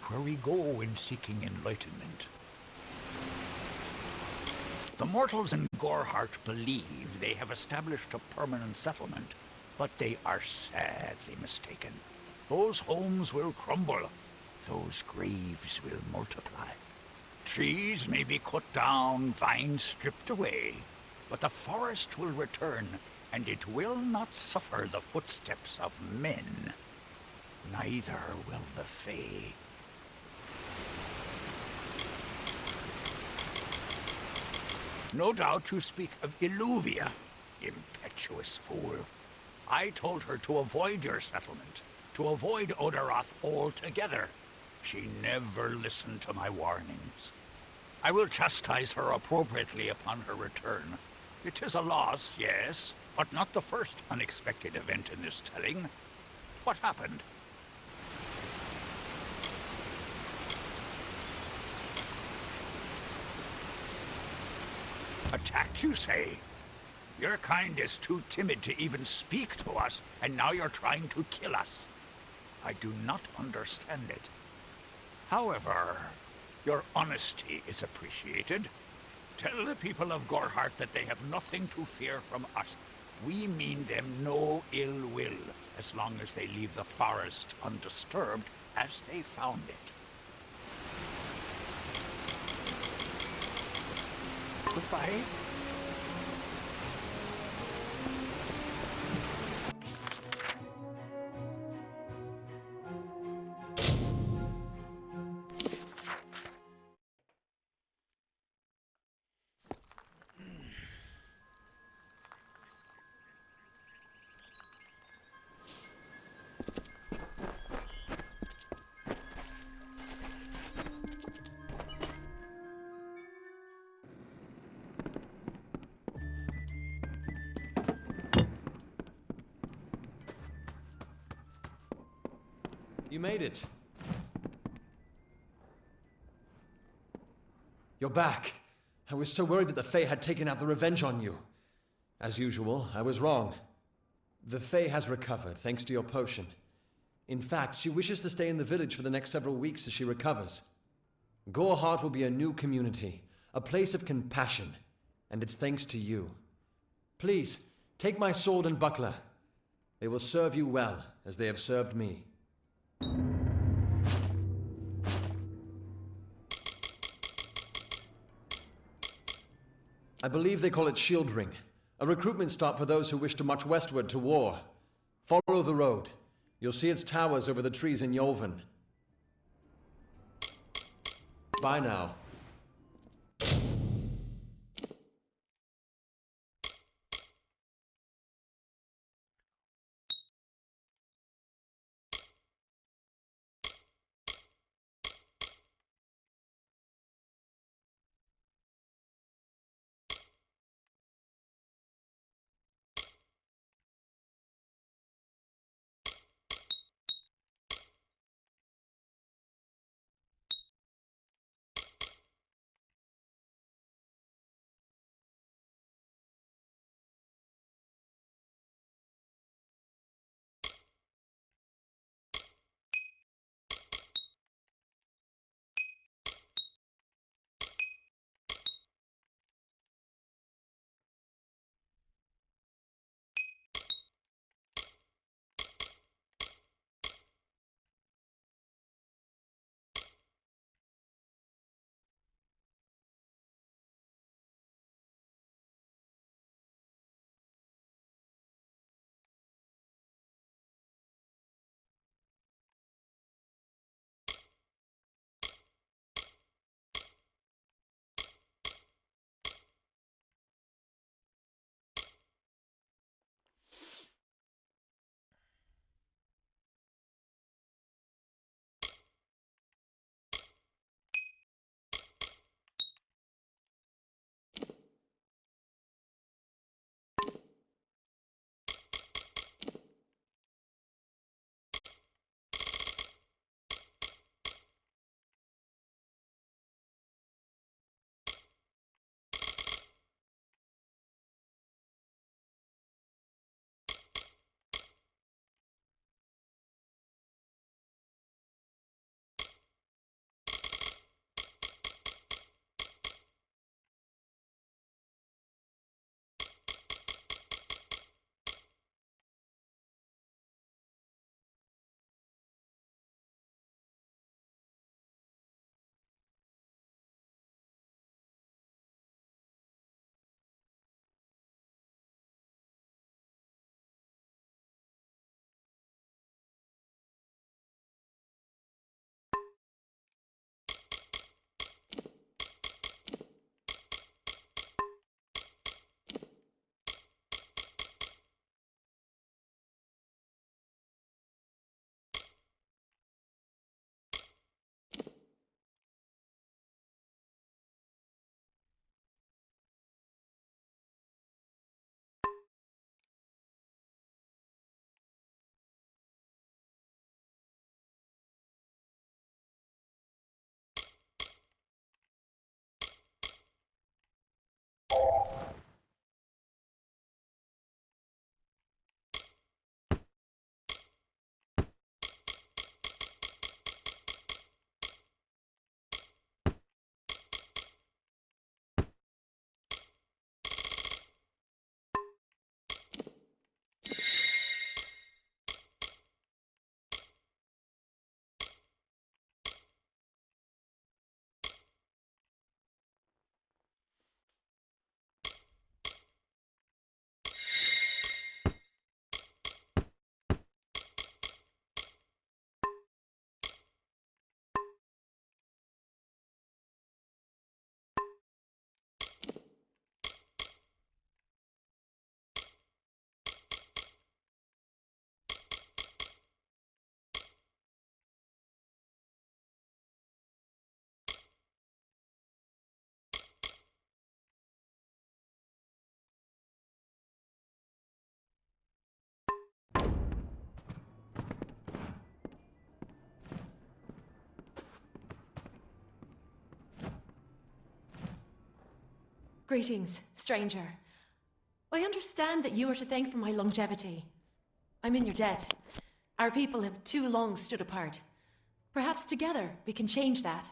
where we go in seeking enlightenment. The mortals in Gorhart believe they have established a permanent settlement, but they are sadly mistaken. Those homes will crumble. Those graves will multiply. Trees may be cut down, vines stripped away, but the forest will return, and it will not suffer the footsteps of men. Neither will the Fae. No doubt you speak of Illuvia, impetuous fool. I told her to avoid your settlement, to avoid Odorath altogether. She never listened to my warnings. I will chastise her appropriately upon her return. It is a loss, yes, but not the first unexpected event in this telling. What happened? Attacked, you say? Your kind is too timid to even speak to us, and now you're trying to kill us. I do not understand it. However, your honesty is appreciated. Tell the people of Gorhart that they have nothing to fear from us. We mean them no ill will, as long as they leave the forest undisturbed as they found it. Goodbye. You made it. You're back. I was so worried that the Fae had taken out the revenge on you. As usual, I was wrong. The Fae has recovered, thanks to your potion. In fact, she wishes to stay in the village for the next several weeks as she recovers. Goreheart will be a new community, a place of compassion, and it's thanks to you. Please, take my sword and buckler. They will serve you well, as they have served me. I believe they call it Shield Ring, a recruitment stop for those who wish to march westward to war. Follow the road. You'll see its towers over the trees in Yolven. Bye now. Greetings, stranger. I understand that you are to thank for my longevity. I'm in your debt. Our people have too long stood apart. Perhaps together we can change that.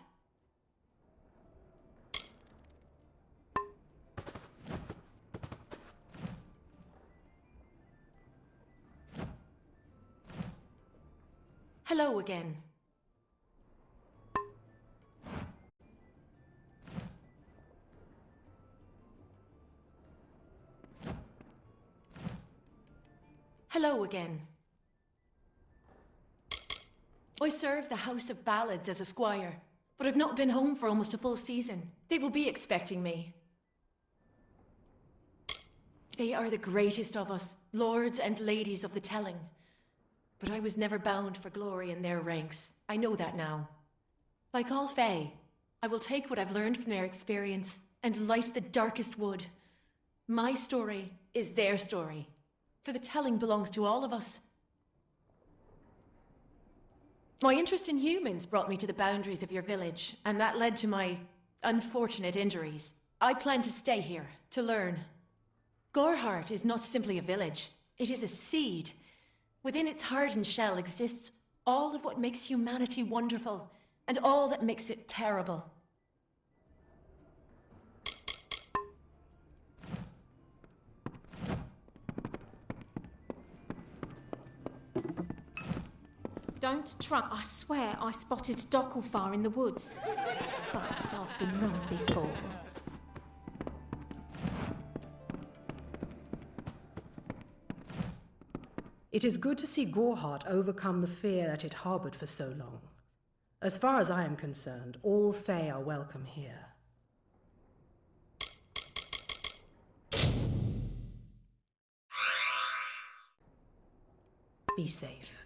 Hello again. Hello again. I serve the House of Ballads as a squire, but I've not been home for almost a full season. They will be expecting me. They are the greatest of us, lords and ladies of the telling. But I was never bound for glory in their ranks. I know that now. Like all Fae, I will take what I've learned from their experience and light the darkest wood. My story is their story, for the telling belongs to all of us. My interest in humans brought me to the boundaries of your village, and that led to my unfortunate injuries. I plan to stay here, to learn. Goreheart is not simply a village, it is a seed. Within its hardened shell exists all of what makes humanity wonderful, and all that makes it terrible. Don't try. I swear I spotted Docklefar in the woods. But I've been wrong before. It is good to see Goreheart overcome the fear that it harboured for so long. As far as I am concerned, all Fae are welcome here. Be safe.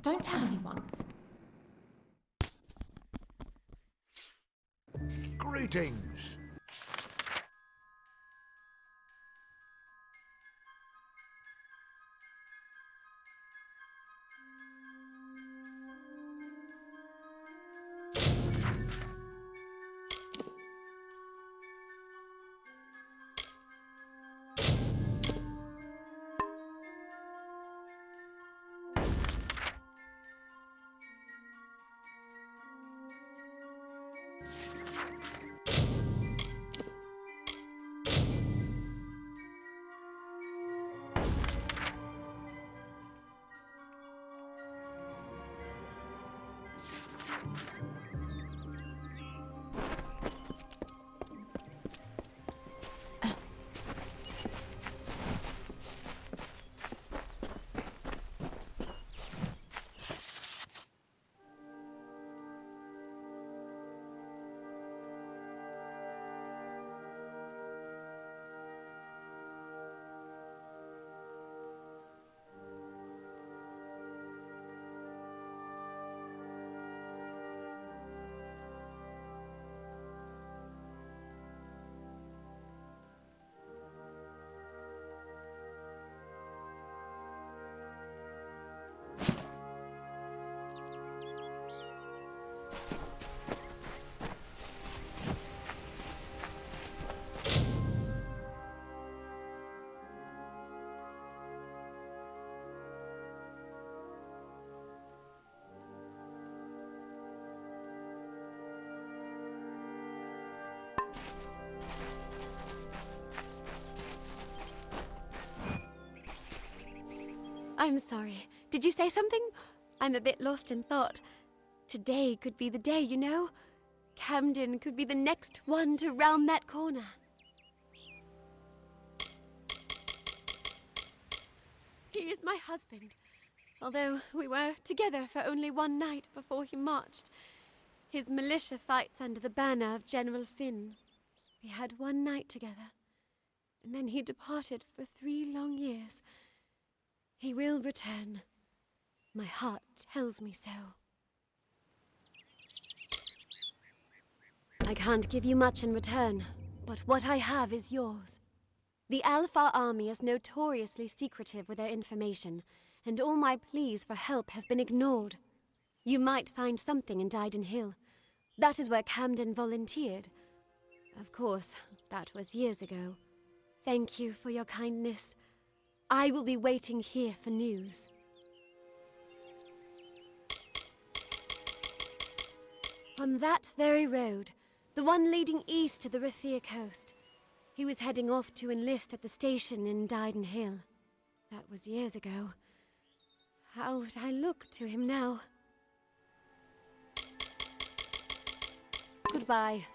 Don't tell anyone. Greetings. I'm sorry. Did you say something? I'm a bit lost in thought. Today could be the day, you know. Camden could be the next one to round that corner. He is my husband. Although we were together for only one night before he marched. His militia fights under the banner of General Finn. We had one night together, and then he departed for 3 long years. He will return. My heart tells me so. I can't give you much in return, but what I have is yours. The Alfar army is notoriously secretive with their information, and all my pleas for help have been ignored. You might find something in Dyden Hill. That is where Camden volunteered. Of course, that was years ago. Thank you for your kindness. I will be waiting here for news. On that very road, the one leading east to the Rathir coast, he was heading off to enlist at the station in Dyden Hill. That was years ago. How would I look to him now? Goodbye.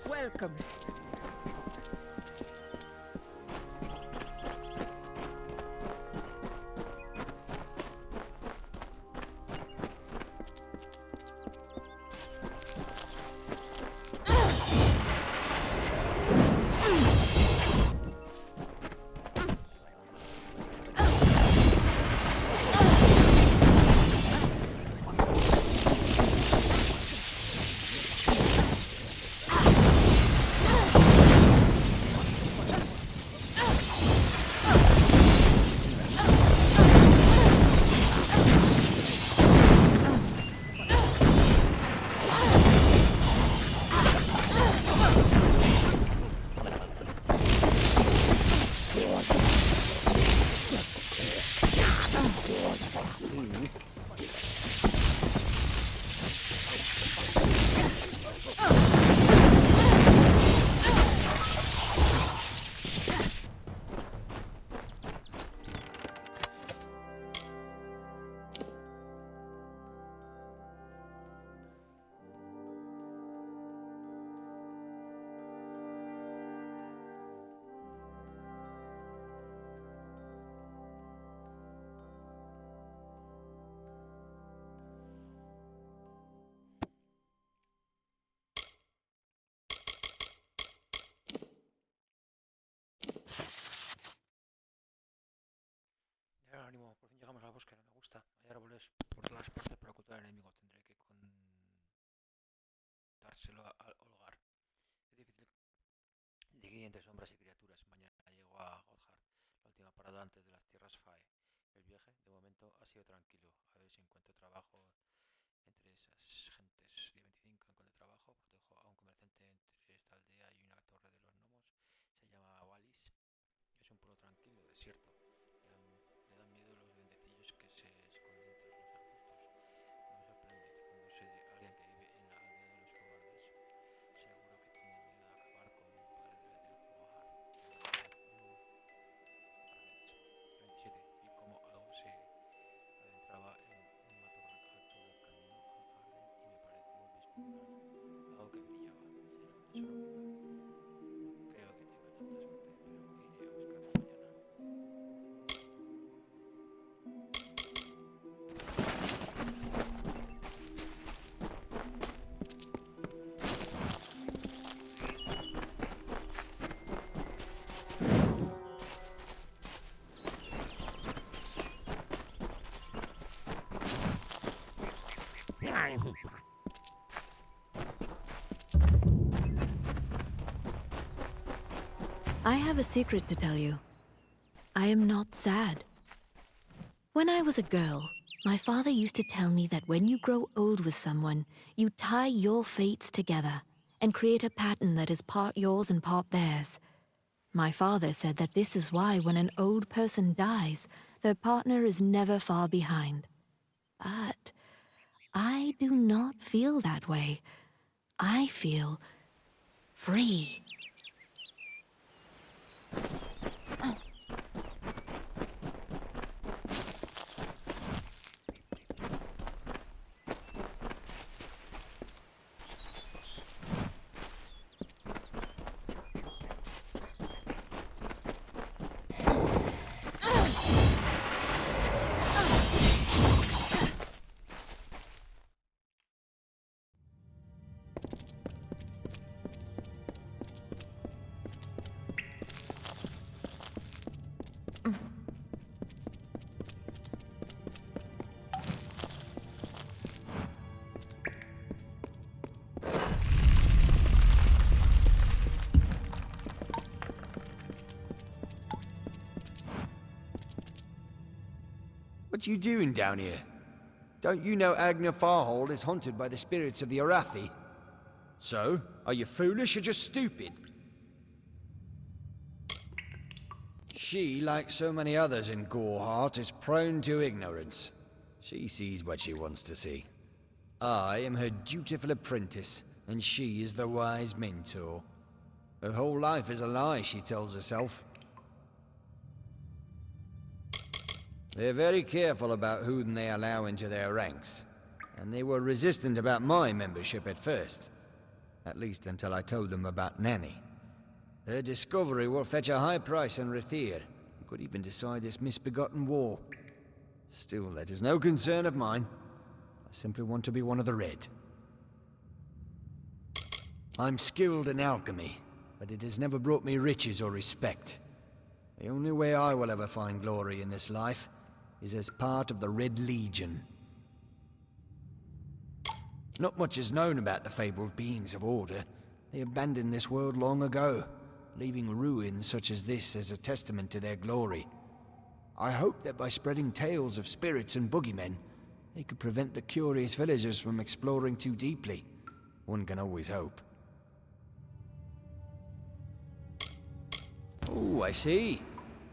Welcome. Ah! ánimo, por fin llegamos a la búsqueda, me gusta. Hay árboles por todas partes para ocultar al enemigo. Tendré que contárselo al hogar. Es difícil seguir entre sombras y criaturas. Mañana llego a Godhard, la última parada antes de las tierras Fae. El viaje, de momento, ha sido tranquilo. A ver si encuentro trabajo entre esas gentes. Día 25 encontré trabajo. Protejo a un comerciante entre esta aldea y una torre de los gnomos. Se llama Wallis. Es un pueblo tranquilo, desierto. Le dan miedo los duendecillos que se esconden tras los arbustos. No me sorprende cuando sé de alguien que vive en la aldea de los cobardes. Seguro que tiene miedo de acabar con un padre de la aldea Gohar. 27. Vi cómo algo se adentraba en un matorral alto del camino a Arden y me pareció vislumbrar algo que brillaba. ¿Será un tesoro quizá? No creo que tenga tanta suerte, pero iré a buscarlo mañana. I have a secret to tell you. I am not sad. When I was a girl, my father used to tell me that when you grow old with someone, you tie your fates together and create a pattern that is part yours and part theirs. My father said that this is why when an old person dies, their partner is never far behind. But I do not feel that way. I feel free. What you doing down here? Don't you know Agna Farhold is haunted by the spirits of the Arathi? So, are you foolish or just stupid? She, like so many others in Goreheart, is prone to ignorance. She sees what she wants to see. I am her dutiful apprentice, and she is the wise mentor. Her whole life is a lie, she tells herself. They're very careful about whom they allow into their ranks, and they were resistant about my membership at first. At least until I told them about Nanny. Her discovery will fetch a high price in Rathir. Could even decide this misbegotten war. Still, that is no concern of mine. I simply want to be one of the Red. I'm skilled in alchemy, but it has never brought me riches or respect. The only way I will ever find glory in this life is as part of the Red Legion. Not much is known about the fabled beings of Order. They abandoned this world long ago, leaving ruins such as this as a testament to their glory. I hope that by spreading tales of spirits and boogeymen, they could prevent the curious villagers from exploring too deeply. One can always hope. Oh, I see.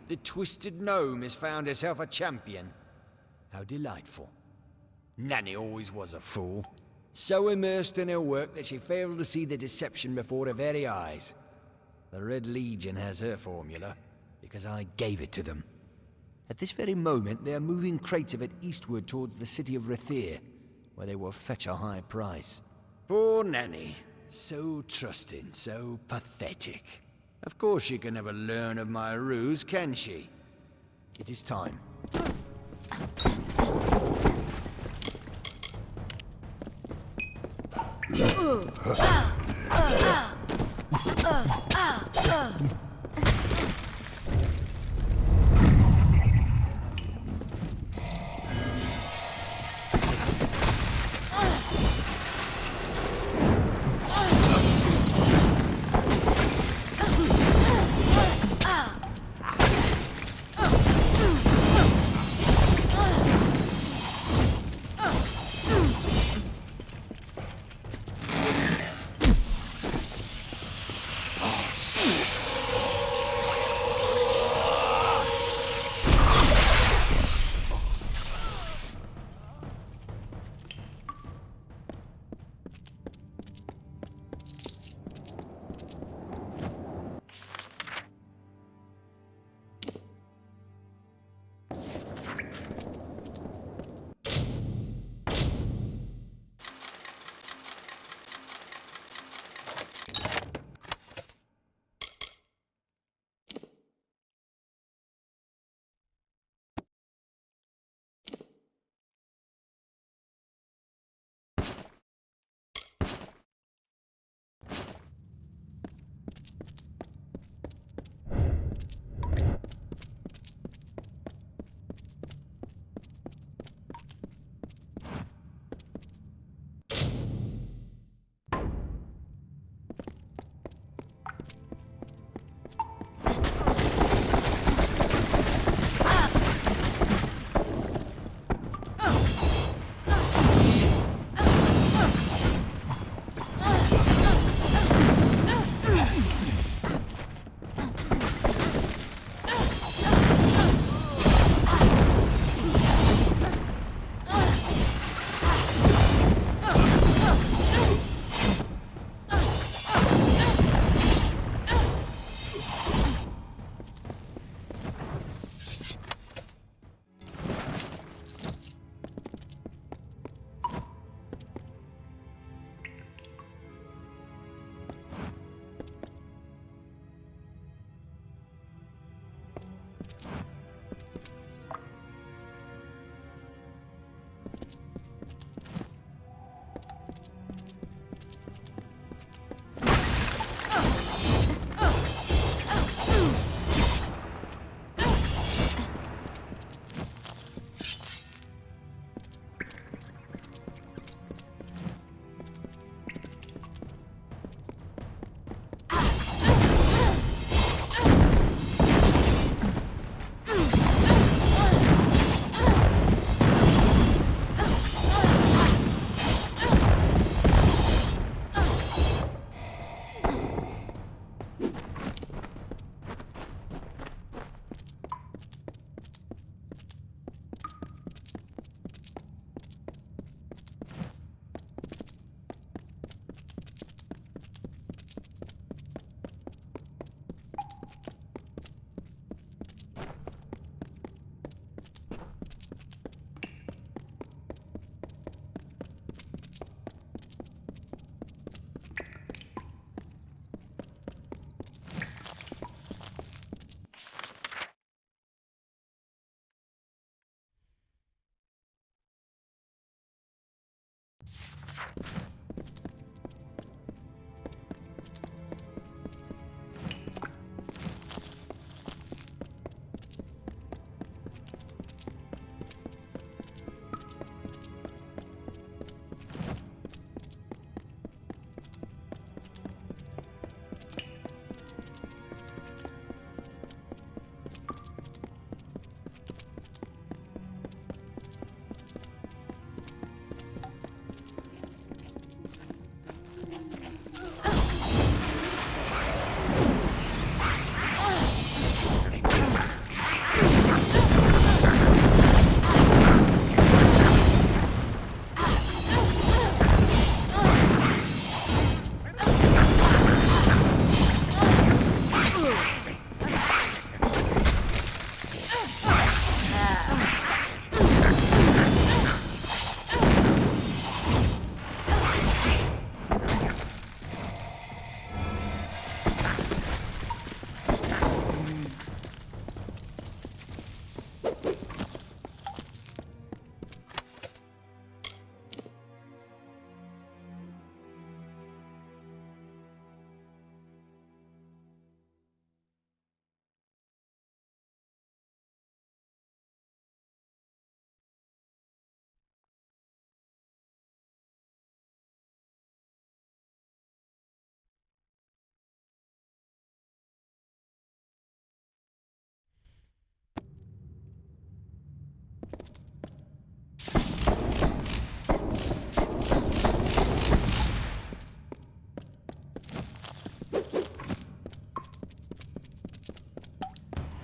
The Twisted Gnome has found herself a champion. How delightful. Nanny always was a fool. So immersed in her work that she failed to see the deception before her very eyes. The Red Legion has her formula, because I gave it to them. At this very moment, they are moving crates of it eastward towards the city of Rathir, where they will fetch a high price. Poor Nanny. So trusting, so pathetic. Of course she can never learn of my ruse, can she? It is time.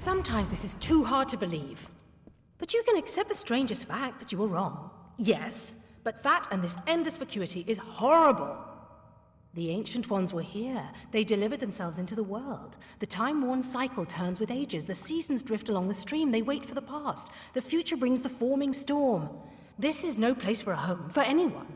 Sometimes this is too hard to believe. But you can accept the strangest fact that you were wrong. Yes, but that and this endless vacuity is horrible. The Ancient Ones were here. They delivered themselves into the world. The time-worn cycle turns with ages. The seasons drift along the stream. They wait for the past. The future brings the forming storm. This is no place for a home, for anyone.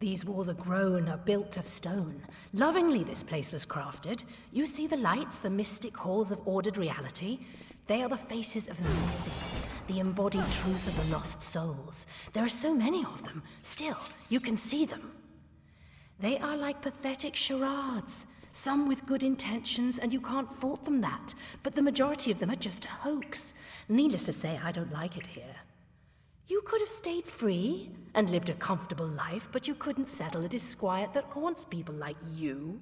These walls are grown, are built of stone. Lovingly this place was crafted. You see the lights, the mystic halls of ordered reality? They are the faces of the missing, the embodied truth of the lost souls. There are so many of them. Still, you can see them. They are like pathetic charades. Some with good intentions, and you can't fault them that. But the majority of them are just a hoax. Needless to say, I don't like it here. You could have stayed free and lived a comfortable life, but you couldn't settle a disquiet that haunts people like you.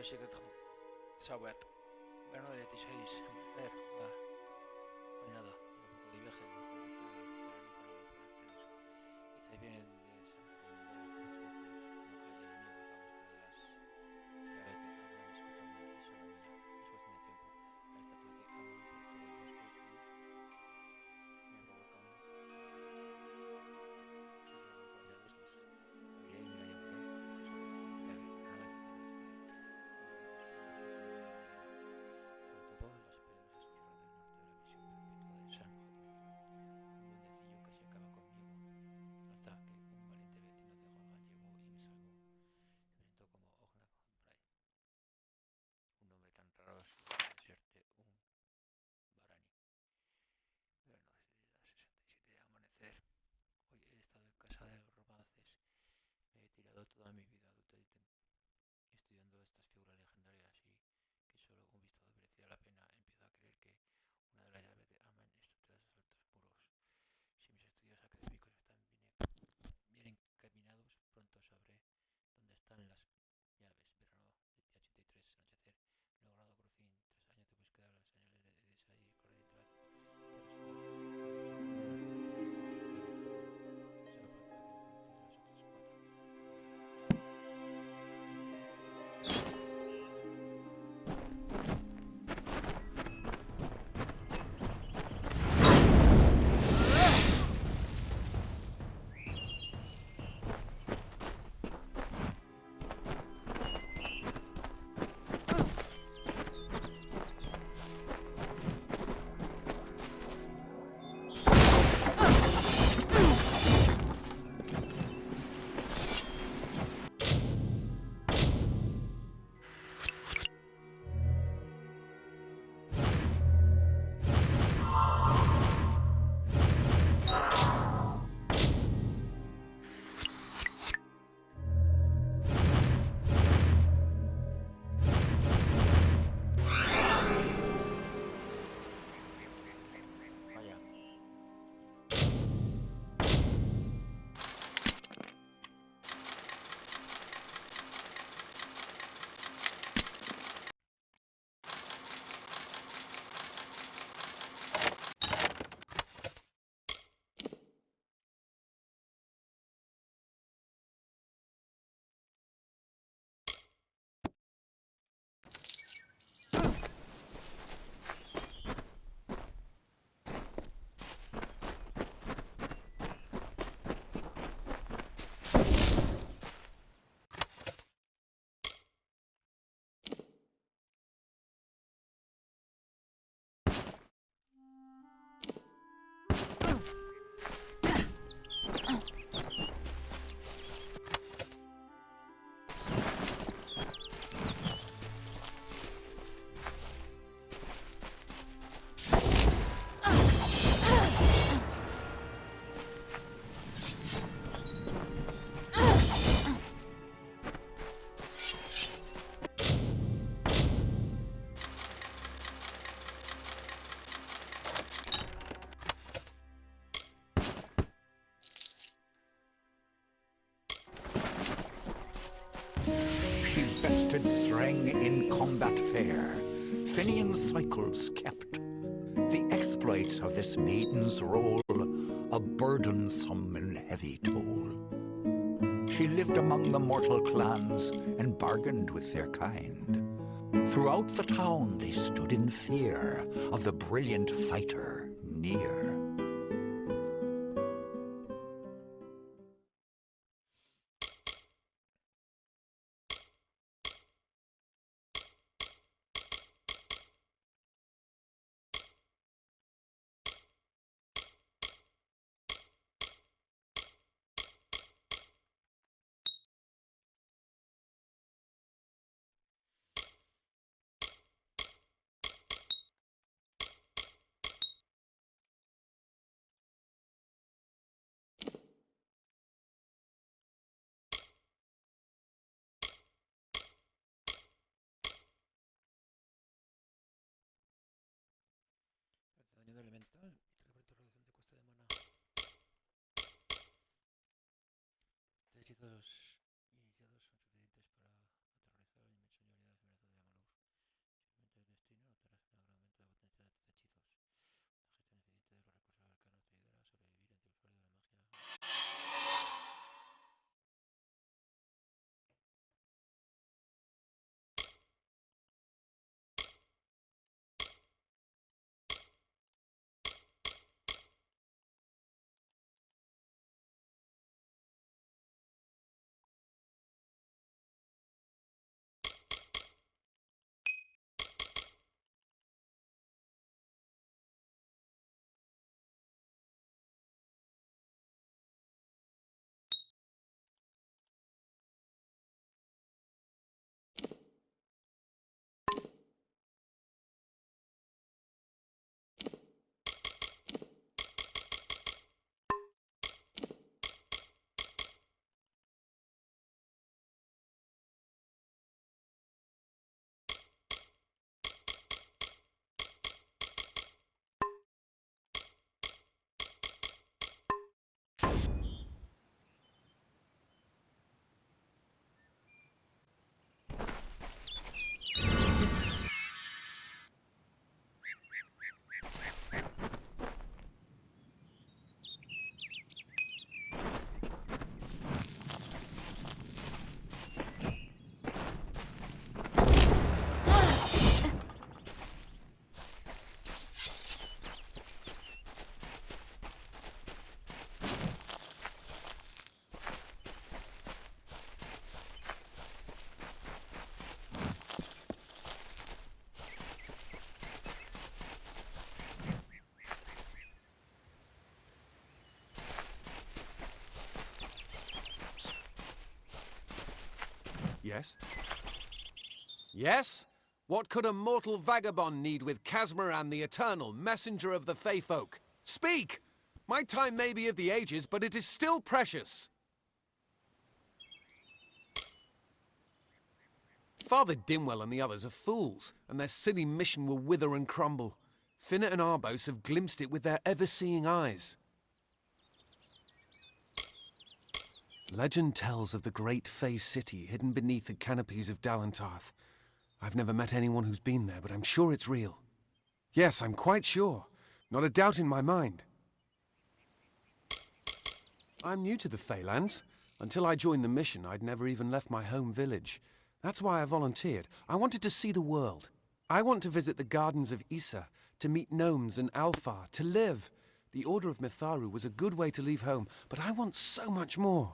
Secret Sauber. Verano del 16, amanecer. No hay nada. Llevo un poco de viaje. Hice bien de toda mi vida adulta estudiando estas figuras legendarias y que solo un vistazo merecía la pena. Empiezo a creer que una de las llaves de Amen está tras los altos muros. Si mis estudios académicos están bien encaminados, pronto sabré dónde están las llaves. Verano de 83, anochecer, logrado por fin, 3 años de búsqueda, las señales de Edesa y Correditral. She bested Streng in combat fair. Finian's cycles kept. The exploits of this maiden's role a burdensome and heavy toll. She lived among the mortal clans and bargained with their kind. Throughout the town they stood in fear of the brilliant fighter near. Daño elemental y 3% reducción de coste de mana. 3 hechizos iniciados son suficientes para aterrorizar a la dimensión y unidades Yes? Yes? What could a mortal vagabond need with Casmaran the Eternal, messenger of the Fae folk? Speak! My time may be of the ages, but it is still precious. Father Dimwell and the others are fools, and their silly mission will wither and crumble. Finna and Arbos have glimpsed it with their ever-seeing eyes. Legend tells of the great Fae city hidden beneath the canopies of Dalentarth. I've never met anyone who's been there, but I'm sure it's real. Yes, I'm quite sure. Not a doubt in my mind. I'm new to the Faelands. Until I joined the mission, I'd never even left my home village. That's why I volunteered. I wanted to see the world. I want to visit the gardens of Issa, to meet gnomes and Alfar, to live. The Order of Mitharu was a good way to leave home, but I want so much more.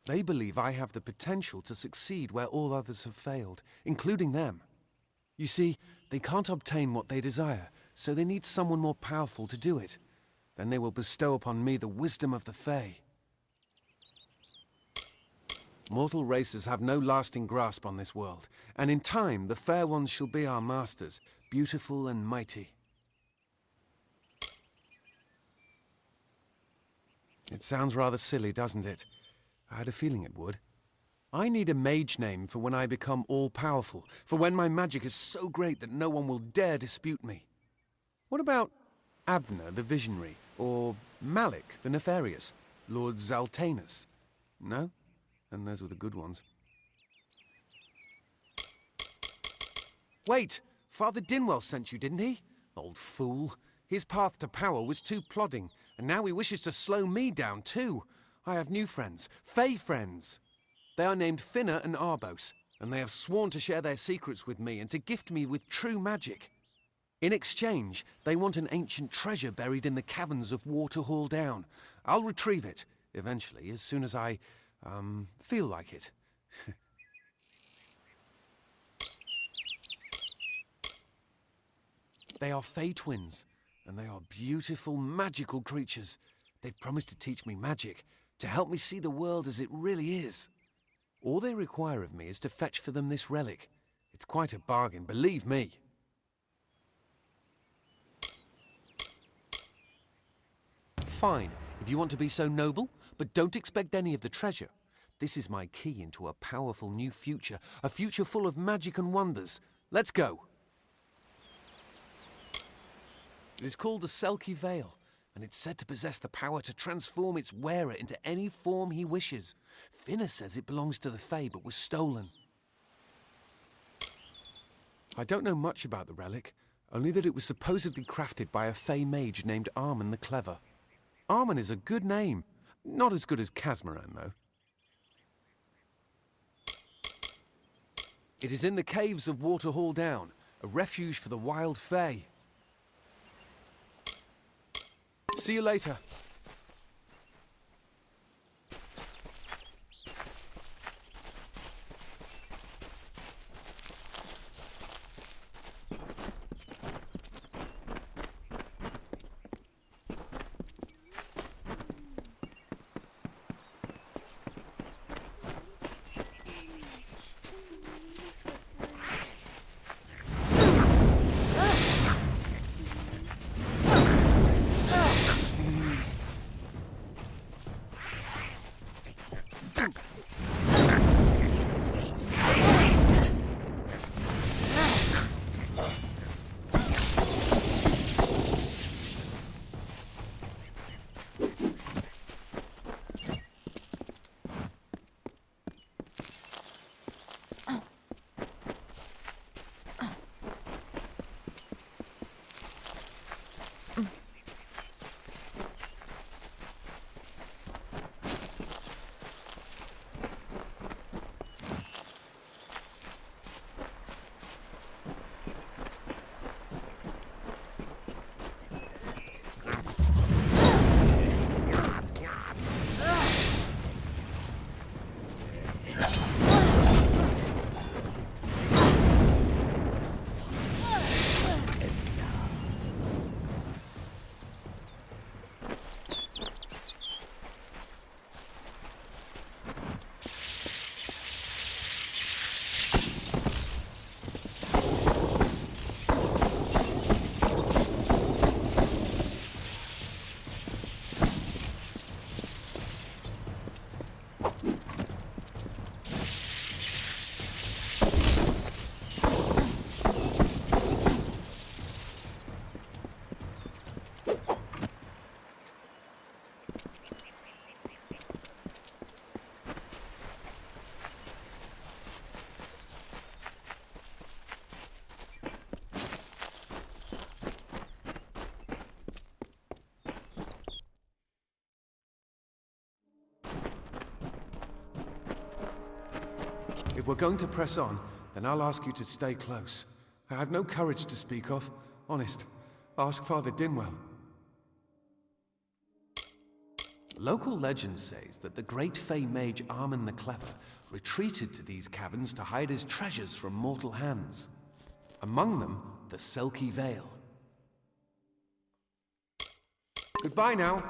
They believe I have the potential to succeed where all others have failed, including them. You see, they can't obtain what they desire, so they need someone more powerful to do it. Then they will bestow upon me the wisdom of the Fae. Mortal races have no lasting grasp on this world, and in time the Fair Ones shall be our masters, beautiful and mighty. It sounds rather silly, doesn't it? I had a feeling it would. I need a mage name for when I become all-powerful, for when my magic is so great that no one will dare dispute me. What about Abner the Visionary, or Malik the Nefarious, Lord Zaltanus? No? And those were the good ones. Wait! Father Dinwell sent you, didn't he? Old fool. His path to power was too plodding, and now he wishes to slow me down too. I have new friends, Fae friends. They are named Finna and Arbos, and they have sworn to share their secrets with me and to gift me with true magic. In exchange, they want an ancient treasure buried in the caverns of Waterhall Down. I'll retrieve it, eventually, as soon as I, feel like it. They are Fae twins, and they are beautiful, magical creatures. They've promised to teach me magic, to help me see the world as it really is. All they require of me is to fetch for them this relic. It's quite a bargain, believe me. Fine, if you want to be so noble, but don't expect any of the treasure. This is my key into a powerful new future, a future full of magic and wonders. Let's go. It is called the Selkie Veil, and it's said to possess the power to transform its wearer into any form he wishes. Finna says it belongs to the Fae, but was stolen. I don't know much about the relic, only that it was supposedly crafted by a Fae mage named Armen the Clever. Armen is a good name. Not as good as Casmaran, though. It is in the caves of Waterhall Down, a refuge for the wild Fae. See you later. If we're going to press on, then I'll ask you to stay close. I have no courage to speak of. Honest. Ask Father Dinwell. Local legend says that the great Fey mage Armin the Clever retreated to these caverns to hide his treasures from mortal hands. Among them, the Selkie Veil. Goodbye now.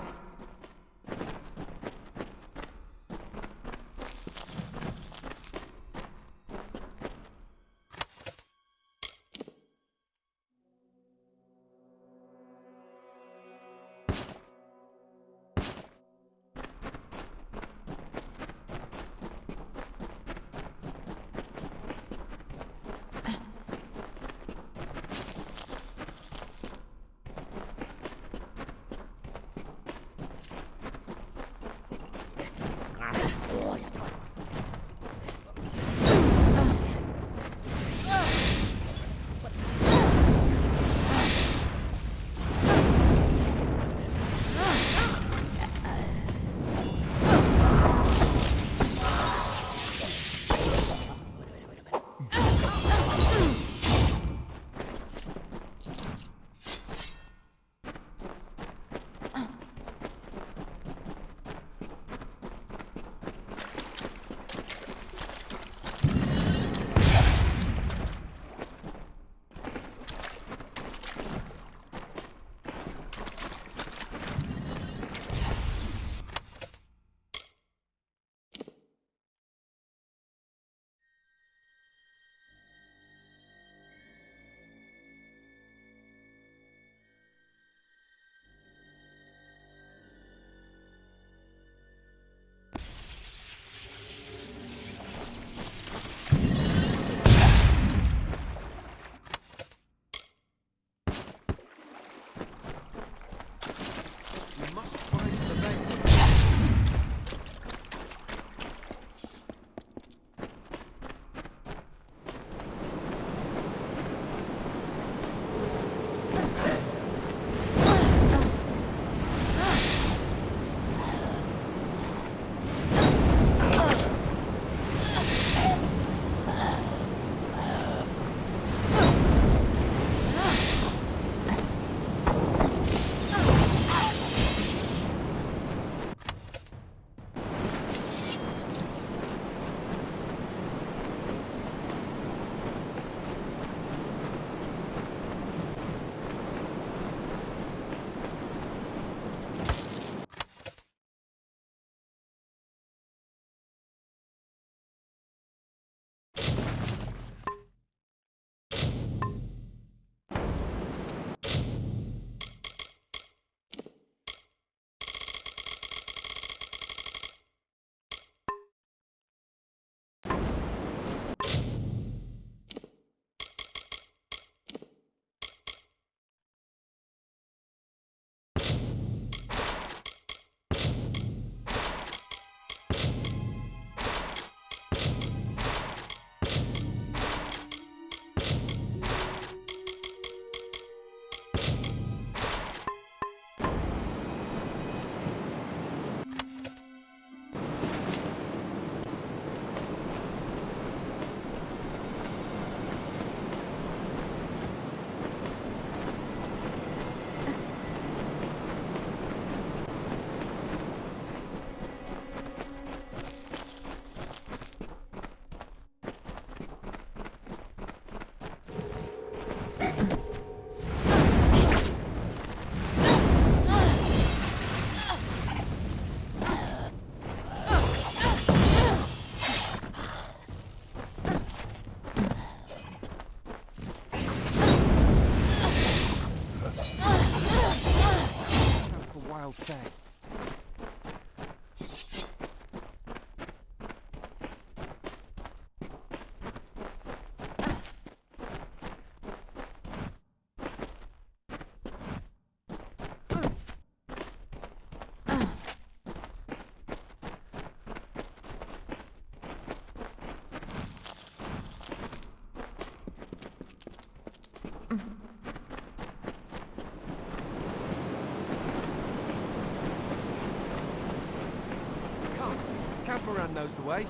Casmaran knows the way.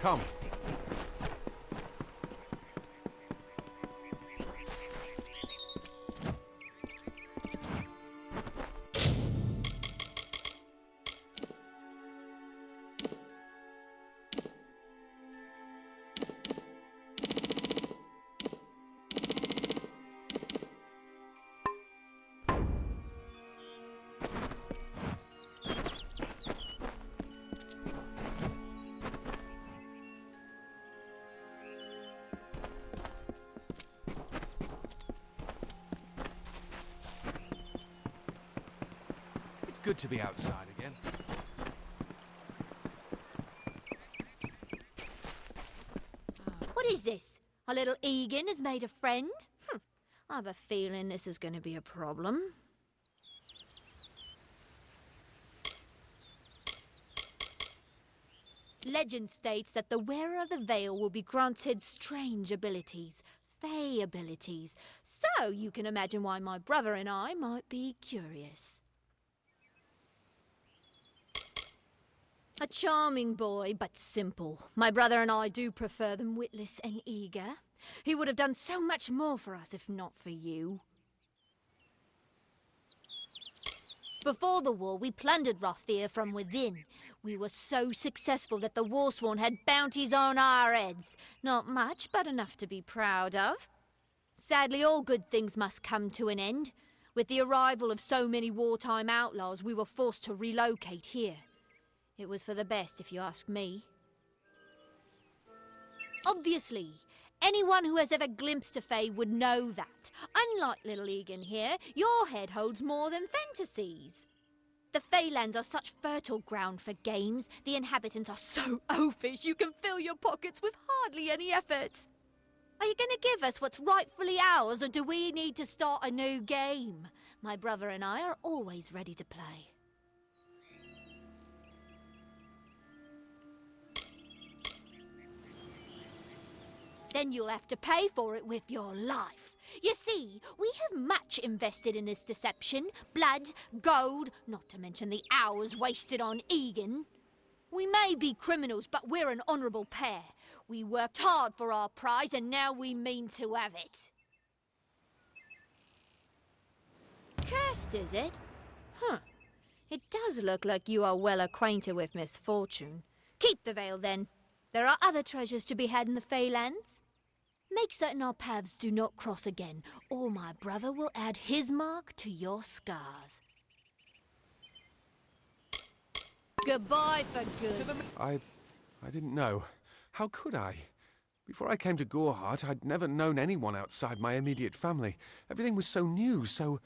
Come. Good to be outside again. What is this? Our little Egan has made a friend? I have a feeling this is going to be a problem. Legend states that the wearer of the veil will be granted strange abilities, fey abilities. So you can imagine why my brother and I might be curious. A charming boy, but simple. My brother and I do prefer them witless and eager. He would have done so much more for us if not for you. Before the war, we plundered Rothier from within. We were so successful that the Warsworn had bounties on our heads. Not much, but enough to be proud of. Sadly, all good things must come to an end. With the arrival of so many wartime outlaws, we were forced to relocate here. It was for the best, if you ask me. Obviously, anyone who has ever glimpsed a fae would know that. Unlike little Egan here, your head holds more than fantasies. The Feylands are such fertile ground for games. The inhabitants are so oafish you can fill your pockets with hardly any effort. Are you going to give us what's rightfully ours, or do we need to start a new game? My brother and I are always ready to play. Then you'll have to pay for it with your life. You see, we have much invested in this deception. Blood, gold, not to mention the hours wasted on Egan. We may be criminals, but we're an honourable pair. We worked hard for our prize, and now we mean to have it. Cursed, is it? It does look like you are well acquainted with misfortune. Keep the veil, then. There are other treasures to be had in the Feylands. Make certain our paths do not cross again, or my brother will add his mark to your scars. Goodbye for good. I didn't know. How could I? Before I came to Gorhart, I'd never known anyone outside my immediate family. Everything was so new, so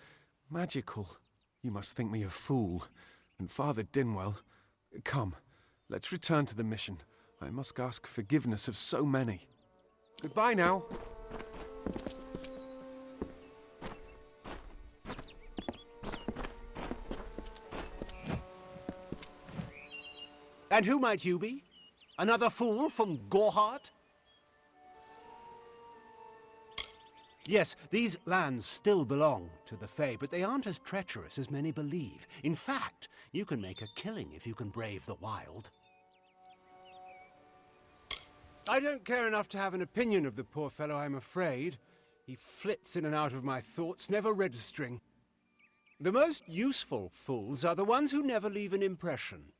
magical. You must think me a fool. And Father Dinwell... Come, let's return to the mission. I must ask forgiveness of so many. Goodbye now. And who might you be? Another fool from Gorhart? Yes, these lands still belong to the Fae, but they aren't as treacherous as many believe. In fact, you can make a killing if you can brave the wild. I don't care enough to have an opinion of the poor fellow, I'm afraid. He flits in and out of my thoughts, never registering. The most useful fools are the ones who never leave an impression.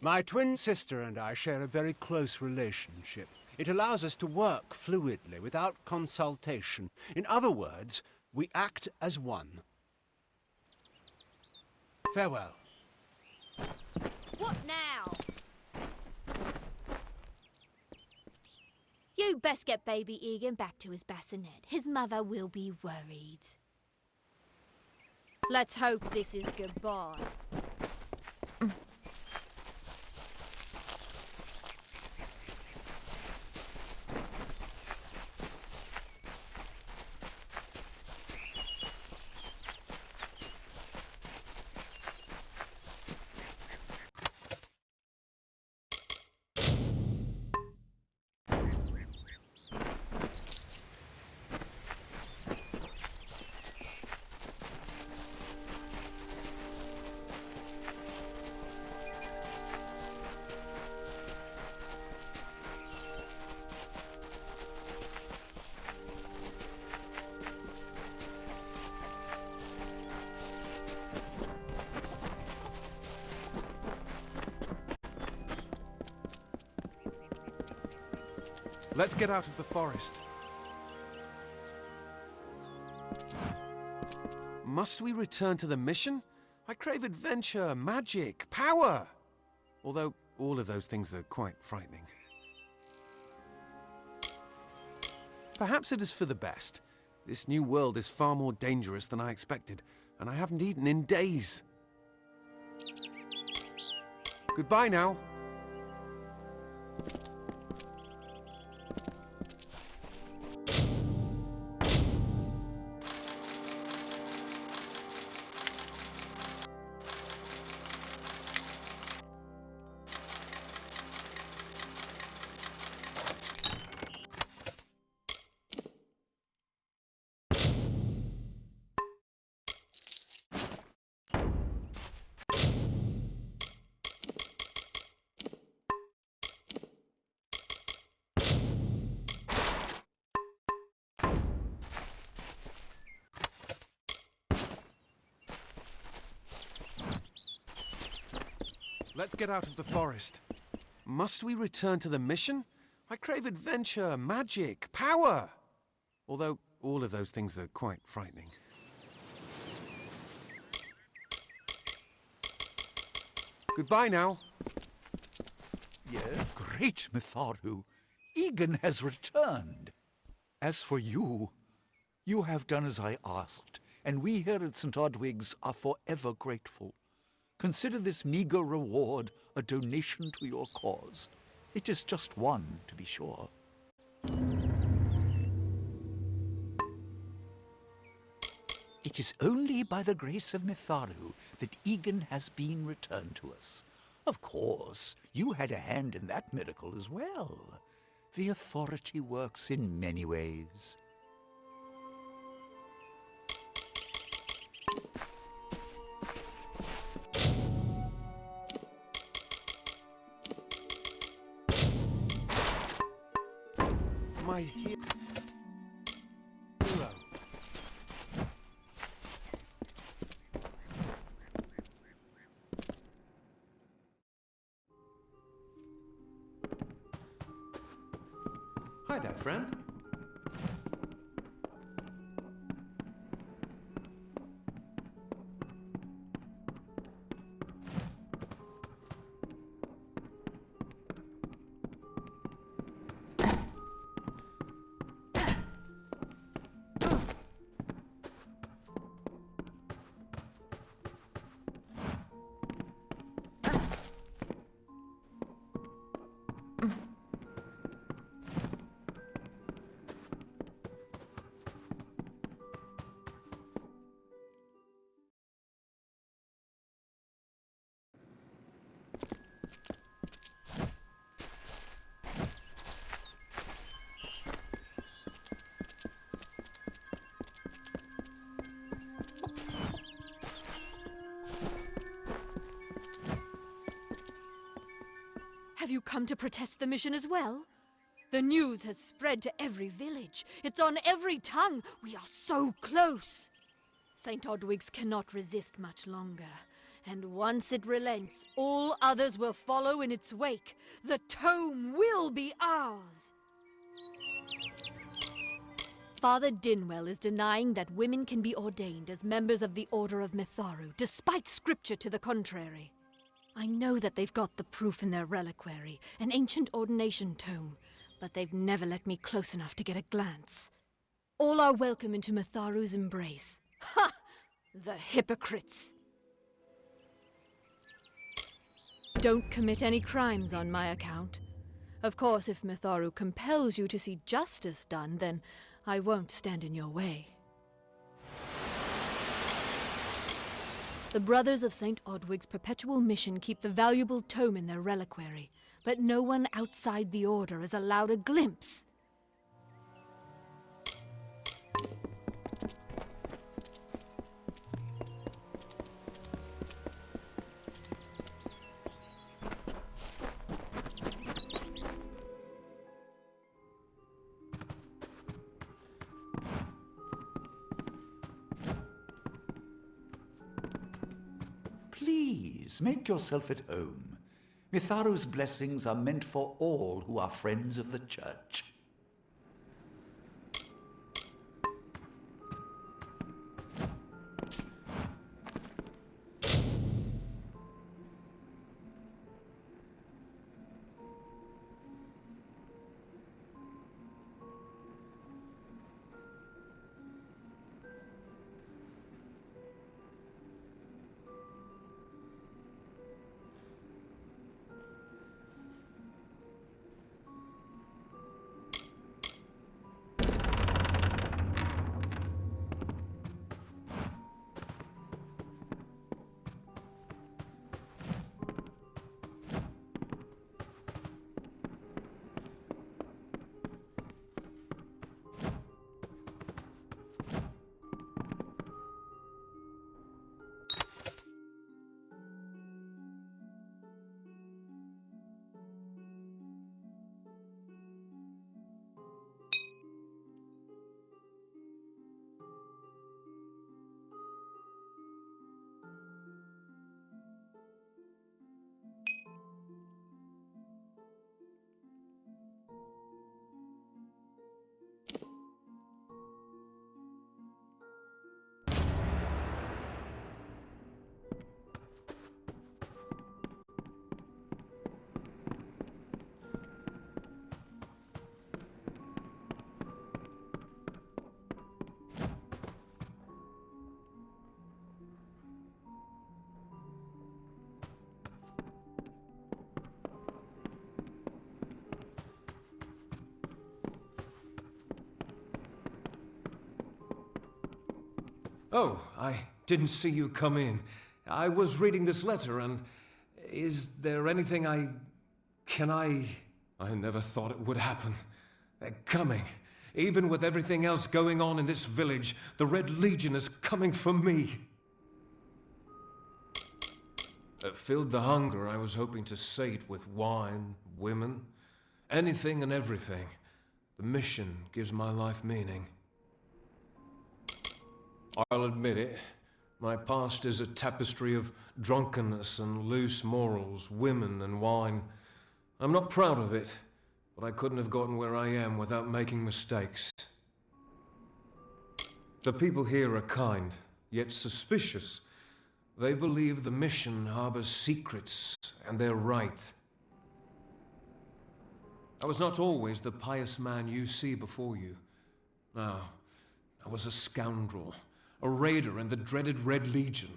My twin sister and I share a very close relationship. It allows us to work fluidly, without consultation. In other words, we act as one. Farewell. What now? You best get baby Egan back to his bassinet. His mother will be worried. Let's hope this is goodbye. Let's get out of the forest. Must we return to the mission? I crave adventure, magic, power. Although all of those things are quite frightening. Perhaps it is for the best. This new world is far more dangerous than I expected, and I haven't eaten in days. Goodbye now. Let's get out of the forest. Must we return to the mission? I crave adventure, magic, power. Although all of those things are quite frightening. Goodbye now. Yeah, great, Mitharu. Egan has returned. As for you, you have done as I asked, and we here at St. Odwig's are forever grateful. Consider this meager reward a donation to your cause. It is just one, to be sure. It is only by the grace of Mitharu that Egan has been returned to us. Of course, you had a hand in that miracle as well. The authority works in many ways. My hero. Hi there, friend. Have you come to protest the mission as well? The news has spread to every village. It's on every tongue. We are so close. St. Odwig's cannot resist much longer. And once it relents, all others will follow in its wake. The tome will be ours. Father Dinwell is denying that women can be ordained as members of the Order of Mitharu, despite scripture to the contrary. I know that they've got the proof in their reliquary, an ancient ordination tome, but they've never let me close enough to get a glance. All are welcome into Mitharu's embrace. Ha! The hypocrites! Don't commit any crimes on my account. Of course, if Mitharu compels you to see justice done, then I won't stand in your way. The Brothers of St. Odwig's perpetual mission keep the valuable tome in their reliquary, but no one outside the Order is allowed a glimpse. Please, make yourself at home. Mitharu's blessings are meant for all who are friends of the Church. Oh, I didn't see you come in. I was reading this letter, and is there anything I never thought it would happen. They're coming. Even with everything else going on in this village, the Red Legion is coming for me. It filled the hunger I was hoping to sate with wine, women, anything and everything. The mission gives my life meaning. I'll admit it. My past is a tapestry of drunkenness and loose morals, women and wine. I'm not proud of it, but I couldn't have gotten where I am without making mistakes. The people here are kind, yet suspicious. They believe the mission harbors secrets, and they're right. I was not always the pious man you see before you. No, I was a scoundrel, a raider in the dreaded Red Legion,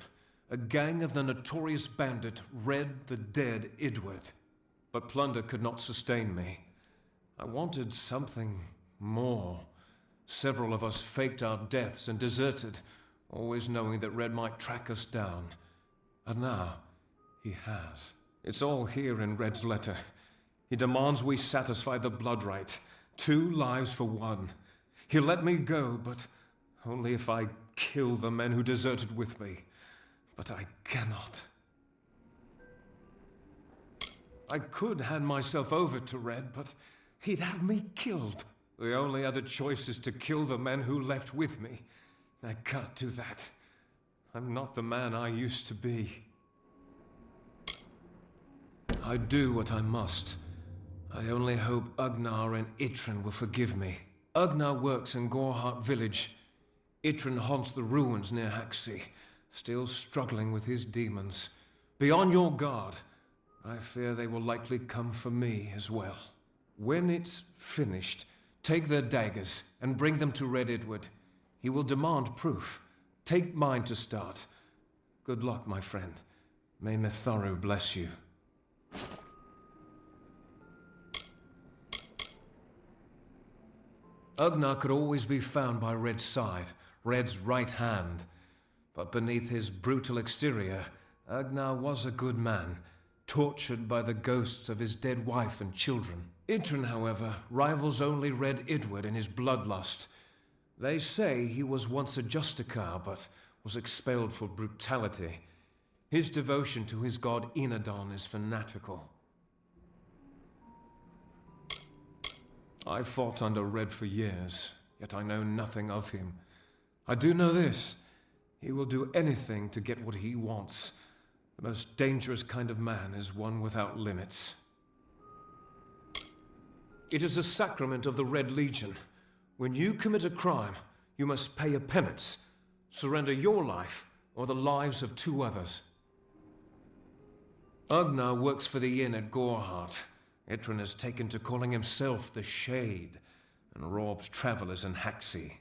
a gang of the notorious bandit Red the Dead Edward. But plunder could not sustain me. I wanted something more. Several of us faked our deaths and deserted, always knowing that Red might track us down. And now, he has. It's all here in Red's letter. He demands we satisfy the blood right. 2 lives for 1. He'll let me go, but only if I kill the men who deserted with me. But I cannot. I could hand myself over to Red, but he'd have me killed. The only other choice is to kill the men who left with me. I can't do that. I'm not the man I used to be. I do what I must. I only hope Ugnar and Itrin will forgive me. Ugnar works in Gorhart village. Itrin haunts the ruins near Haxi, still struggling with his demons. Be on your guard. I fear they will likely come for me as well. When it's finished, take their daggers and bring them to Red Edward. He will demand proof. Take mine to start. Good luck, my friend. May Mitharu bless you. Ugnar could always be found by Red's side, Red's right hand. But beneath his brutal exterior, Ugnar was a good man, tortured by the ghosts of his dead wife and children. Itrin, however, rivals only Red Edward in his bloodlust. They say he was once a Justicar, but was expelled for brutality. His devotion to his god Enadon is fanatical. I fought under Red for years, yet I know nothing of him. I do know this. He will do anything to get what he wants. The most dangerous kind of man is one without limits. It is a sacrament of the Red Legion. When you commit a crime, you must pay a penance. Surrender your life or the lives of 2 others. Ugnar works for the inn at Gorhart. Itrin has taken to calling himself the Shade and robs travelers in Haxi.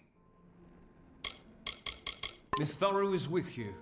Mitharu is with you.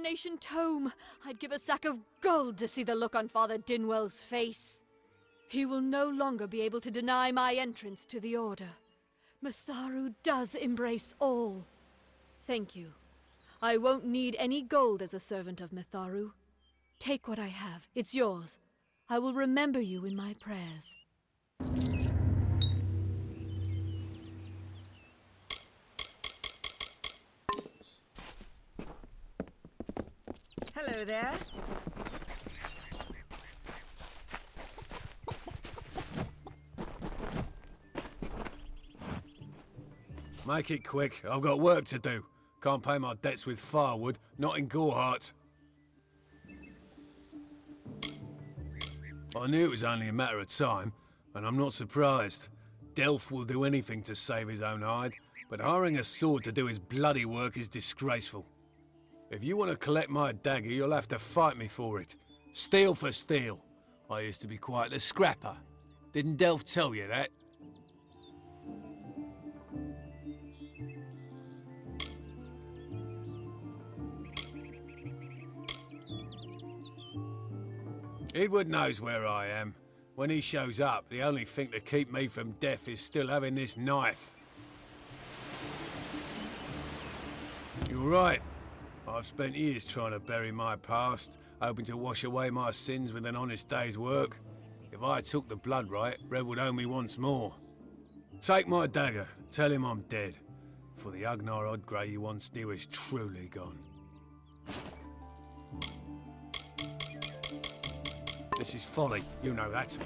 coronation tome. I'd give a sack of gold to see the look on Father Dinwell's face. He will no longer be able to deny my entrance to the Order. Matharu does embrace all. Thank you. I won't need any gold as a servant of Matharu. Take what I have. It's yours. I will remember you in my prayers. Hello there. Make it quick. I've got work to do. Can't pay my debts with firewood, not in Gorhart. I knew it was only a matter of time, and I'm not surprised. Delph will do anything to save his own hide, but hiring a sword to do his bloody work is disgraceful. If you want to collect my dagger, you'll have to fight me for it. Steel for steel. I used to be quite the scrapper. Didn't Delph tell you that? Edward knows where I am. When he shows up, the only thing to keep me from death is still having this knife. You're right. I've spent years trying to bury my past, hoping to wash away my sins with an honest day's work. If I took the blood right, Red would owe me once more. Take my dagger, tell him I'm dead, for the Agnar Odgrey you once knew is truly gone. This is folly, you know that.